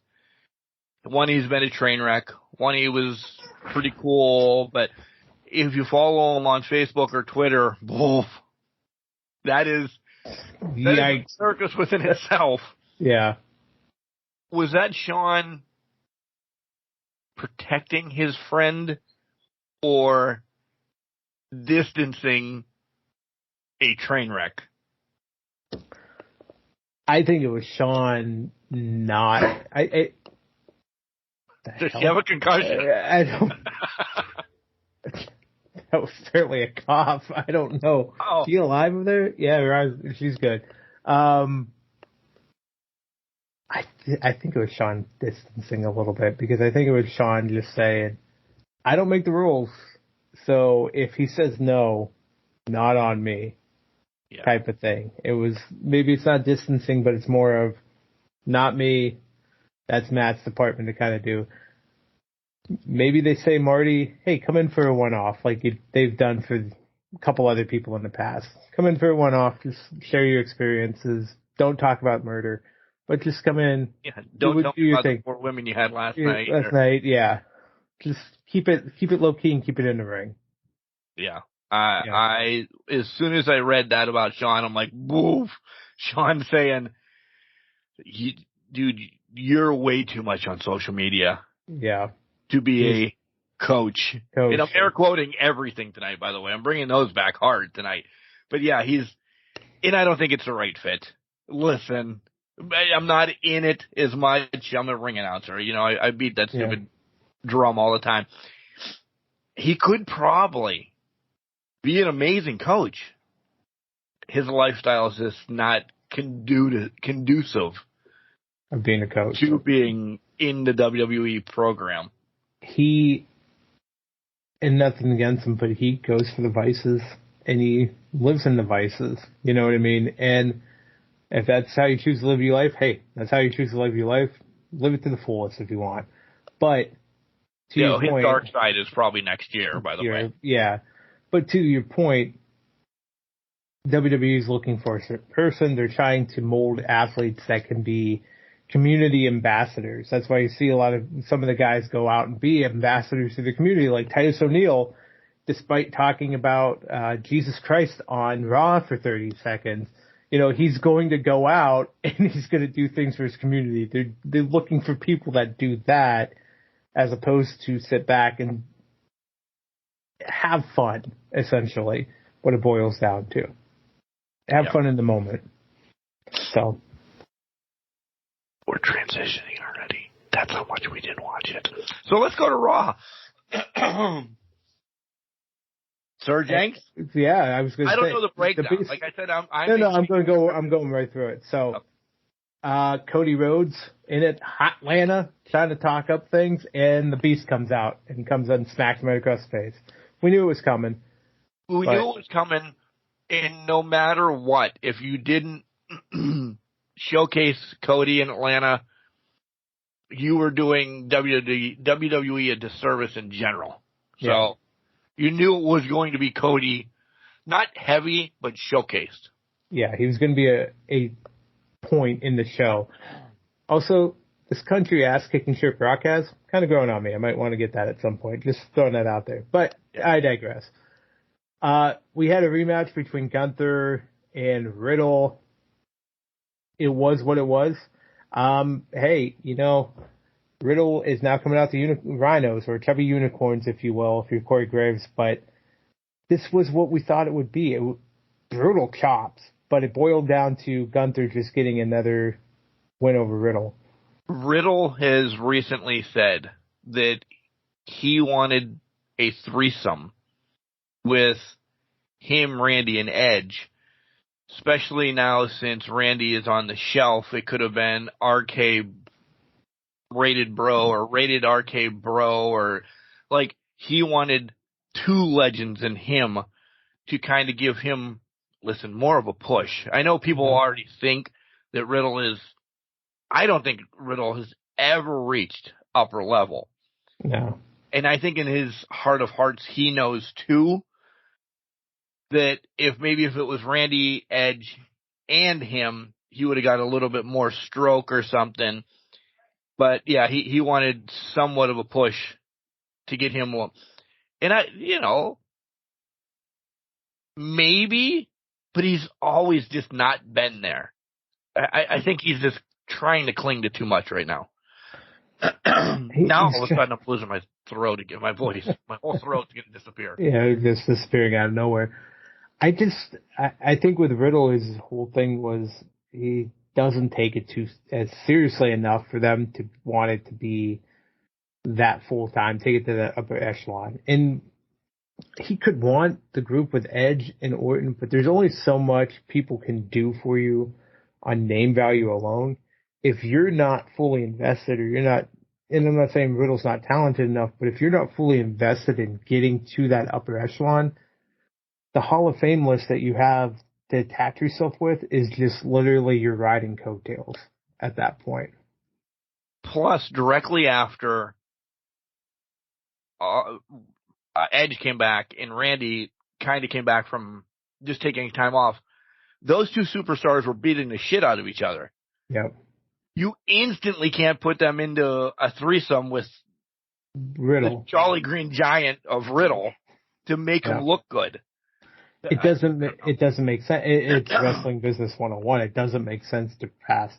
One, he's been a train wreck. One, he was pretty cool. But if you follow him on Facebook or Twitter, that is a circus within itself. Yeah. Was that Shawn protecting his friend or distancing a train wreck? I think it was Shawn not. Does he have a concussion? I don't. That was certainly a cough. I don't know. Oh. Is she alive over there? Yeah, she's good. I think it was Shawn distancing a little bit, because I think it was Shawn just saying, I don't make the rules, so if he says no, not on me, type of thing. It was, maybe it's not distancing, but it's more of, not me, that's Matt's department to kind of do. Maybe they say, Marty, hey, come in for a one-off, like they've done for a couple other people in the past. Come in for a one-off, just share your experiences, don't talk about murder. But just come in. Yeah, don't tell me about the 4 women you had last night. Yeah. Just keep it low key and keep it in the ring. Yeah. I as soon as I read that about Shawn, I'm like, woof. Shawn saying, dude, you're way too much on social media. Yeah. To be a coach. And I'm air quoting everything tonight, by the way. I'm bringing those back hard tonight. But yeah, and I don't think it's the right fit. Listen, I'm not in it as much. I'm a ring announcer. I beat that stupid drum all the time. He could probably be an amazing coach. His lifestyle is just not conducive of being a coach, to being in the WWE program. And nothing against him, but he goes for the vices and he lives in the vices. You know what I mean? And if that's how you choose to live your life, hey, that's how you choose to live your life. Live it to the fullest if you want. But to your point, his dark side is probably next year, by the way. Yeah. But to your point, WWE is looking for a certain person. They're trying to mold athletes that can be community ambassadors. That's why you see some of the guys go out and be ambassadors to the community, like Titus O'Neil, despite talking about Jesus Christ on Raw for 30 seconds. He's going to go out and he's going to do things for his community. They're looking for people that do that, as opposed to sit back and have fun, essentially, what it boils down to. Have fun in the moment. So. We're transitioning already. That's how much we didn't watch it. So let's go to Raw. Sir Jenks? Yeah, I was going to say. I don't know the breakdown. Like I said, I'm going right through it. So, Cody Rhodes in it, Hotlanta, trying to talk up things, and the Beast comes out and comes and smacks him right across the face. We knew it was coming. We knew it was coming, and no matter what, if you didn't showcase Cody in Atlanta, you were doing WWE a disservice in general. So. Yeah. You knew it was going to be Cody, not heavy, but showcased. Yeah, he was going to be a point in the show. Also, this country ass-kicking shirt Brock has, kind of growing on me. I might want to get that at some point. Just throwing that out there. But I digress. We had a rematch between Gunther and Riddle. It was what it was. Hey, Riddle is now coming out to rhinos, or chubby unicorns, if you will, if you're Corey Graves, but this was what we thought it would be. It was brutal chops, but it boiled down to Gunther just getting another win over Riddle. Riddle has recently said that he wanted a threesome with him, Randy, and Edge, especially now since Randy is on the shelf. It could have been RK Rated Bro or Rated RK Bro, or like he wanted two legends in him to kind of give him, more of a push. I know people already think that Riddle is, I don't think Riddle has ever reached upper level. No. And I think in his heart of hearts, he knows too that if it was Randy, Edge, and him, he would have got a little bit more stroke or something. But yeah, he wanted somewhat of a push to get him. And maybe, but he's always just not been there. I think he's just trying to cling to too much right now. Now all of a sudden I'm losing my throat again, my voice. My whole throat's going to disappear. Yeah, it's just disappearing out of nowhere. I think with Riddle, his whole thing was he doesn't take it as seriously enough for them to want it to be that full time, take it to the upper echelon. And he could want the group with Edge and Orton, but there's only so much people can do for you on name value alone. If you're not fully invested, or you're not, and I'm not saying Riddle's not talented enough, but if you're not fully invested in getting to that upper echelon, the Hall of Fame list that you have to attach yourself with is just literally your riding coattails at that point. Plus, directly after Edge came back and Randy kind of came back from just taking time off, those two superstars were beating the shit out of each other. Yep. You instantly can't put them into a threesome with Riddle, the Jolly Green Giant of Riddle, to make him look good. It doesn't make sense. It's wrestling business 101. It doesn't make sense to pass.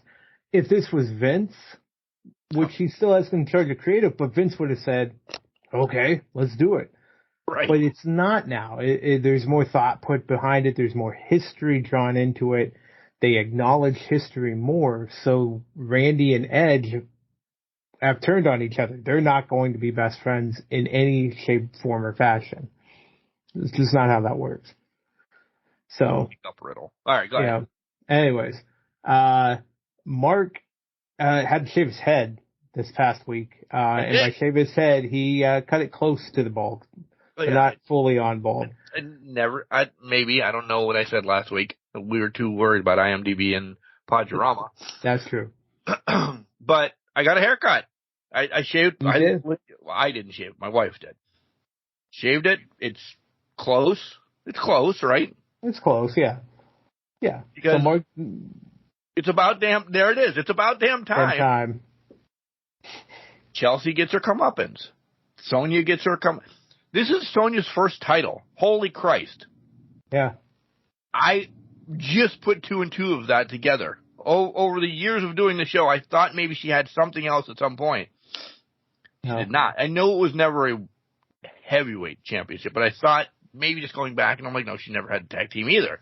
If this was Vince, which he still has in charge of creative, but Vince would have said, okay, let's do it. Right. But it's not now. There's more thought put behind it. There's more history drawn into it. They acknowledge history more. So Randy and Edge have turned on each other. They're not going to be best friends in any shape, form, or fashion. It's just not how that works. So, up Riddle. All right, go ahead. Yeah. Anyways, Mark had to shave his head this past week, and by shave his head, he cut it close to the bald, but not fully on bald. I don't know what I said last week. We were too worried about IMDb and Podurama. That's true. But I got a haircut. I shaved. You did? I didn't shave. My wife did. Shaved it. It's close. It's close, right? It's close, yeah. Yeah. Because so Mark, it's about there it is. It's about damn time. Chelsea gets her comeuppance. Sonya gets her This is Sonya's first title. Holy Christ. Yeah. I just put two and two of that together. Over the years of doing the show, I thought maybe she had something else at some point. She did not. I know it was never a heavyweight championship, but I thought maybe just going back, and I'm like, no, she never had a tag team either.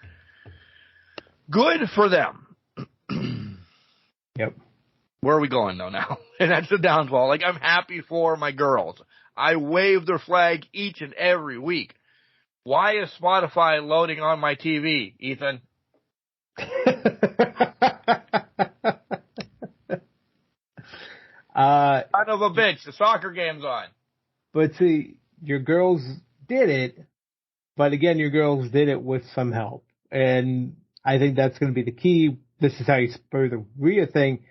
Good for them. Yep. Where are we going, though, now? And that's the downfall. Like, I'm happy for my girls. I wave their flag each and every week. Why is Spotify loading on my TV, Ethan? Son of a bitch, the soccer game's on. But see, your girls did it, but again, your girls did it with some help. And I think that's going to be the key. This is how you spur the Rhea thing.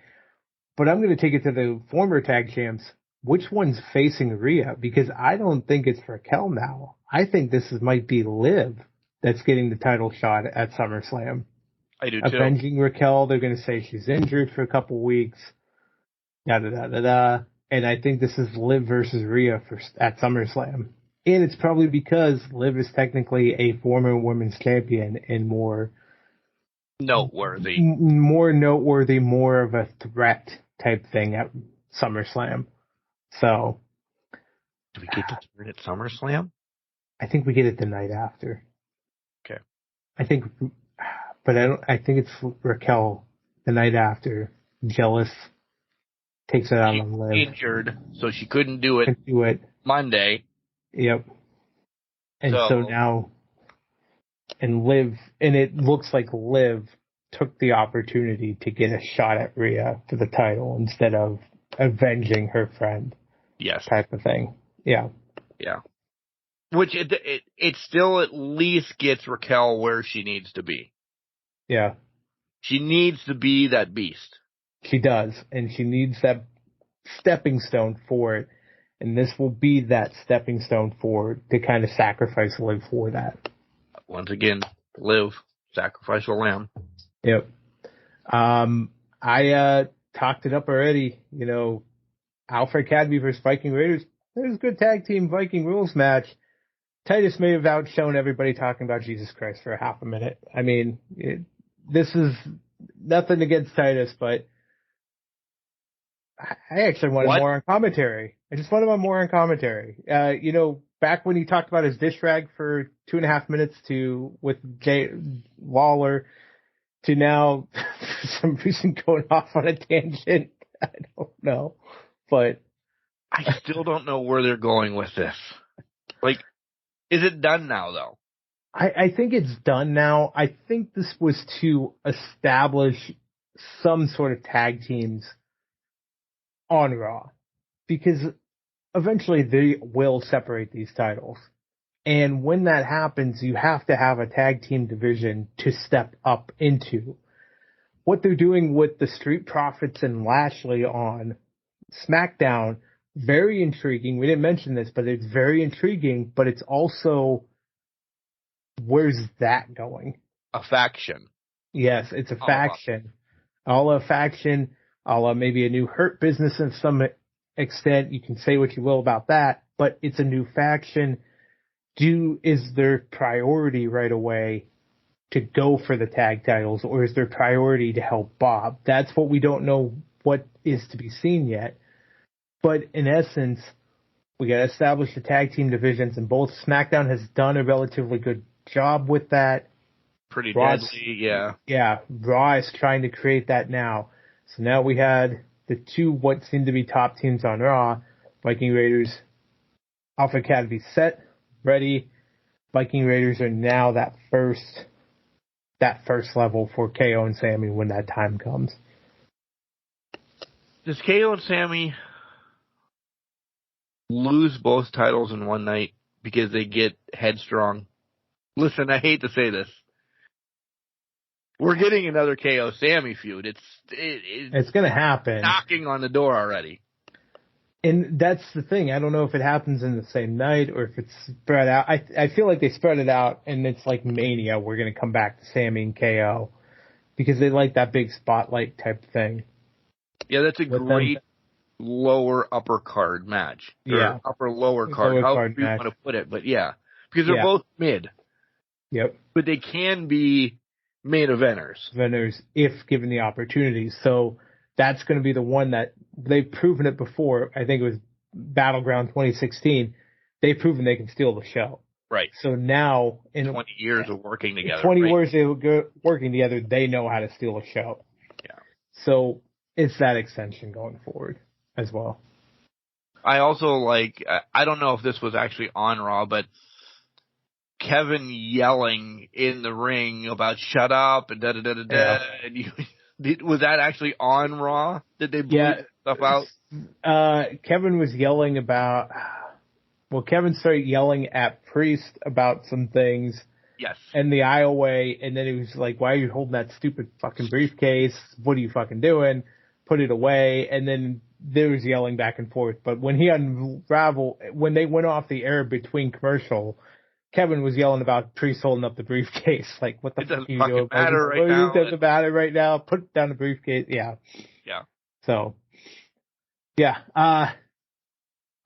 But I'm going to take it to the former tag champs. Which one's facing Rhea? Because I don't think it's Raquel now. I think this might be Liv that's getting the title shot at SummerSlam. I do too. Avenging Raquel. They're going to say she's injured for a couple weeks. And I think this is Liv versus Rhea at SummerSlam. And it's probably because Liv is technically a former women's champion and more noteworthy, more of a threat type thing at SummerSlam. So, do we get to turn at SummerSlam? I think we get it the night after. Okay. I think it's Raquel the night after. Jealous takes it out on Liv. Injured, so she couldn't do it. Monday. Yep. And so now, and it looks like Liv took the opportunity to get a shot at Rhea for the title instead of avenging her friend. Yes. Type of thing. Yeah. Yeah. Which it still at least gets Raquel where she needs to be. Yeah. She needs to be that beast. She does. And she needs that stepping stone for it. And this will be that stepping stone for it to kind of sacrifice Liv for that. Once again, Liv, sacrificial lamb. Yep. I talked it up already. You know, Alpha Academy versus Viking Raiders. There's a good tag team Viking rules match. Titus may have outshone everybody talking about Jesus Christ for a half a minute. I mean, this is nothing against Titus, but I actually wanted more on commentary. I just wanted more on commentary. You know, back when he talked about his dish rag for 2.5 minutes with Jay Lawler to now, for some reason, going off on a tangent. I don't know, but I still don't know where they're going with this. Like, is it done now, though? I think it's done now. I think this was to establish some sort of tag teams on Raw, because eventually they will separate these titles. And when that happens, you have to have a tag team division to step up into. What they're doing with the Street Profits and Lashley on SmackDown, very intriguing. We didn't mention this, but it's very intriguing, but it's also, where's that going? A faction. Yes, it's a faction. A faction, maybe a new Hurt Business in some extent. You can say what you will about that, but it's a new faction. Is their priority right away to go for the tag titles, or is their priority to help Bob? That's what we don't know what is to be seen yet. But in essence, we got to establish the tag team divisions, and both SmackDown has done a relatively good job with that. Pretty deadly, yeah. Yeah, Raw is trying to create that now. So now we had the two what seem to be top teams on Raw, Viking Raiders, Alpha Academy set, ready. Viking Raiders are now that first level for KO and Sammy when that time comes. Does KO and Sammy lose both titles in one night because they get headstrong? Listen, I hate to say this. We're getting another KO Sammy feud. It's going to happen. Knocking on the door already. And that's the thing. I don't know if it happens in the same night or if it's spread out. I feel like they spread it out, and it's like Mania. We're going to come back to Sammy and KO because they like that big spotlight type thing. Yeah, that's a great lower upper card match. Yeah. Upper lower card. However you want to put it. But yeah. Because they're both mid. Yep. But they can be main eventers. If given the opportunity. So that's going to be the one that they've proven it before. I think it was Battleground 2016. They've proven they can steal the show. Right. So now, in 20 years of working together. 20 years of working together, they know how to steal a show. Yeah. So it's that extension going forward as well. I also I don't know if this was actually on Raw, but Kevin yelling in the ring about shut up and da-da-da-da-da. Yeah. And was that actually on Raw? Did they bleep stuff out? Kevin was yelling about... Well, Kevin started yelling at Priest about some things. Yes. And the aisleway, and then he was like, why are you holding that stupid fucking briefcase? What are you fucking doing? Put it away. And then there was yelling back and forth. But when when they went off the air between commercial, Kevin was yelling about Priest holding up the briefcase. Like, what the fuck are you doing? It doesn't matter right now. Put down the briefcase. Yeah. Yeah. So, yeah.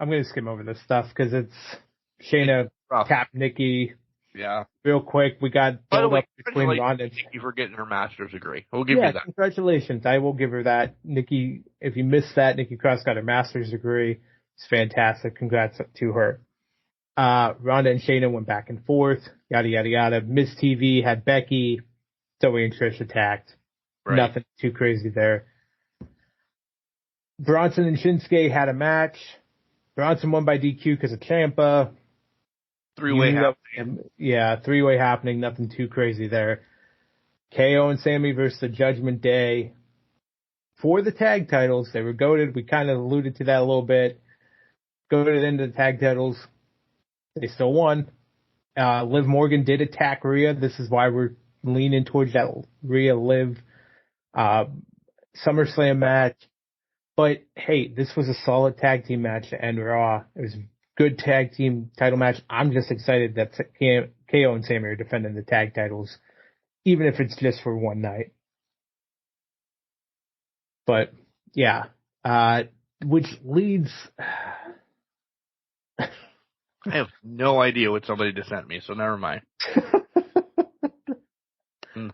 I'm going to skim over this stuff because it's Shayna tapped Nikki. Yeah. Real quick. We got build up between Ronda and Nikki for getting her master's degree. We'll give you that. Congratulations. I will give her that. Nikki, if you missed that, Nikki Cross got her master's degree. It's fantastic. Congrats to her. Ronda and Shayna went back and forth. Yada, yada, yada. Miss TV had Becky. Zoe and Trish attacked. Right. Nothing too crazy there. Bronson and Shinsuke had a match. Bronson won by DQ because of Ciampa. Three-way happening. Yeah, three-way happening. Nothing too crazy there. KO and Sammy versus the Judgment Day for the tag titles. They were goated. We kind of alluded to that a little bit. Goated into the tag titles. They still won. Liv Morgan did attack Rhea. This is why we're leaning towards that Rhea-Liv SummerSlam match. But, hey, this was a solid tag team match to end Raw. It was a good tag team title match. I'm just excited that KO and Sammy are defending the tag titles, even if it's just for one night. But, yeah. Which leads... I have no idea what somebody just sent me, so never mind.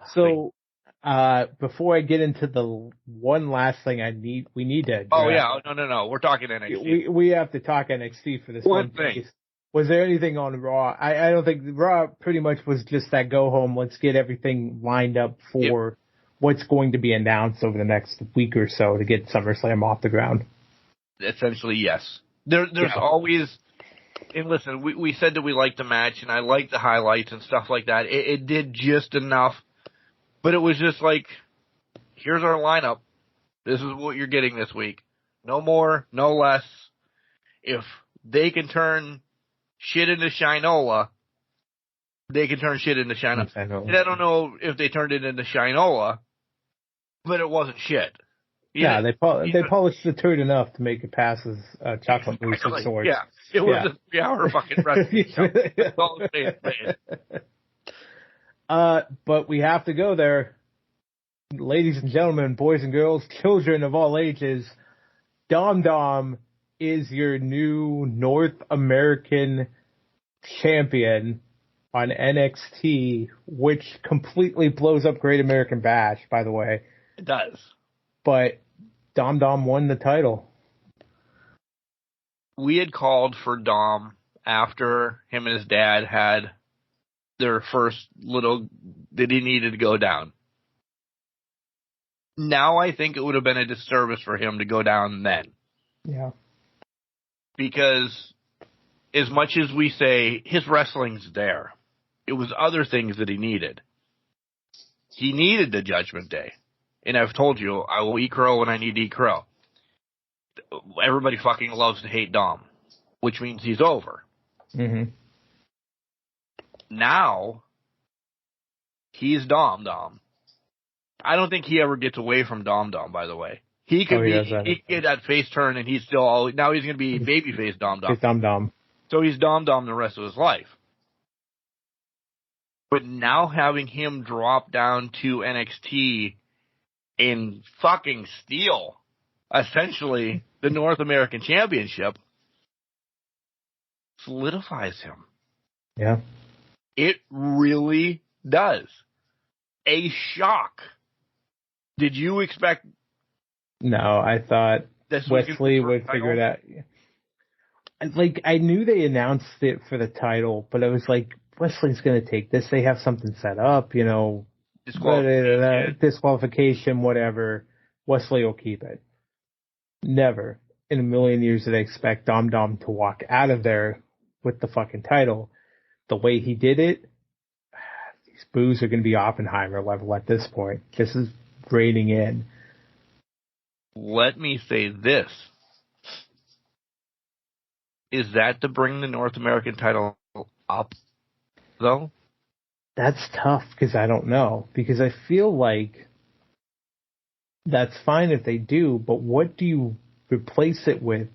So, before I get into the one last thing we need to address. Oh, yeah. No. We're talking NXT. We have to talk NXT for this one thing. case. Was there anything on Raw? I don't think Raw pretty much was just that go home. Let's get everything lined up for what's going to be announced over the next week or so to get SummerSlam off the ground. Essentially, yes. There's always... And listen, we said that we liked the match, and I liked the highlights and stuff like that. It did just enough. But it was just like, here's our lineup. This is what you're getting this week. No more, no less. If they can turn shit into Shinola, they can turn shit into Shinola. And I don't know if they turned it into Shinola, but it wasn't shit. Yeah, they polished the turd enough to make it pass as chocolate mousse of sorts. Yeah, it was a 3-hour fucking wrestling show. That's all I'm saying. But we have to go there. Ladies and gentlemen, boys and girls, children of all ages, Dom Dom is your new North American champion on NXT, which completely blows up Great American Bash, by the way. It does. But Dom Dom won the title. We had called for Dom after him and his dad had their first little that he needed to go down. Now I think it would have been a disservice for him to go down then. Yeah. Because as much as we say his wrestling's there, it was other things that he needed. He needed the Judgment Day. And I've told you, I will eat crow when I need to eat crow. Everybody fucking loves to hate Dom, which means he's over. Mm-hmm. Now, he's Dom. I don't think he ever gets away from Dom, by the way. He could he get that face turn and he's still now he's going to be babyface Dom. He's Dom. So he's Dom the rest of his life. But now having him drop down to NXT and fucking steal, essentially, the North American Championship, solidifies him. Yeah. It really does. A shock. Did you expect... No, I thought Wesley would figure it out. Like, I knew they announced it for the title, but I was like, Wesley's going to take this. They have something set up, disqualification, whatever. Wesley will keep it. Never in a million years did I expect Dom to walk out of there with the fucking title. The way he did it, these boos are going to be Oppenheimer level at this point. This is raining in. Let me say this. Is that to bring the North American title up, though? That's tough because I don't know. Because I feel like that's fine if they do, but what do you replace it with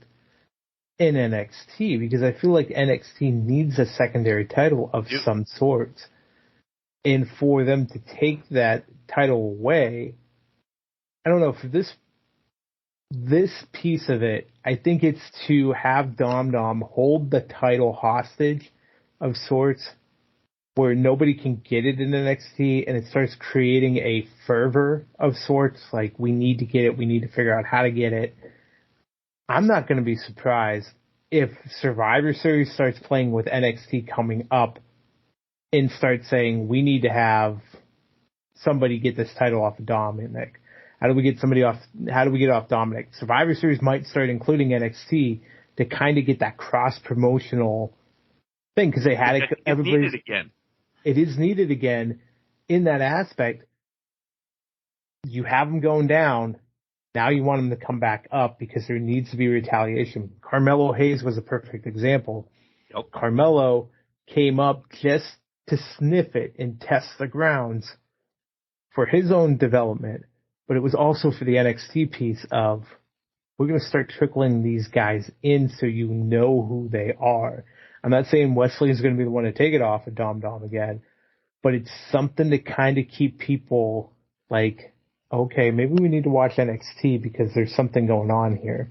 in NXT? Because I feel like NXT needs a secondary title of some sort. And for them to take that title away, I don't know, for this piece of it, I think it's to have Dom hold the title hostage of sorts, where nobody can get it in NXT, and it starts creating a fervor of sorts, like, we need to get it, we need to figure out how to get it. I'm not going to be surprised if Survivor Series starts playing with NXT coming up and starts saying, we need to have somebody get this title off of Dominic. How do we get off Dominic? Survivor Series might start including NXT to kind of get that cross-promotional thing because they had it. It's needed again. It is needed again in that aspect. You have them going down. Now you want them to come back up because there needs to be retaliation. Carmelo Hayes was a perfect example. Yep. Carmelo came up just to sniff it and test the grounds for his own development, but it was also for the NXT piece of we're going to start trickling these guys in so you know who they are. I'm not saying Wesley is going to be the one to take it off of Dom Dom again, but it's something to kind of keep people like, okay, maybe we need to watch NXT because there's something going on here.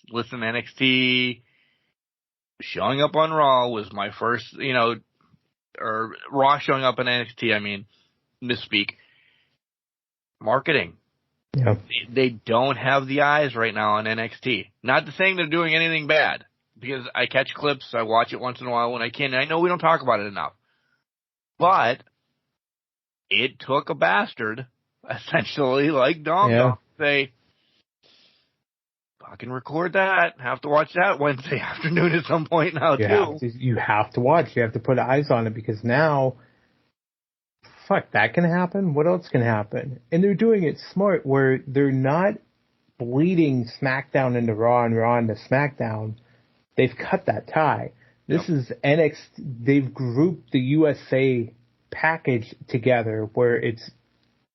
Listen, NXT showing up on Raw was my first, or Raw showing up on NXT, I mean, misspeak. Marketing. Yeah. They don't have the eyes right now on NXT. Not to saying they're doing anything bad, because I catch clips, I watch it once in a while when I can. I know we don't talk about it enough. But it took a bastard, essentially, like Dom Dom, to say, fucking record that. Have to watch that Wednesday afternoon at some point now, too. You have to watch. You have to put eyes on it because now, fuck, that can happen? What else can happen? And they're doing it smart where they're not bleeding SmackDown into Raw and Raw into SmackDown. They've cut that tie. This is NXT. They've grouped the USA package together where it's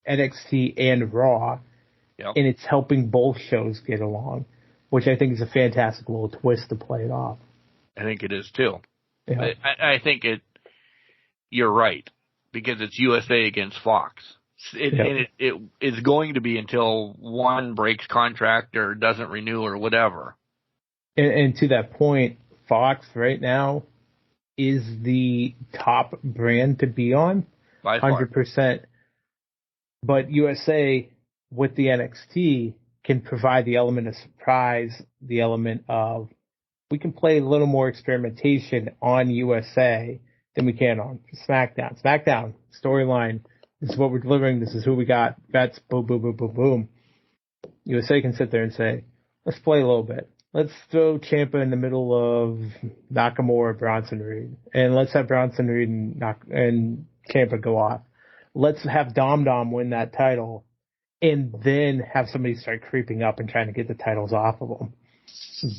NXT and Raw, and it's helping both shows get along, which I think is a fantastic little twist to play it off. I think it is too. Yeah. I think you're right, because it's USA against Fox. And it is going to be until one breaks contract or doesn't renew or whatever. And to that point, Fox right now is the top brand to be on, by far. 100%. But USA with the NXT can provide the element of surprise, the element of we can play a little more experimentation on USA than we can on SmackDown. SmackDown storyline. This is what we're delivering. This is who we got. Bets. Boom, boom, boom, boom, boom. USA can sit there and say, let's play a little bit. Let's throw Ciampa in the middle of Nakamura, Bronson Reed, and let's have Bronson Reed and Ciampa go off. Let's have Dom Dom win that title, and then have somebody start creeping up and trying to get the titles off of them.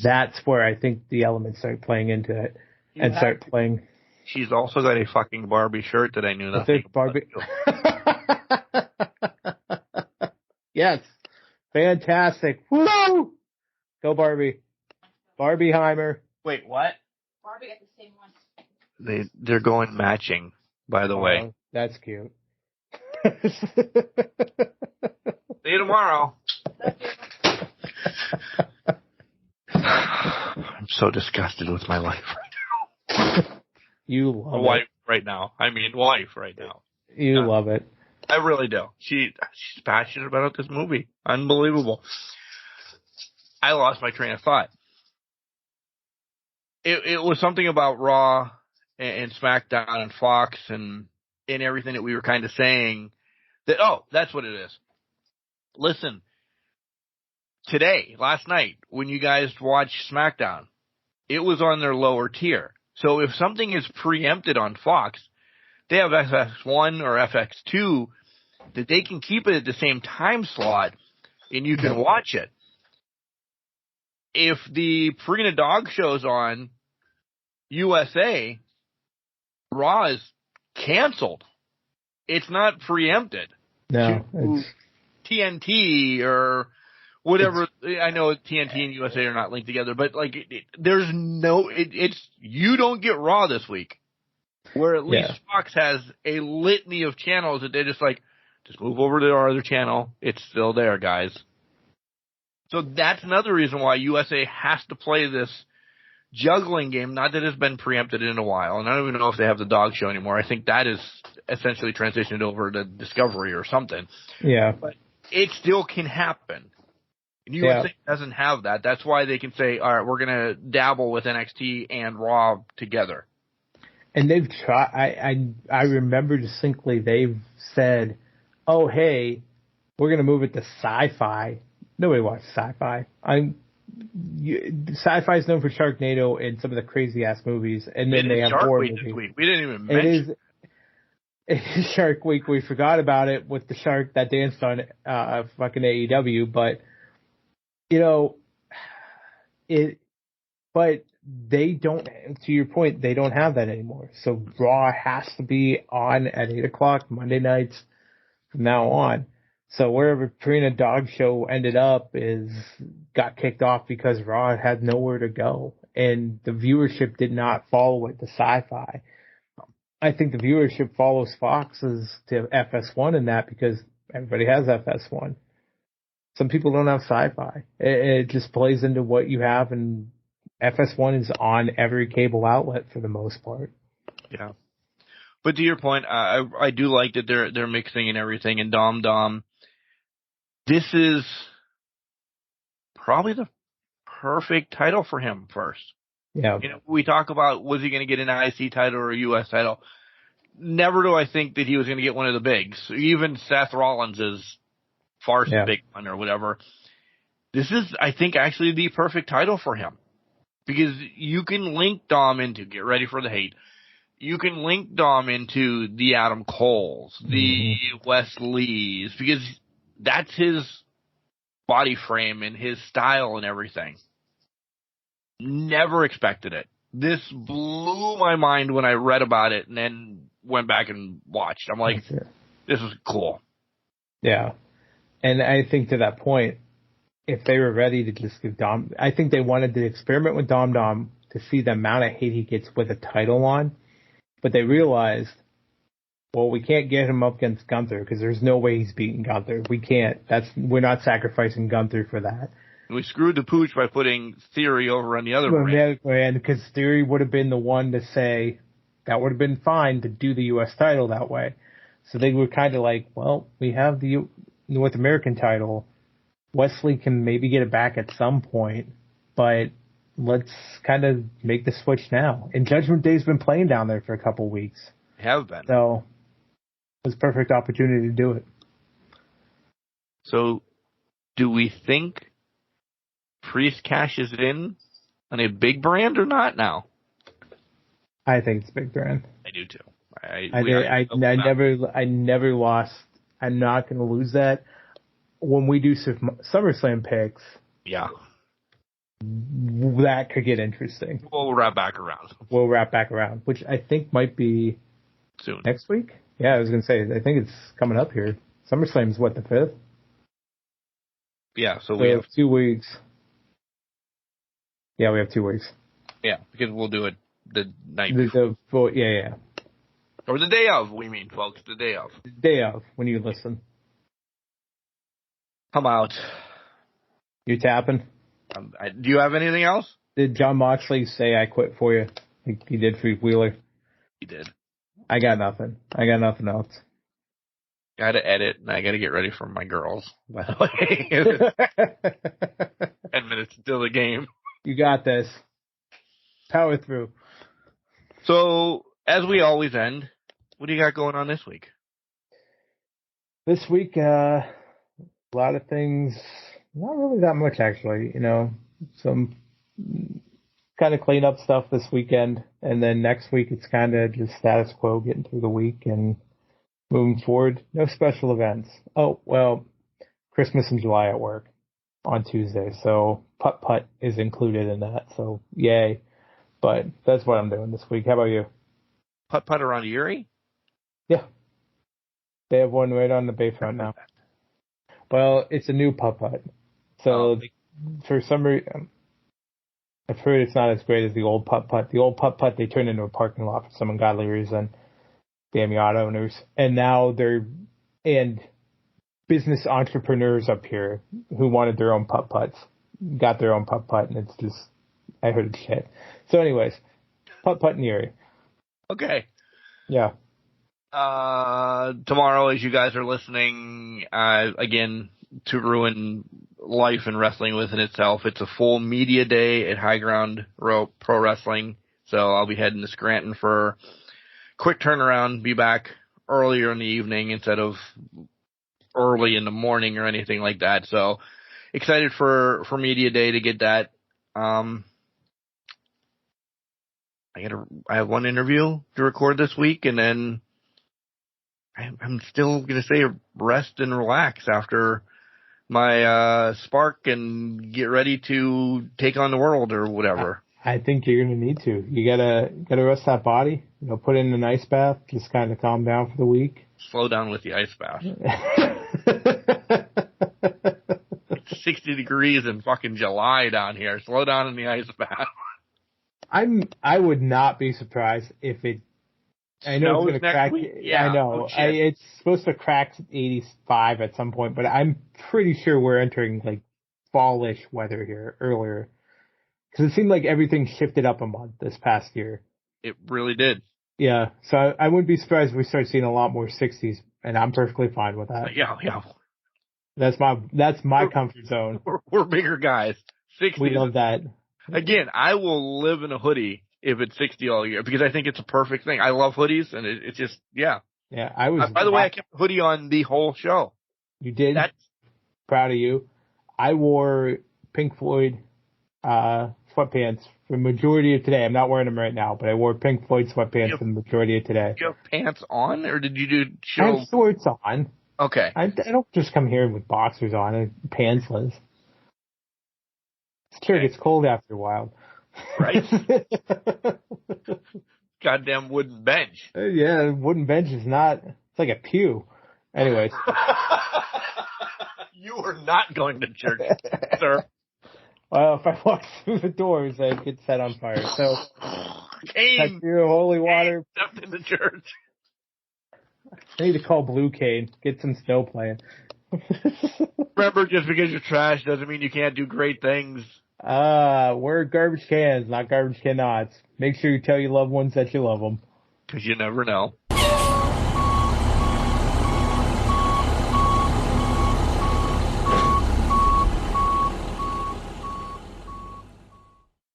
That's where I think the elements start playing into it and start playing. She's also got a fucking Barbie shirt that I knew nothing Barbie. Yes. Fantastic. Woo! Go Barbie. Barbieheimer. Wait, what? Barbie got the same one. They're going matching, by the way. That's cute. See you tomorrow. I'm so disgusted with my life right now. You love wife right now. I mean, wife right now. You love it. I really do. She's passionate about this movie. Unbelievable. I lost my train of thought. It was something about Raw and SmackDown and Fox and everything that we were kind of saying that, that's what it is. Listen, last night, when you guys watched SmackDown, it was on their lower tier. So if something is preempted on Fox, they have FX1 or FX2 that they can keep it at the same time slot and you can watch it. If the Purina Dog show's on USA, Raw is canceled. It's not preempted. No. It's TNT or whatever. I know TNT and USA are not linked together, but there's no, you don't get Raw this week. Where at least Fox has a litany of channels that they're just move over to our other channel. It's still there, guys. So that's another reason why USA has to play this juggling game. Not that it's been preempted in a while, and I don't even know if they have the dog show anymore. I think that is essentially transitioned over to Discovery or something. Yeah. But it still can happen. And USA doesn't have that. That's why they can say, all right, we're going to dabble with NXT and Raw together. And they've tried. I remember distinctly they've said, "Oh, hey, we're going to move it to Sci-Fi." Nobody watches Sci-Fi. Sci-Fi is known for Sharknado and some of the crazy ass movies, and then they have Shark horror Week movies. this week. We didn't even mention. It is Shark Week. We forgot about it with the shark that danced on fucking AEW, but but they don't. To your point, they don't have that anymore. So Raw has to be on at 8:00 Monday nights from now on. So wherever Purina Dog Show ended up got kicked off because Raw had nowhere to go, and the viewership did not follow it to Sci-Fi. I think the viewership follows Fox's to FS1 in that because everybody has FS1. Some people don't have Sci-Fi. It just plays into what you have, and FS1 is on every cable outlet for the most part. Yeah. But to your point, I do like that they're mixing and everything, and Dom, this is probably the perfect title for him first. Yeah. We talk about, was he going to get an IC title or a US title? Never do I think that he was going to get one of the bigs. Even Seth Rollins is farce big one or whatever. This is, I think, actually the perfect title for him. Because you can link Dom into, get ready for the hate, you can link Dom into the Adam Coles, the Wes Lees, because that's his body frame and his style and everything. Never expected it. This blew my mind when I read about it and then went back and watched. I'm like, this is cool. Yeah. And I think to that point, if they were ready to just give Dom, I think they wanted to experiment with Dom to see the amount of hate he gets with a title on. But they realized, well, we can't get him up against Gunther because there's no way he's beating Gunther. We can't. We're not sacrificing Gunther for that. We screwed the pooch by putting Theory over on the other brand. Because Theory would have been the one to say that would have been fine to do the U.S. title that way. So they were kind of like, well, we have the North American title. Wesley can maybe get it back at some point, but let's kind of make the switch now. And Judgment Day's been playing down there for a couple weeks. Have been. So it was a perfect opportunity to do it. So do we think Priest cashes in on a big brand or not now? I think it's a big brand. I do too. I never lost. I'm not going to lose that. When we do SummerSlam picks, that could get interesting. We'll wrap back around. Which I think might be soon. Next week? Yeah, I was going to say, I think it's coming up here. SummerSlam's what, the 5th? Yeah, so we have 2 weeks. Yeah, we have 2 weeks. Yeah, because we'll do it the night before. Yeah. Or the day of, we mean, folks, the day of. The day of, when you listen. I'm out. You tapping? Do you have anything else? Did John Moxley say I quit for you? He did for Wheeler. He did. I got nothing. I got nothing else. Got to edit, and I got to get ready for my girls, by the way. 10 minutes till the game. You got this. Power through. So, as we always end, what do you got going on this week? This week, a lot of things. Not really that much, actually. Some kind of cleanup stuff this weekend, and then next week it's kind of just status quo, getting through the week and moving forward. No special events. Oh, well, Christmas in July at work on Tuesday, so putt-putt is included in that, so yay. But that's what I'm doing this week. How about you? Putt-putt around Erie? Yeah. They have one right on the Bayfront now. Well, it's a new putt-putt. So for some reason, I've heard it's not as great as the old putt-putt. The old putt-putt, they turned into a parking lot for some ungodly reason. Damn yacht owners. And now and business entrepreneurs up here who wanted their own putt-putts got their own putt-putt, and it's just, I heard it's shit. So anyways, putt-putt in Erie. Okay. Yeah. Tomorrow, as you guys are listening, again, to ruin life and wrestling within itself, it's a full media day at High Ground Pro Wrestling. So I'll be heading to Scranton for quick turnaround, be back earlier in the evening instead of early in the morning or anything like that. So excited for Media Day to get that. I have one interview to record this week, and then I'm still going to say rest and relax after my spark and get ready to take on the world or whatever. I think you're going to need to. You gotta rest that body. Put in an ice bath, just kind of calm down for the week. Slow down with the ice bath. It's 60 degrees in fucking July down here. Slow down in the ice bath. I would not be surprised if it. I know it's going to crack. Yeah, I know. It's supposed to crack 85 at some point, but I'm pretty sure we're entering like fallish weather here earlier. Because it seemed like everything shifted up a month this past year. It really did. Yeah, so I wouldn't be surprised if we start seeing a lot more 60s, and I'm perfectly fine with that. Yeah. That's my comfort zone. We're bigger guys. 60s. We love that. Again, I will live in a hoodie if it's 60 all year because I think it's a perfect thing. I love hoodies, and it's just, yeah. Yeah, I was. By the way, I kept the hoodie on the whole show. You did? Proud of you. I wore Pink Floyd sweatpants for the majority of today. I'm not wearing them right now, but I wore Pink Floyd sweatpants for the majority of today. Did you have pants on, or did you do show? I have shorts on. Okay. I don't just come here with boxers on and pantsless. It's true. It gets cold after a while. Right. Goddamn wooden bench. Yeah, wooden bench is not. It's like a pew. Anyways. You are not going to church, sir. Well, if I walk through the doors, I'd get set on fire. So, Cane. Holy water. Stepped in the church. I need to call Blue Cane. Get some snow playing. Remember, just because you're trash doesn't mean you can't do great things. We're garbage cans, not garbage canots. Make sure you tell your loved ones that you love them. Because you never know.